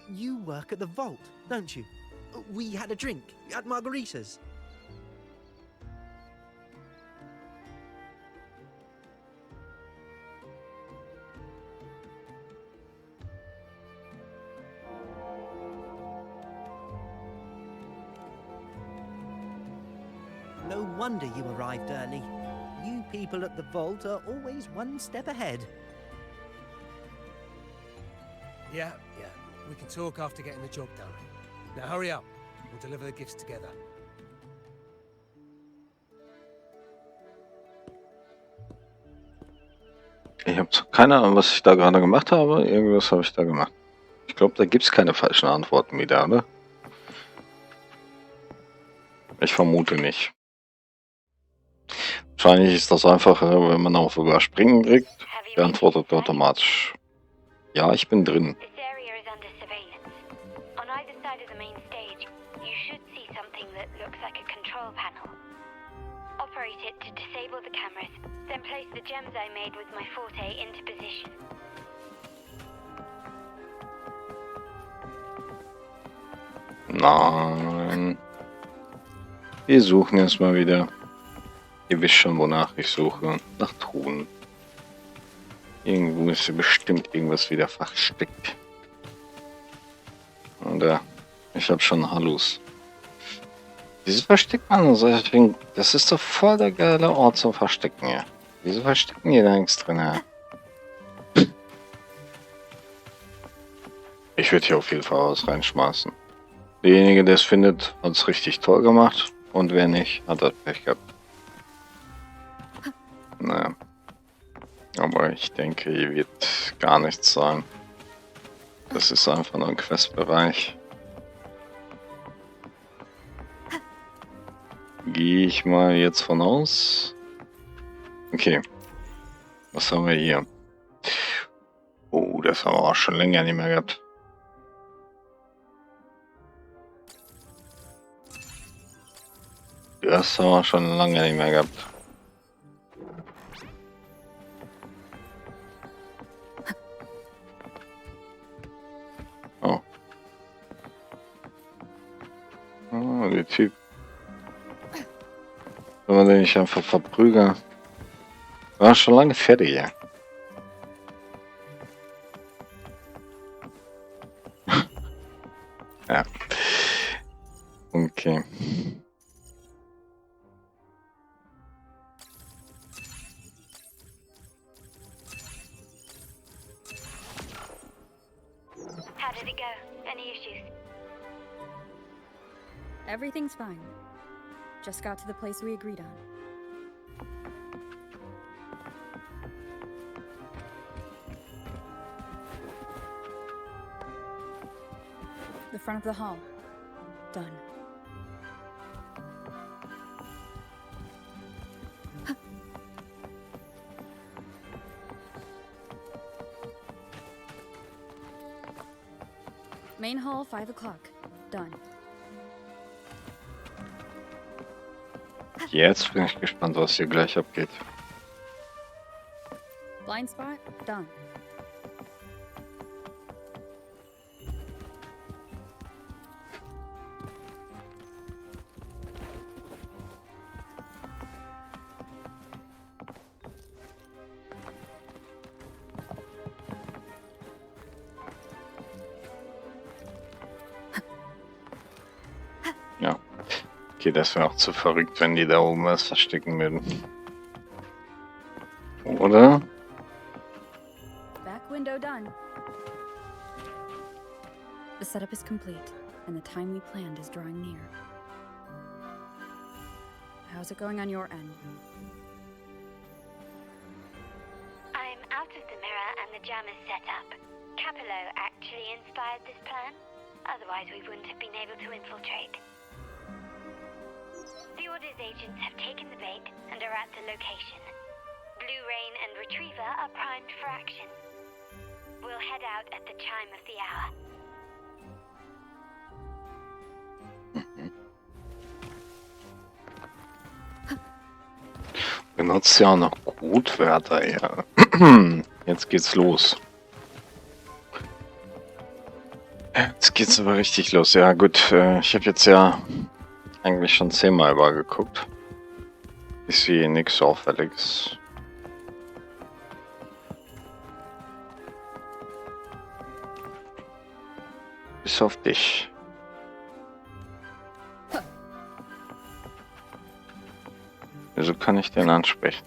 You work at the vault, don't you? We had a drink at Margarita's. No wonder you arrived early. You people at the vault are always one step ahead. Yeah. We can talk after getting the job done. Now hurry up. We'll deliver the gifts together. Ich habe keine Ahnung, was ich da gerade gemacht habe. Irgendwas habe ich da gemacht. Ich glaube, da gibt es keine falschen Antworten wieder, oder? Ich vermute nicht. Wahrscheinlich ist das einfacher, wenn man auf Überspringen kriegt. Beantwortet automatisch. Ja, ich bin drin. This area is under surveillance. On either side of the main stage, you should see something that looks like a control panel. Operate it to disable the cameras, then place the gems I made with my forte into position. Nein. Wir suchen erstmal wieder. Ihr wisst schon, wonach ich suche. Nach Truhen. Irgendwo ist hier bestimmt irgendwas wieder versteckt. Und da Ich habe schon Hallus. Wieso versteckt man so? Das ist doch voll der geile Ort zum Verstecken hier. Wieso verstecken die da nichts drin? Ja? Ich würde hier auf jeden Fall was reinschmeißen. Derjenige, der es findet, hat es richtig toll gemacht. Und wer nicht, hat das Pech gehabt. Naja. Aber ich denke, hier wird gar nichts sein. Das ist einfach nur ein Questbereich. Gehe ich mal jetzt von aus. Okay. Was haben wir hier? Oh, das haben wir auch schon länger nicht mehr gehabt. Das haben wir schon lange nicht mehr gehabt. Oh. Oh, der Typ. Wenn man den nicht einfach verprügeln. War schon lange fertig, ja. Ja. Okay. How did it go? Any issues? Everything's fine. Just got to the place we agreed on. The front of the hall. Done. Main hall, 5 o'clock. Done. Jetzt bin ich gespannt, was hier gleich abgeht. Blind spot. Done. Ja. Okay, das wäre auch zu verrückt, wenn die da oben was verstecken würden. Oder? Back window done. The setup is complete, and the time we planned is drawing near. How's it going on your end? I'm out of the mirror and the jam is set up. Capello actually inspired this plan. Otherwise we wouldn't have been able to infiltrate. The Order's agents have taken the bait and are at the location. Blue Rain and Retriever are primed for action. We'll head out at the chime of the hour. Benutzt ja auch noch Gutwörter, ja. Jetzt geht's los. Jetzt geht's aber richtig los. Ja gut, ich habe jetzt ja eigentlich schon 10-mal übergeguckt. Ist wie nichts Auffälliges. Bis auf dich. Wieso kann ich den ansprechen?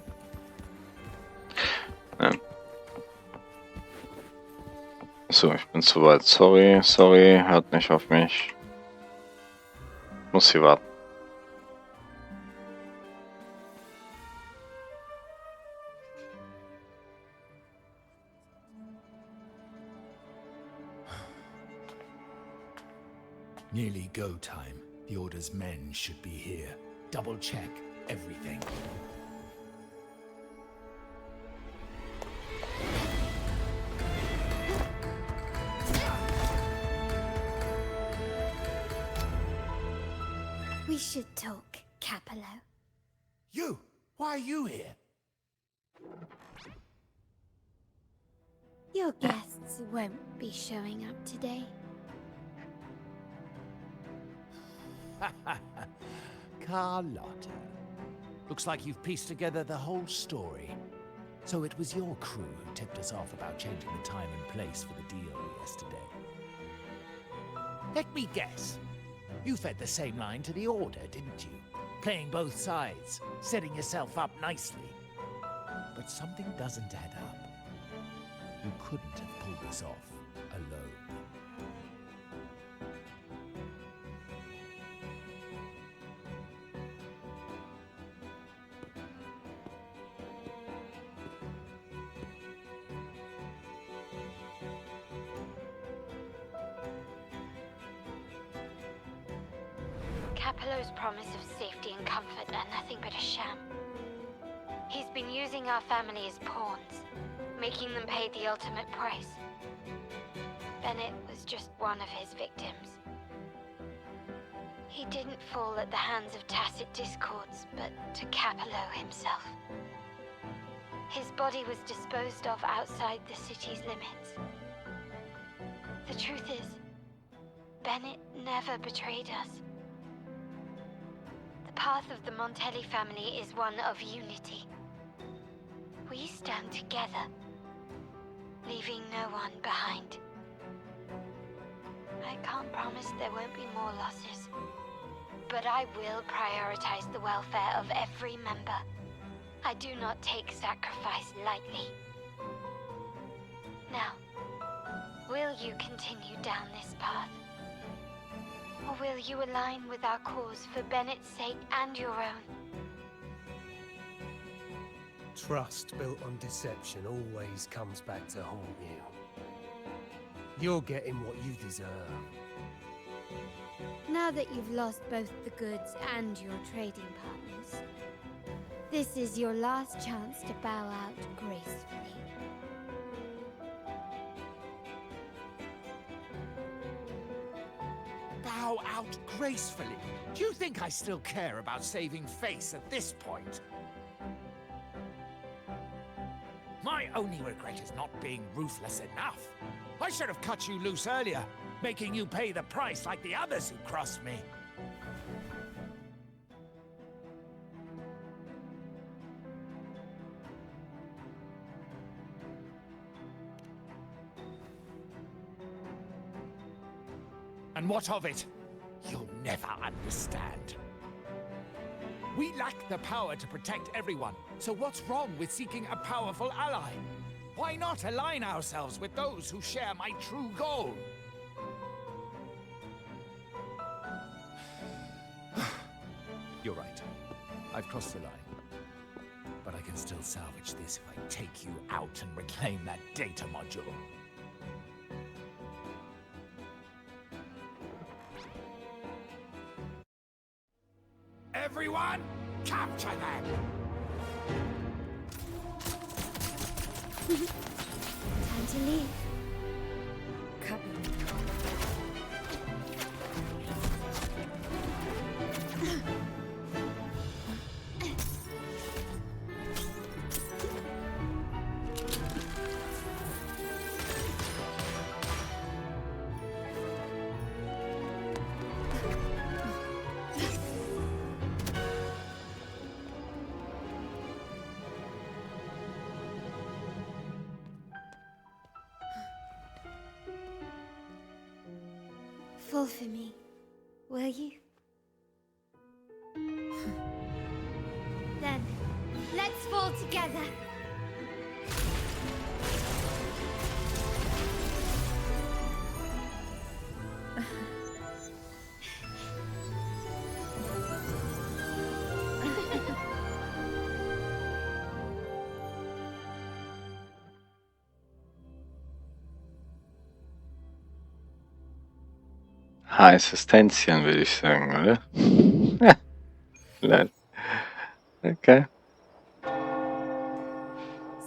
Ja. So, ich bin zu weit. Sorry, hört nicht auf mich. Muss hier warten. Nearly go time. The Order's men should be here. Double check everything. We should talk, Capello. You! Why are you here? Your guests won't be showing up today. Carlotta. Looks like you've pieced together the whole story. So it was your crew who tipped us off about changing the time and place for the deal yesterday. Let me guess. You fed the same line to the Order, didn't you? Playing both sides, setting yourself up nicely. But something doesn't add up. You couldn't have pulled this off alone. Capello's promise of safety and comfort are nothing but a sham. He's been using our family as pawns, making them pay the ultimate price. Bennett was just one of his victims. He didn't fall at the hands of tacit discords, but to Capello himself. His body was disposed of outside the city's limits. The truth is, Bennett never betrayed us. The path of the Montelli family is one of unity. We stand together, leaving no one behind. I can't promise there won't be more losses, but I will prioritize the welfare of every member. I do not take sacrifice lightly. Now, will you continue down this path? Or will you align with our cause for Bennett's sake and your own? Trust built on deception always comes back to haunt you. You're getting what you deserve. Now that you've lost both the goods and your trading partners, this is your last chance to bow out gracefully. Bow out gracefully? Do you think I still care about saving face at this point? My only regret is not being ruthless enough. I should have cut you loose earlier, making you pay the price like the others who crossed me. And what of it? You'll never understand. We lack the power to protect everyone, so what's wrong with seeking a powerful ally? Why not align ourselves with those who share my true goal? You're right. I've crossed the line. But I can still salvage this if I take you out and reclaim that data module. Everyone, capture them! Time to leave. Fall for me, will you? Then, let's fall together. Heißes Tänzchen, würde ich sagen, oder? Nein. Okay.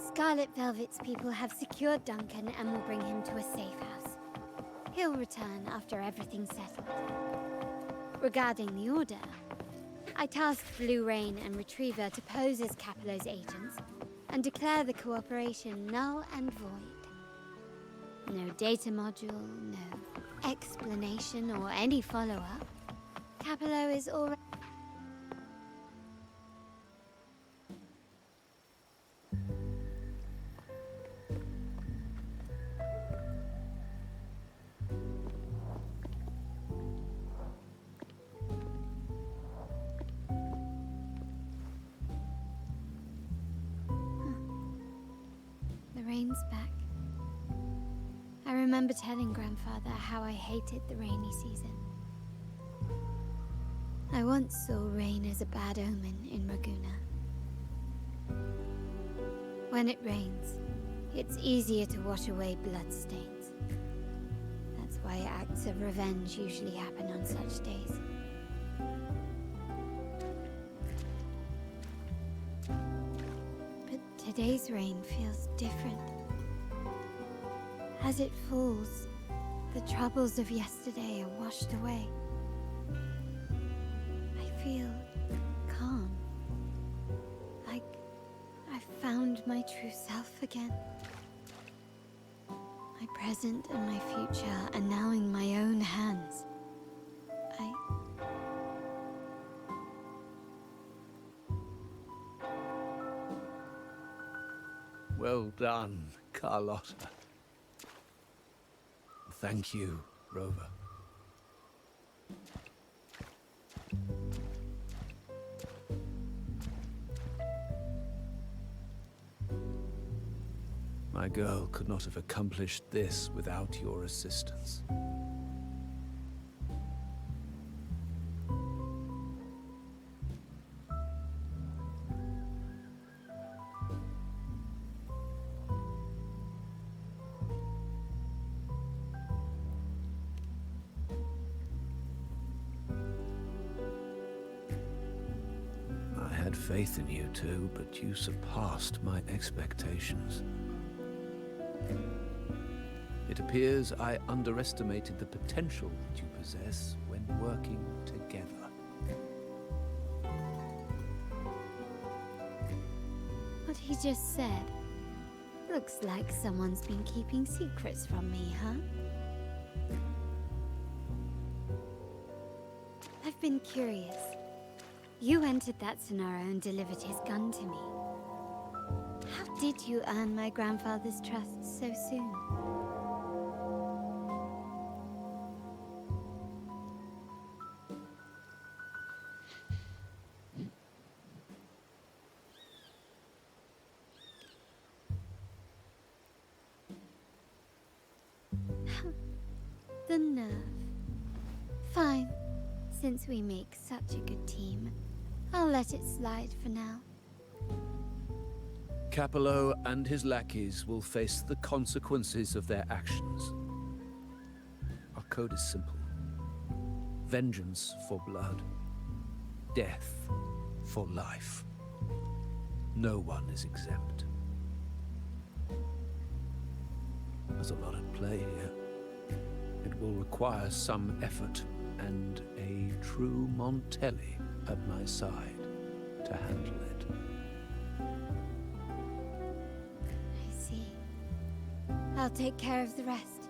Scarlet Velvet's people have secured Duncan and will bring him to a safe house. He'll return after everything's settled. Regarding the Order, I tasked Blue Rain and Retriever to pose as Capello's agents and declare the cooperation null and void. No data module, no explanation or any follow-up. Capello is already... remember telling Grandfather how I hated the rainy season. I once saw rain as a bad omen in Raguna. When it rains, it's easier to wash away bloodstains. That's why acts of revenge usually happen on such days. But today's rain feels different. As it falls, the troubles of yesterday are washed away. I feel calm. Like I've found my true self again. My present and my future are now in my own hands. Well done, Carlotta. Thank you, Rover. My girl could not have accomplished this without your assistance. I had faith in you too, but you surpassed my expectations. It appears I underestimated the potential that you possess when working together. What he just said. Looks like someone's been keeping secrets from me, huh? I've been curious. You entered that scenario and delivered his gun to me. How did you earn my grandfather's trust so soon? The nerve. Fine. Since we make such a good team, I'll let it slide for now. Capello and his lackeys will face the consequences of their actions. Our code is simple. Vengeance for blood. Death for life. No one is exempt. There's a lot at play here. It will require some effort and a true Montelli at my side to handle it. I see. I'll take care of the rest.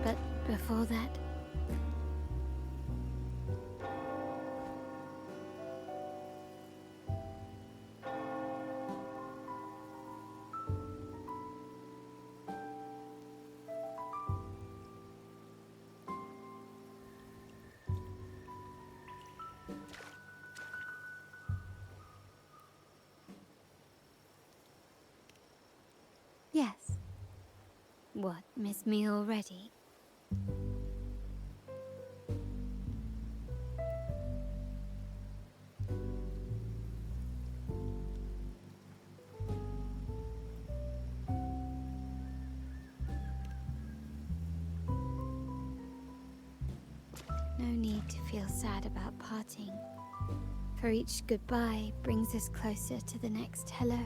But before that... Yes. What, miss me already? No need to feel sad about parting, for each goodbye brings us closer to the next hello.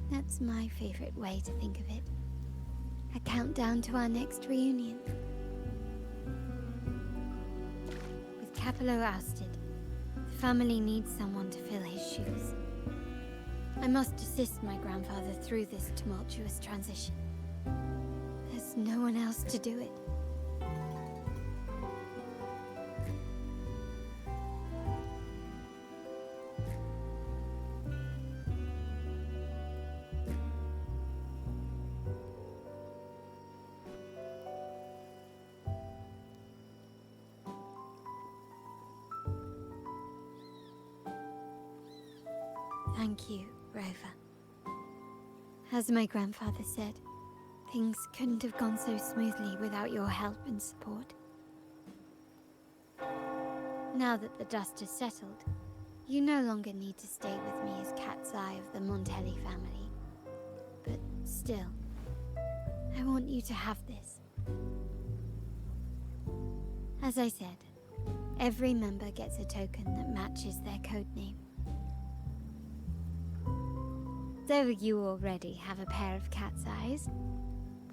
That's my favorite way to think of it. A countdown to our next reunion. With Capello ousted, the family needs someone to fill his shoes. I must assist my grandfather through this tumultuous transition. There's no one else to do it. Thank you, Rover. As my grandfather said, things couldn't have gone so smoothly without your help and support. Now that the dust has settled, you no longer need to stay with me as Cat's Eye of the Montelli family. But still, I want you to have this. As I said, every member gets a token that matches their code name. Though you already have a pair of cat's eyes,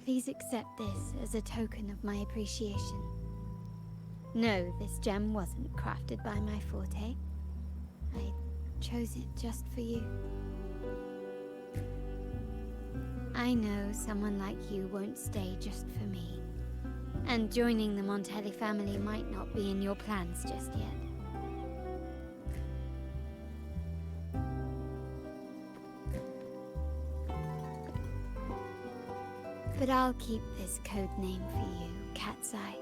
please accept this as a token of my appreciation. No, this gem wasn't crafted by my forte. I chose it just for you. I know someone like you won't stay just for me, and joining the Montelli family might not be in your plans just yet. But I'll keep this code name for you, Cat's Eye.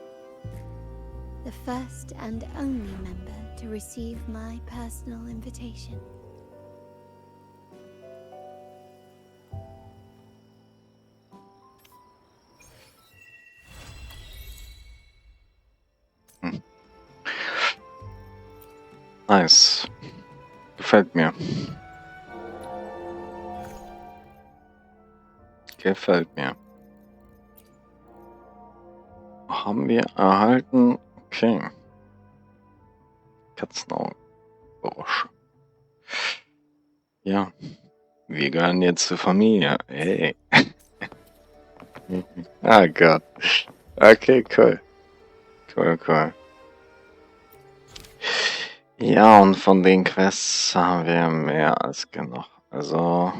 The first and only member to receive my personal invitation. Nice. Gefällt mir. Gefällt mir. Haben wir erhalten. Okay. Katzenaugenbrosche. Ja. Wir gehören jetzt zur Familie. Hey. Ah Gott. Okay, cool. Cool. Ja, und von den Quests haben wir mehr als genug. Also,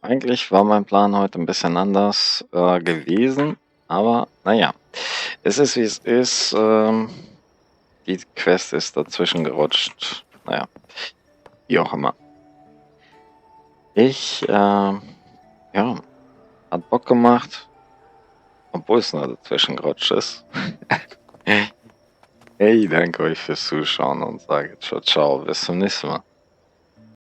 eigentlich war mein Plan heute ein bisschen anders gewesen. Aber, naja. Es ist, wie es ist. Die Quest ist dazwischen gerutscht. Naja. Wie auch immer. Ja, hat Bock gemacht. Obwohl es nur dazwischen gerutscht ist. Hey, danke euch fürs Zuschauen und sage ciao, bis zum nächsten Mal.